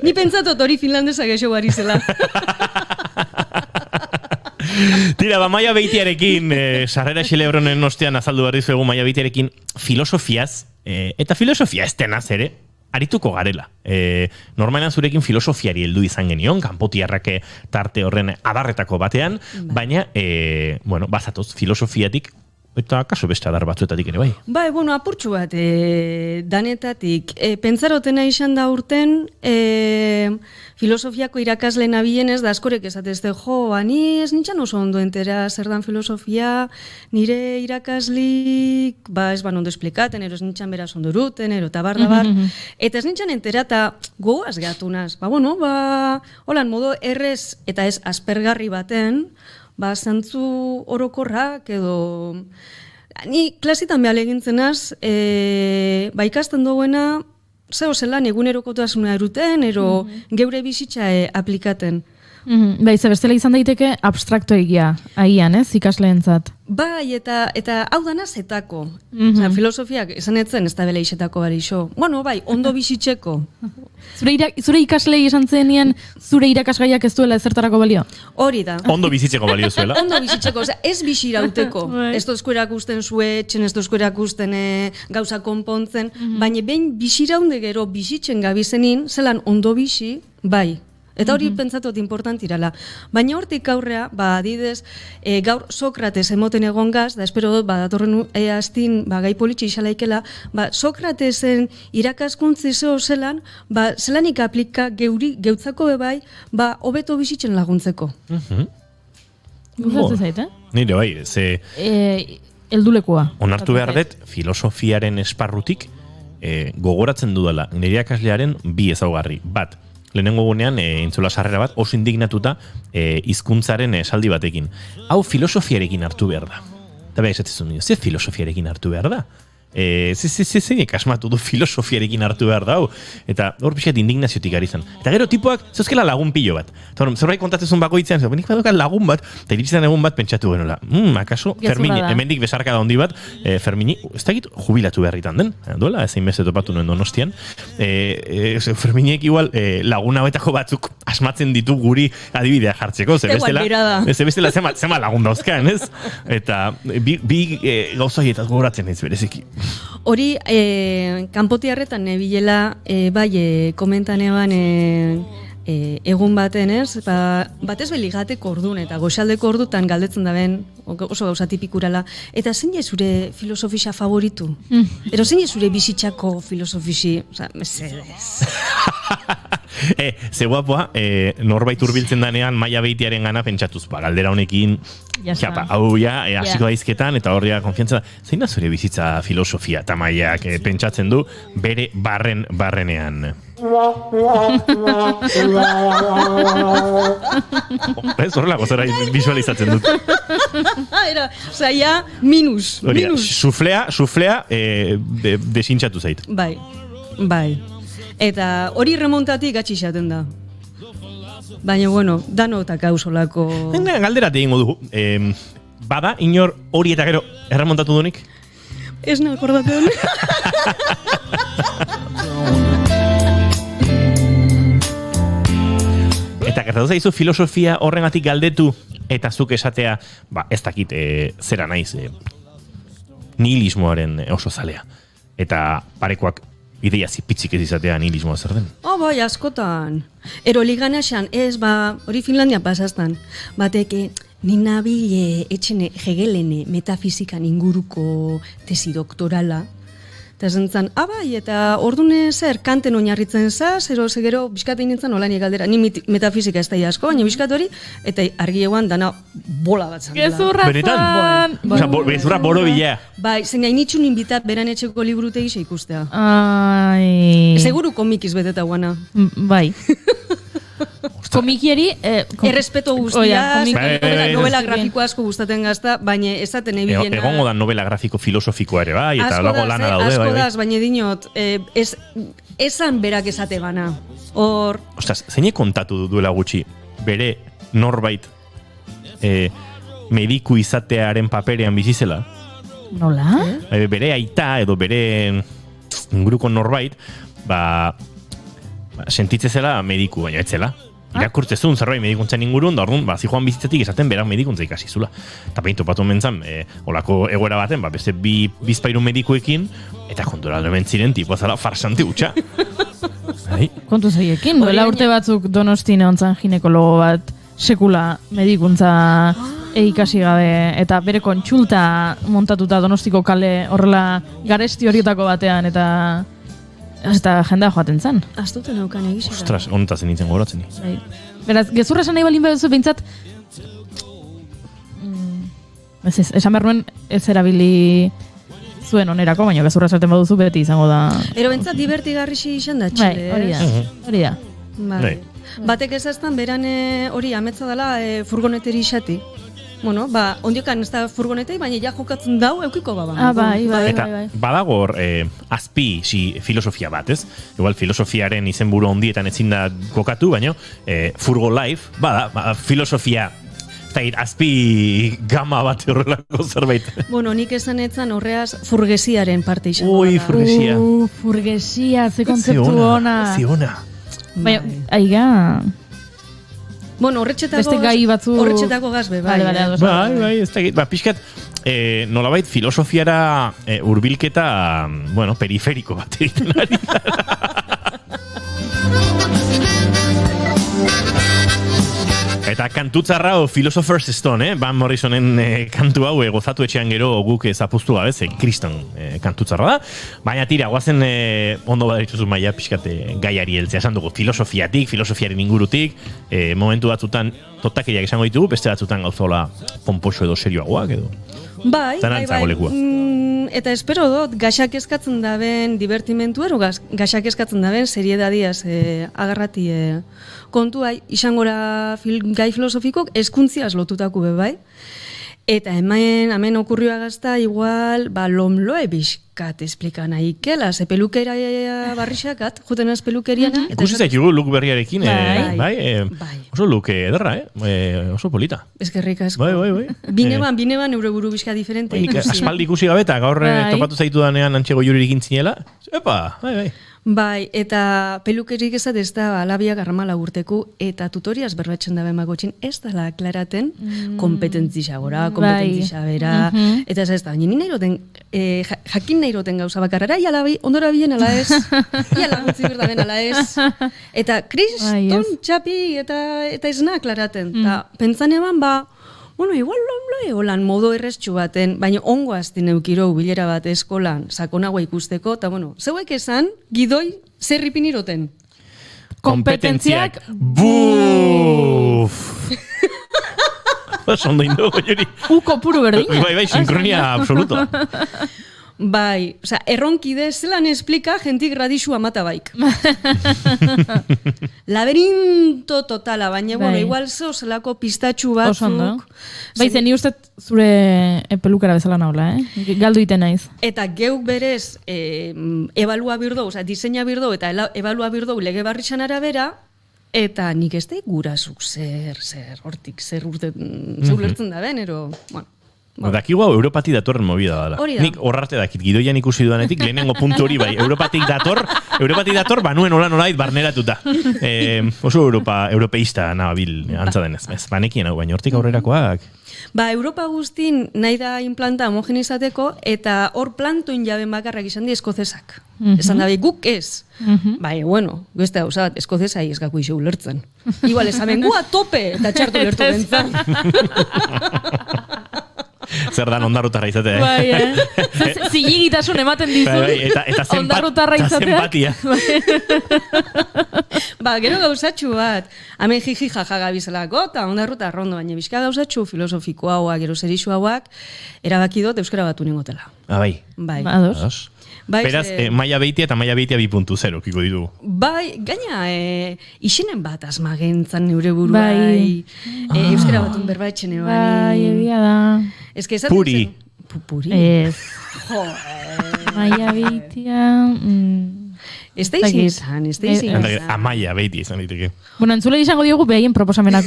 Ni pentsatot hori finlandesa gexo bari zela. Tira, Maia Beitiarekin, sarrera xelebronen ostean azaldu behar dizuegu Maia Beitiarekin filosofiaz, eta filosofia ez tenaz ere, arituko garela. Normalean zurekin filosofiari heldu izan genion, kanpotiarrake tarte horren adarretako batean, baina, bazatoz filosofiatik, eta kaso beste adar batzuetatik ere bai. Bai, apurtxu bat, danetatik. Pentsarotena izan da urten, filosofiako irakasle nabienez, da askorek esatezte, ni ez nintxan oso ondo entera zer dan filosofia, nire irakaslik, ez ondo esplikaten, ez nintxan beraz ondo ruten, eta bar. Eta ez nintxan entera, eta goaz gatunaz. Holan, modo errez eta ez aspergarri baten, zantzu orokorrak edo... Ni klasitan behal egintzenaz, ikasten duguena, zeo zelan egunerokotasuna eruten, ero geure bizitza aplikaten. Ze bestela izan daiteke abstrakto egia, agian, ez, ikasleentzat. Bai, eta hau dana zetako. Filosofiak esan etzen ez da bela isetako bari iso. Bai, ondo bizitzeko. Zure ikaslei esan zenien, zure irakasgaiak ez duela ezertarako balio? Hori da. Ondo bizitzeko balio zuela? Ondo bizitzeko, ez bizirauteko. Ez dozko erakusten zuetxen, ez dozko erakusten gauza konpontzen, baina behin biziraunde gero bizitzen gabizenin, zelan ondo bizi, bai. Eta hori pentsatot importantirala. Baina hortik aurrea, adidez, gaur Sokrates emoten egon gaz, da espero dut, datorren astin, gai politxe isalaikela, Sokratesen irakaskuntzi zeo zelan, zelanik aplika geutzako bebai, hobeto bizitzen laguntzeko. Gustatzen zait, Nire bai, ze... Eldulekua. Onartu behar dut, filosofiaren esparrutik, gogoratzen dudala, nire irakaslearen bi ezaugarri. Bat, lehenengo gunean, entzula sarrera bat, oso indignatuta hizkuntzaren esaldi batekin. Hau filosofiarekin hartu behar da. Eta behar esatzen ze filosofiarekin hartu behar da? Zeinek asmatu du filosofiarekin hartu behar da, eta hor pixat indignaziotik ari zen. Eta gero tipoak, zeuzkela lagun pilo bat. Zerbait kontatzen bakoitzean, nik badokan lagun bat, eta iritzen egun bat pentsatu genuela. Akaso, Fermini, hemendik besarka da hondi bat, Fermini, ez da egit jubilatu beharritan den, duela, ezein beste topatu nuen Donostian. Ferminiek igual lagun hauetako batzuk asmatzen ditu guri adibidea jartzeko, ze bestela zema lagun dauzkan, ez? Eta bi gauza hietaz gogoratzen ez bereziki. Hori, kanpotiarretan nebilela, komentan eban egun baten ez, batez beligateko ordun eta goxaldeko ordutan galdetzen daben oso gauza tipikurala. Eta zein je zure filosofisa favoritu? Ero zein je zure bizitzako filosofisi? Osa, mesedez. Ze guapoa, norbait hurbiltzen danean Maia Beitiaren gana pentsatuz, galdera honekin, hau hasiko daizketan, eta horria konfiantza da. Zein da zure bizitza filosofia? Eta Maiak pentsatzen du bere barrenean. Ez horrelako zera visualizatzen dut. Osa, ja, minus. Suflea desintxatu zait. Bai. Eta hori remontatik atxixaten da. Baina, bueno, danotak hausolako... Galderat egingo dugu. Bada, inor hori eta gero erremontatu dunik? Ez nahi akordatu dunik. Eta gertatu zaizu filosofia horrengatik galdetu eta zuk esatea, ez dakit zera naiz, nihilismoaren oso zalea. Eta parekoak ideia zipitzik ez izatea nihilismoa zer den. Bai, askotan. Ero liganaxan, ez, hori Finlandia pasaztan. Bateke, ninabile etxene Hegelene metafizikan inguruko tesi doktorala. Eta zentzen, bai, eta ordune zer, kanten oinarritzen zaz, ero segero bizkatein nintzen olani galdera. Ni metafizika ez da asko, baina bizkat hori, eta argi eguan dana bola bat zan. Gezurra zan! Gezurra boro bila. Bai, zen gain itxun inbitat beran etxeko liburutegi xe ikustea. Seguru komikiz beteta guana. Bai. Komikieri... Errespeto guztiaz, novela grafiko asko gustaten gazta, baina ezaten ebilena... Egongo da novela grafiko filosofikoa ere, bai, eta lago lana daude, bai. Asko daz, baina dinot, esan berak esate bana. Ostras, zeinek kontatu duela gutxi, bere norbait mediku izatearen paperean bizizela? Nola? Bere aita edo bere inguruko norbait, sentitzezela mediku, baina etzela. Irakurtzezun zerbait medikuntzan ingurun, da orduan, zijoan bizitzetik esaten berak medikuntza ikasi zula. Eta peintu patu mentzan, olako egoera baten, beste bizpairu medikuekin, eta kontura ziren tipo zala farsante hutsa. Kontu zaiekin, duela urte batzuk Donostin ontzan ginekologo bat sekula medikuntza ikasi gabe, eta bere kontsulta montatuta Donostiko kale horrela garesti horietako batean, eta jendea joaten zen. Aztuten eukan egizera. Ostras, ontazen nintzen goratzen. Beraz, gezurra esan nahi balin behuzu bintzat, esan behar nuen ez erabili zuen onerako, baina gezurra esaten baduzu beti izango da. Ero bentsat divertigarrixi izan da, txile. Hori da. Batek ezaztan beran hori ametza dela furgoneteri isati. Bueno, ondiokan ez da furgonetei, baina ja jokatzen dau eukiko baba. Bai. Eta badago hor azpi filosofia bat, ez? Igual filosofiaren izenburu ondietan ezin da kokatu, baina Furgo Life, filosofia azpi gama bat horrelako zerbait. Bueno, nik esan etzan horreaz furgesiaren parte izan. Furgesia. Furgesia, ze kontzeptu ona. Ziona. Baina, aiga... Bueno, horretxetako gazbe, bai. Bai, ez da, pixkat, nolabait filosofiara hurbilketa, periferiko bat egiten ari. Eta kantutzarra o Philosopher's Stone, Van Morrisonen kantu hau gozatu etxean gero guk zapuztu gabe, kriston kantutzarra da. Baina tira, guazen ondo badaritzuzu Maia pixkate gaiari heltzea, esan dugu filosofiaren ingurutik, momentu batzutan totakeriak esango ditugu, beste batzutan gauzola pomposo edo serioagoak edo. Bai. Eta espero dut, gaxak eskatzen daben divertimentu ero, gaxak eskatzen daben seriedadiaz agarrati kontua izangora gai filosofikok eskuntziaz lotutako bai. Eta hemen okurrioa gazta igual, lomloe bizkat esplikan aikela, ze pelukera barrixakat, juten az pelukeriana. Ikusi zaitugu luk berriarekin, oso luk ederra, oso polita. Eskerrik asko. Bai. Bineban eure buru bizka diferente. Aspaldi ikusi gabe eta gaur topatu zaitu danean antxego juririk intzinela. Epa, bai. Bai, eta pelukerik ezat ez da alabiak 14 urteku, eta tutoriaz berbatzen da bemagotxin, ez dala aklaraten kompetentzi xagora, kompetentzi xabera, eta ez da, baina ni nahi roten, jakin nahi roten gauza bakarrara, iala bi, ondora bien ala ez, iala gutzi berdaben ala ez, eta kriston txapi eta ez na aklaraten, eta pentsan eban, bueno, igual holan modo erreztxu baten, baina ongo azti neukiro bilera bat eskolan sakonagoa ikusteko, eta bueno, zeuek esan, gidoi zerripin iroten. Kompetentziak buf! Ondo indogo, Jori. Uko puru berdina. Bai, sinkronia absoluto. Bai, oza, erronkide zelan esplika jentik radixua mata baik. Laberinto totala, baina, bueno, igual zeo zelako pistatxu batzuk. Bai, zen, ni uste zure pelukara bezala naula, galdu iten naiz. Eta geuk berez, ebalua birdo, oza, diseina birdo, eta ebalua birdo lege barritxan arabera, eta nik ez da gurasuk hortik, zer ulertzen da ben, ero, bueno. Dakigu hau Europati datorren movida dela. Nik horrarte dakit, gidoian ikusi dudanetik, lehenengo puntu hori bai, Europatik dator, banuen nolait barneratuta. Oso europeista nabil antza denez. Banekien hau, baina hortik aurrerakoak. Europa guztin nahi da implanta homogenizateko, eta hor plantoin jaben bakarrak izan di eskozesak. Esan dabe, guk ez. Bai, bueno, guzti hau, zabat, eskozesai ez gaku iso ulertzen. Igual, esamen, gua tope, eta txartu ulertu bentzan. Zer dan ondarrutarra izatea, Bai, ziligitasun ematen dizu. Eta ondarrutarra izateak. Gero gauzatxu bat, hemen jiji jaja gabizelako, eta ondarruta rondo, baina bizka gauzatxu filosofiko hauak, gero zerixu hauak, erabaki dut euskara batu ningotela. Bai. Ados. Beraz, maia beitia eta maia beitia 2.0 kiko ditugu. Bai, gaina, isinen bat asmagentzan neure buru, bai. Euskara batun berbaitxene bani. Bai, egia da. Puri. Puri? Ez. Maia beitia... Ez da izan. Amaia beitia izan diteke. Bueno, entzule izango diogu behaien proposamenak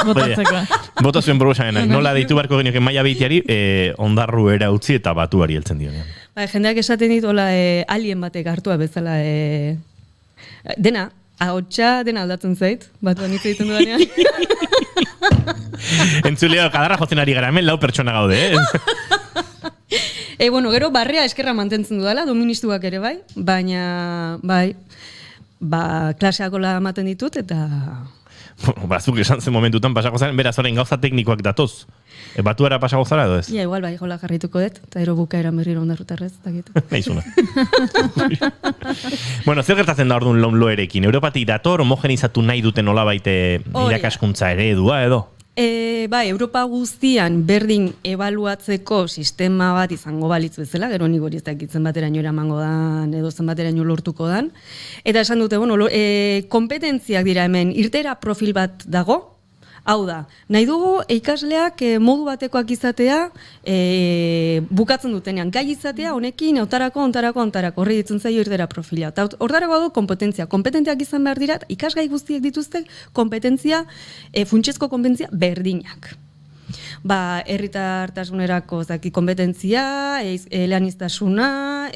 botatzeko. Botazuen proposamenak. Nola deitu barko genioke maia beitiari, ondarru era utzi eta batuari heltzen dionean. Bai, jendeak esaten dit, hola, alien batek hartua bezala, dena, ahotsa dena aldatzen zait, batuan hitz egiten dudanean. Entzuleo, kadarra jotzen ari gara, hemen 4 pertsona gaude, Bueno, gero barrea eskerra mantentzen dudala, doministuak ere bai, baina, bai, klaseakola ematen ditut, eta... Bazuk esan zen momentutan pasako zaren, beraz orain gauza teknikoak datoz. Batuara pasako zara edo ez? Ja, igual bai, jola jarrituko dut, eta ero bukaeran berriro ondarrutarrez, eta gitu. Naizuna. Bueno, zer gertatzen da orduan loerekin? Europatik dator, homogenizatu nahi duten nolabaite irakaskuntza eredua edo? Bai, Europa guztian berdin ebaluatzeko sistema bat izango balitz bezala, gero nik hori ez dakitzen bateraino eramango dan, edo zen bateraino lortuko dan. Eta esan dute, bueno, kompetentziak dira hemen, irtera profil bat dago, hau da, nahi dugu ikasleak modu batekoak izatea, bukatzen dutenean, gai izatea, honekin, ontarako, horri ditzen zaio irtera profila. Eta hortarako du kompetentzia. Kompetenteak izan behar dira, ikasgai guztiek dituzte kompetentzia, funtsezko kompetentzia berdinak. Herritartasunerako kompetentzia, eleaniztasuna,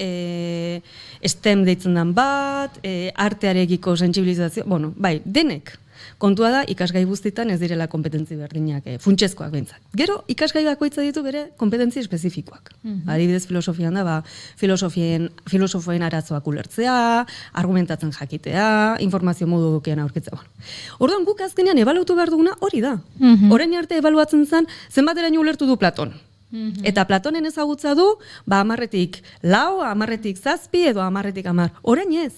STEM deitzen den bat, artearekiko sentsibilizazio, bueno, bai, denek. Kontua da, ikasgai guztitan ez direla kompetentzi berdinak, funtsezkoak behintzat. Gero, ikasgai bakoitza ditu bere kompetentzi espezifikoak. Adibidez, filosofian da, filosofoen arazoak ulertzea, argumentatzen jakitea, informazio modu dukean aurkitzea. Orduan, guk azkenean ebaluatu behar duguna hori da. Orain arte ebaluatzen zen, zenbateraino ulertu du Platon. Eta Platonen ezagutza du, 10-tik 4, 10-tik 7, edo 10-tik 10. Orain ez.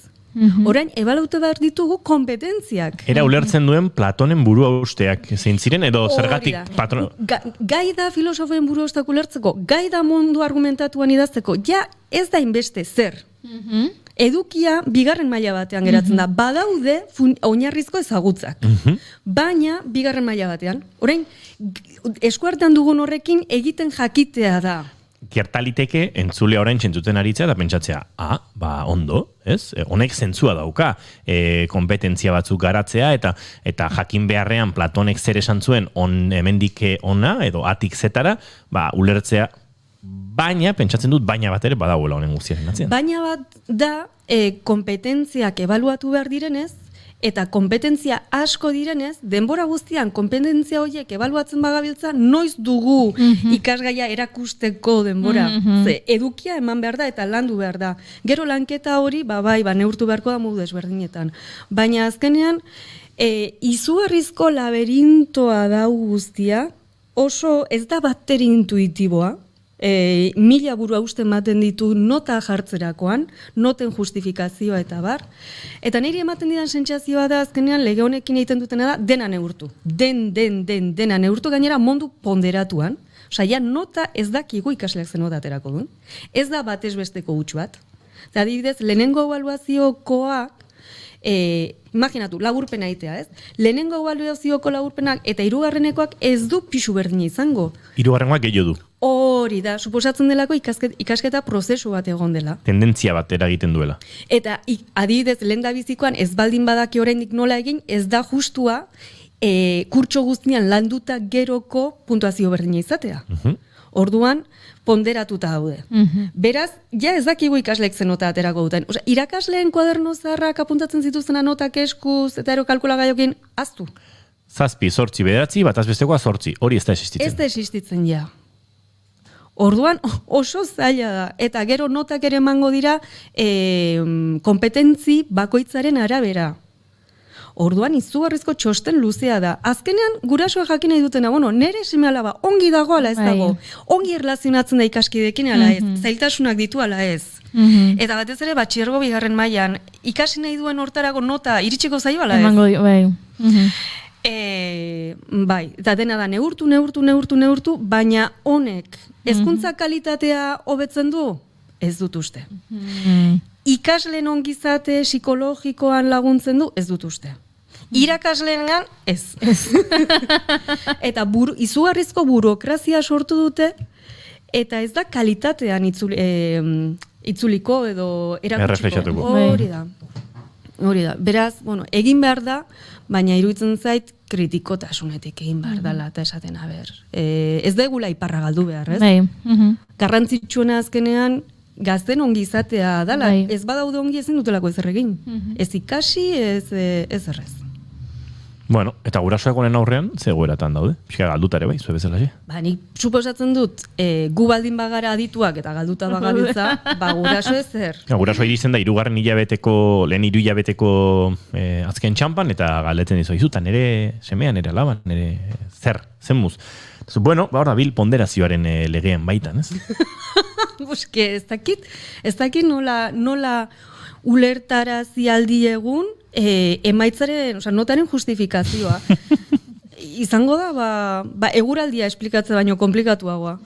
Orain, ebaluatu behar ditugu kompetentziak. Era ulertzen duen Platonen burua usteak zein ziren, edo zergatik patron... Gai da filosofoen burua ustak ulertzeko, gai da mundu argumentatuan idazteko, ja ez da inbeste zer. Edukia bigarren maila batean geratzen da. Badaude oinarrizko ezagutzak. Baina bigarren maila batean. Orain, eskuartean dugun horrekin egiten jakitea da. Gertaliteke entzulea orain txentzuten aritzea da pentsatzea, ondo, ez? Honek zentzua dauka, kompetentzia batzuk garatzea eta jakin beharrean Platonek zer esan zuen hemendik ona edo atik zetara, ulertzea baina, pentsatzen dut, baina bat ere badagoela honen guztiaren atzean. Baina bat da, kompetentziak ebaluatu behar direnez, eta kompetentzia asko direnez, denbora guztian kompetentzia horiek ebaluatzen bagabiltza, noiz dugu ikasgaia erakusteko denbora. Ze, edukia eman behar da eta landu behar da. Gero lanketa hori, neurtu beharko da modu desberdinetan. Baina azkenean, izugarrizko laberintoa da guztia, oso ez da batteri intuitiboa, mila buru hausten maten ditu nota jartzerakoan, noten justifikazioa eta bar. Eta niri ematen didan sentsazioa da azkenean lege honekin egiten dutena da dena neurtu. Dena neurtu gainera mundu ponderatuan. Osea, ja nota ez dakigu ikasleak zen nota aterako duen. Ez da batez besteko huts bat. Eta adibidez, lehenengo ebaluaziokoak imaginatu, laburpena egitea, ez? Lehenengo ebaluazioko laburpenak eta hirugarrenekoak ez du pisu berdina izango. Hirugarrengoak gehiago du. Hori da, suposatzen delako ikasketa prozesu bat egon dela. Tendentzia bat eragiten duela. Eta adibidez, lehendabizikoan ez baldin badaki oraindik nola egin, ez da justua kurtso guztian landuta geroko puntuazio berdina izatea. Orduan, ponderatuta daude. Beraz, ja ez dakigu ikasleek zen nota aterako duten. Osea, irakasleen kuaderno zaharrak apuntatzen zituztena notak eskuz eta kalkulagaiokin aztu. 7, 8, 9, bataz bestekoa 8. Hori ez da existitzen. Ez da existitzen ja. Orduan oso zaila da. Eta gero notak ere emango dira kompetentzi bakoitzaren arabera. Orduan izugarrizko txosten luzea da. Azkenean gurasoa jakin nahi dutena, nere seme-alaba ongi dago ala ez dago. Ongi erlazionatzen da ikaskidekin ala ez. Zailtasunak ditu ala ez. Eta batez ere batxilergo 2. mailan ikasi nahi duen hortarako nota iritsiko zaio ala ez. Emango dio, bai. Bai, eta dena da neurtu, baina honek hezkuntza kalitatea hobetzen du? Ez dut uste. Ikasleen ongizate psikologikoan laguntzen du? Ez dut uste. Irakasleengan? Ez. Eta izugarrizko burokrazia sortu dute, eta ez da kalitatean itzuliko edo erakutsiko. Hori da. Beraz, egin behar da, baina iruditzen zait kritikotasunetik egin behar dela eta esaten, ez degula iparra galdu behar, ez? Garrantzitsuena azkenean, gazten ongizatea dala, ez badaude ongi ezin dutelako ezer egin. Ez ikasi, ez errez. Bueno, eta gurasoak honen aurrean, ze goeratan daude? Pixka galduta ere bai, zue bezala xe? Nik suposatzen dut, gu baldin bagara adituak eta galduta bagabiltza, guraso ezer. Gurasoa iristen da, lehen hiru hilabeteko azken txampan, eta galdetzen dizu, izuta, nire semea, nire alaban, nire zen muz. Bueno, hor da bil ponderazioaren legean baitan, ez? Buske, ez dakit nola ulertarazi aldi egun, emaitzaren, notaren justifikazioa. Izango da, eguraldia esplikatzen baino komplikatuagoa.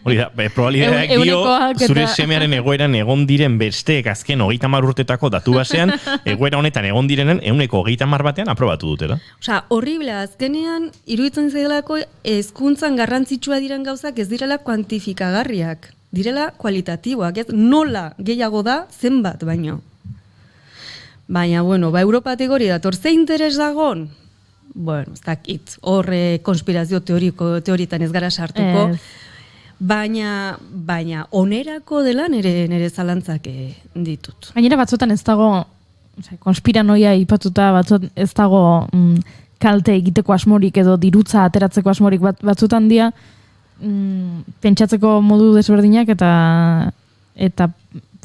Hori da, probabilidadeak dio, zure semearen egoeran egon diren besteek azken 30 urtetako datu basean, egoera honetan egon direnen 130 batean aprobatu dutela. Osea, horrible, azkenean, iruditzen zailako hezkuntzan garrantzitsua diren gauzak ez direla kuantifikagarriak, direla kualitatiboak, ez nola gehiago da zenbat baino. Baina, Europatik hori dator, ze interes dagon? Ez dakit, horre konspirazio teoritan ez gara sartuko, baina onerako dela nire zalantzak ditut. Gainera batzutan ez dago, konspiranoia ipatuta batzut ez dago kalte egiteko asmorik edo dirutza ateratzeko asmorik batzutan dia, pentsatzeko modu desberdinak eta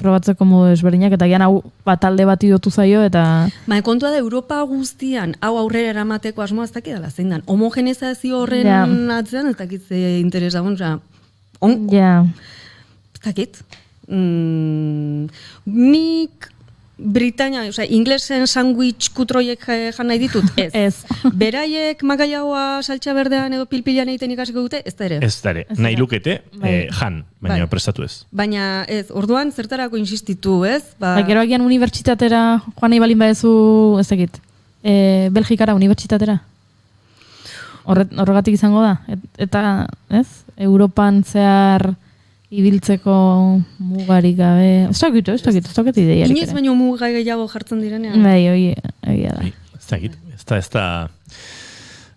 probatzeko modu desberdinak, eta gian hau talde bat idotu zaio, eta... Kontua da, Europa guztian, hau aurrera eramateko asmoa ez dakidala zein dan. Homogenezazio horren atzean, ez dakit ze interes dagoen, ez dakit. Nik Britania, inglesen sandwich kutroiek jan nahi ditut, ez. Beraiek magaiagoa saltxa berdean edo pilpilan egiten ikasiko dute, ez da ere. Ez da ere, nahi lukete, jan, baina prestatu ez. Baina ez, orduan zertarako insistitu, ez? Gero agian unibertsitatera, joan nahi balin badezu, ez dakit, Belgikara unibertsitatera. Horregatik izango da, eta, ez? Europan zehar... ibiltzeko mugarik gabe... Ez dakit ideiarik. Inoiz baino mugai gehiago jartzen direnean. Bai, hori da. Ez da,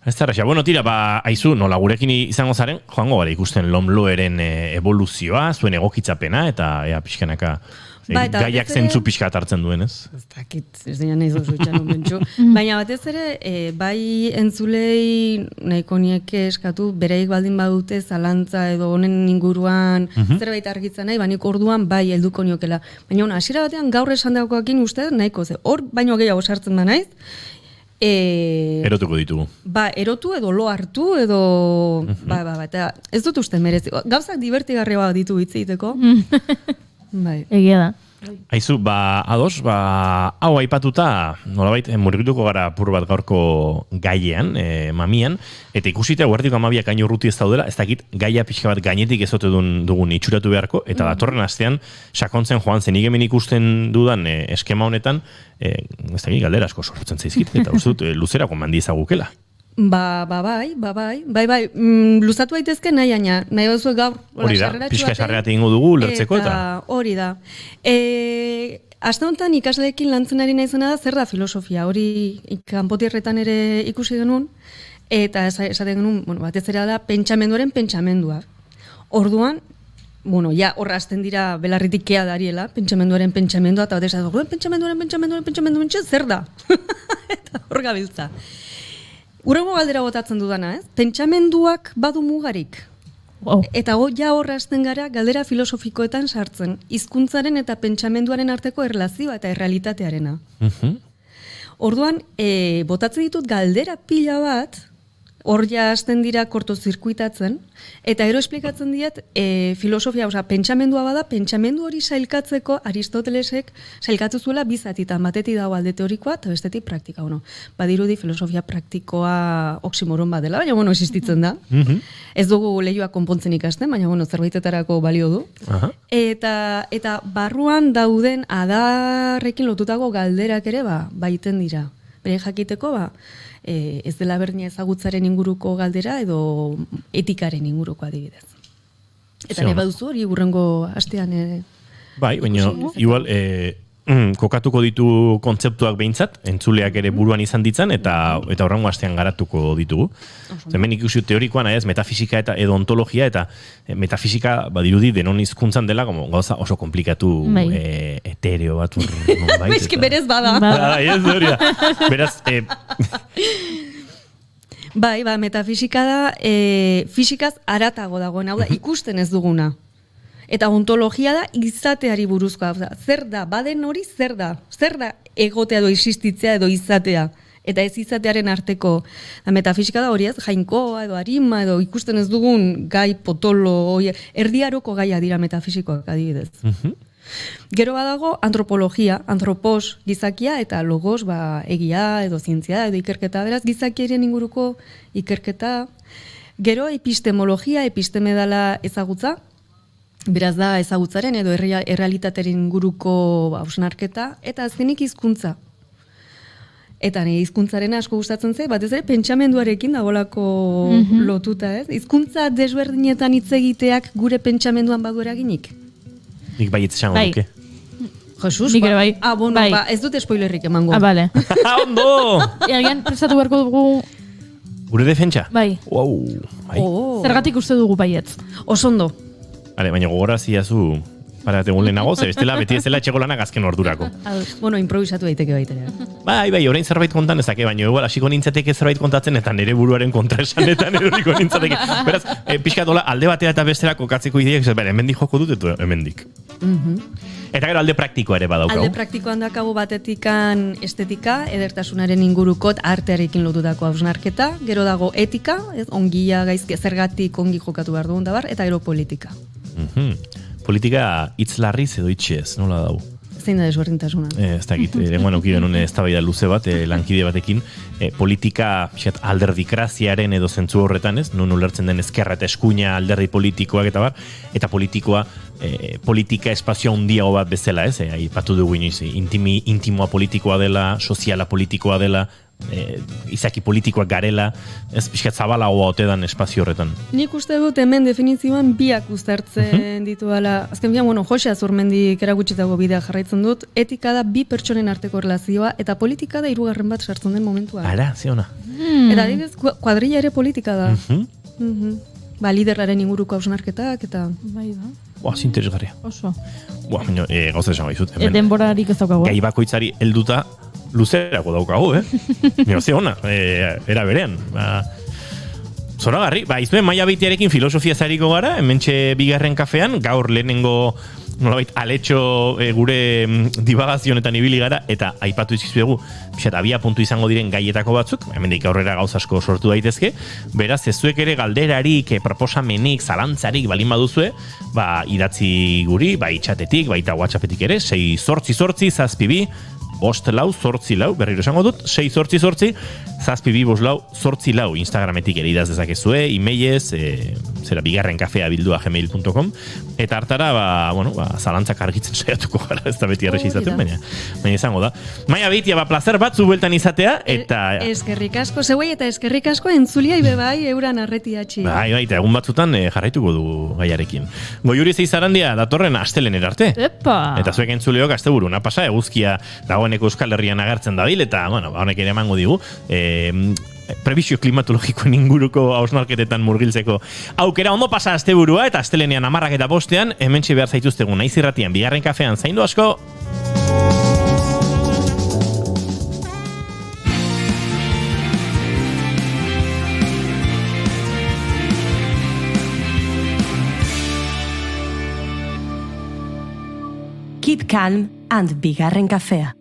Ez da, bueno, tira, aizu, nola gurekin izango zaren, joango gara ikusten lomloeren evoluzioa, zuen egokitzapena, eta ea pixkanaka gaiak zentzu pixka hartzen duen, ez? Ez dakit, ez dira nahi duzu itxan omentxu. Baina batez ere, bai entzulei nahiko nieke eskatu, bereik baldin badute zalantza edo honen inguruan zerbait argitzen nahi, baina orduan bai helduko niokela. Baina hasiera batean gaur esan dagoakin uste nahiko, hor baino gehiago sartzen da naiz, erotuko ditugu. Erotu edo lo hartu edo eta ez dut uste merezi. Gauzak divertigarria ditu hitz egiteko. Bai. Egia da. Aizu, ados, hau aipatuta, nolabait, murgituko gara apur bat gaurko gaiean, mamian, eta ikusita guardiko amabiak gaino urruti ez daudela, ez dakit gaia pixka bat gainetik ezote dugun itxuratu beharko, eta datorren astean, sakontzen joan zen hemen ikusten dudan eskema honetan, ez dakit galdera asko sortzen zaizkit, eta uste dut, luzerako mandi ezagukela. Bai, luzatu daitezke nahi aina, nahi bauzue gaur. Hori da, pixka esarreat egingo dugu, lertzeko eta... Hori da. Aste honetan ikasleekin lantzen ari naizena da, zer da filosofia, hori kanpotierretan ere ikusi genuen, eta esaten genuen, batez ere da, pentsamenduaren pentsamendua. Orduan, horra hasten dira belarritik kea dariela, pentsamenduaren pentsamendua, eta batez pentsamenduaren zer da? Eta hor gabiltza. Urrengo galdera botatzen dudana, ez? Pentsamenduak badu mugarik. Eta horra hasten gara galdera filosofikoetan sartzen. Hizkuntzaren eta pentsamenduaren arteko erlazioa eta errealitatearena. Orduan, botatzen ditut galdera pila bat, hor ja hasten dira kortozirkuitatzen, eta gero esplikatzen diet filosofia, pentsamendua bada, pentsamendu hori sailkatzeko Aristotelesek sailkatu zuela bizatitan, batetik dago alde teorikoa eta bestetik praktika. Badirudi filosofia praktikoa oksimoron bat dela, baina existitzen da. Ez dugu lehioa konpontzen ikasten, baina zerbaitetarako balio du. Eta barruan dauden adarrekin lotutako galderak ere baiten dira. Bere jakiteko, ez dela berdina ezagutzaren inguruko galdera edo etikaren inguruko adibidez. Eta nahi baduzu hori hurrengo astean Bai, baina igual kokatuko ditu kontzeptuak behintzat, entzuleak ere buruan izan ditzan, eta horrengo astean garatuko ditugu. Hemen ikusi teorikoan, metafisika eta edo ontologia, eta metafisika badirudi denon hizkuntzan dela, gauza oso komplikatu etereo bat. Eski berez bada. Beraz, Bai, metafisika da, fisikaz aratago dagoen, hau da, ikusten ez duguna. Eta ontologia da izateari buruzkoa. Zer da, baden hori zer da? Zer da egotea edo existitzea edo izatea? Eta ez izatearen arteko. Metafisika da hori ez, jainkoa edo arima edo ikusten ez dugun gai potolo, erdiaroko gaia dira metafisikoak adibidez. Gero badago antropologia, antropos gizakia eta logos egia edo zientzia edo ikerketa. Beraz, gizakiaren inguruko ikerketa. Gero epistemologia, episteme dela ezagutza. Beraz da ezagutzaren edo errealitatearen inguruko hausnarketa, eta azkenik hizkuntza. Eta nire hizkuntzaren asko gustatzen ze, batez ere pentsamenduarekin dagoelako lotuta, ez? Hizkuntza desberdinetan hitz egiteak gure pentsamenduan badu eraginik? Nik baietz esango duke. Jesus, nik ere bai. Ez dut spoilerrik emango. Bale. Ondo! Egian, prestatu beharko dugu... Gure defentsa? Bai. Zergatik uste dugu baietz. Osondo. Baina gogora ziazu parategun lehenago, bestela beti ez dela etxeko lanak azken ordurako. Improvisatu daiteke baitera. Bai, orain zerbait kontan ezake, baina igual hasiko nintzateke zerbait kontatzen eta nire buruaren kontra esanetan eroriko nintzateke. Beraz, pixkatola alde batea eta bestera kokatzeko ideak, hemendik joko dut eta hemendik. Eta gero alde praktikoa ere badaukagu. Alde praktikoan dakagu batetikan estetika, edertasunaren ingurukot artearekin lotutako hausnarketa, gero dago etika, ongia gaizke zergatik ongi jokatu behar dugun dabar, eta gero politika. Politika hitz larriz edo hitxez, nola dago? Zein da desberdintasuna? Ez dakit, erengoan auki genuen eztabaida luze bat, lankide batekin, politika alderdikraziaren edo zentzu horretan, ez? Non ulertzen den ezkerra eta eskuina alderdi politikoak eta bar, eta politika espazio handiago bat bezala, ez? Aipatu dugu inoiz, intimoa politikoa dela, soziala politikoa dela, izaki politikoak garela, ez pixkat zabalagoa ote dan espazio horretan. Nik uste dut hemen definizioan biak uztartzen dituala. Azken bian, Jose Azurmendik erakutsitako bidea jarraitzen dut, etika da bi pertsonen arteko relazioa, eta politika da hirugarren bat sartzen den momentua. Ara, ze ona. Eta adibidez, kuadrilla ere politika da. Ba, liderraren inguruko hausnarketak, eta... Bai da. Interesgarria. Oso. Baina, gauza esan gaizut. Denborarik ez daukagu. Gai bakoitzari helduta luzerako daukagu, ze ona, era berean. Zoragarri, izuen Maia Beitiarekin filosofia zariko gara, hementxe bigarren kafean, gaur lehenengo nolabait aletxo gure divagazionetan ibili gara, eta aipatu izkizuegu, abia puntu izango diren gaietako batzuk, hemendik aurrera gauza asko sortu daitezke, beraz, ez zuek ere galderarik, proposamenik, zalantzarik balin baduzue, idatzi guri, itxatetik, baita WhatsAppetik ere, 688 5 berriro esango dut, 688 5 Instagrametik ere idaz dezakezue, e-mailez, bigarrenkafea@gmail.com, eta hartara, zalantzak argitzen saiatuko gara, ez da beti erresi izaten, baina izango da. Maia Beitia, plazer bat zu bueltan izatea, eta... Eskerrik asko, zeuei eta eskerrik asko entzulia ibebai euran arretiatxi. Bai, eta egun batzutan jarraituko du gaiarekin. Goiuri Zeizarandia datorren astelener arte. Epa! Eta zuek entzuleok asteburuna pasa, eguzkia dagoeneko Euskal Herrian agertzen dabil, eta, honek ere emango digu, prebizio klimatologikoen inguruko hausnarketetan murgiltzeko aukera ondo pasa asteburua, eta astelenean 10 eta 5 hementxe behar zaituztegu naiz irratian bigarren kafean zaindu asko. Keep calm and bigarren kafea.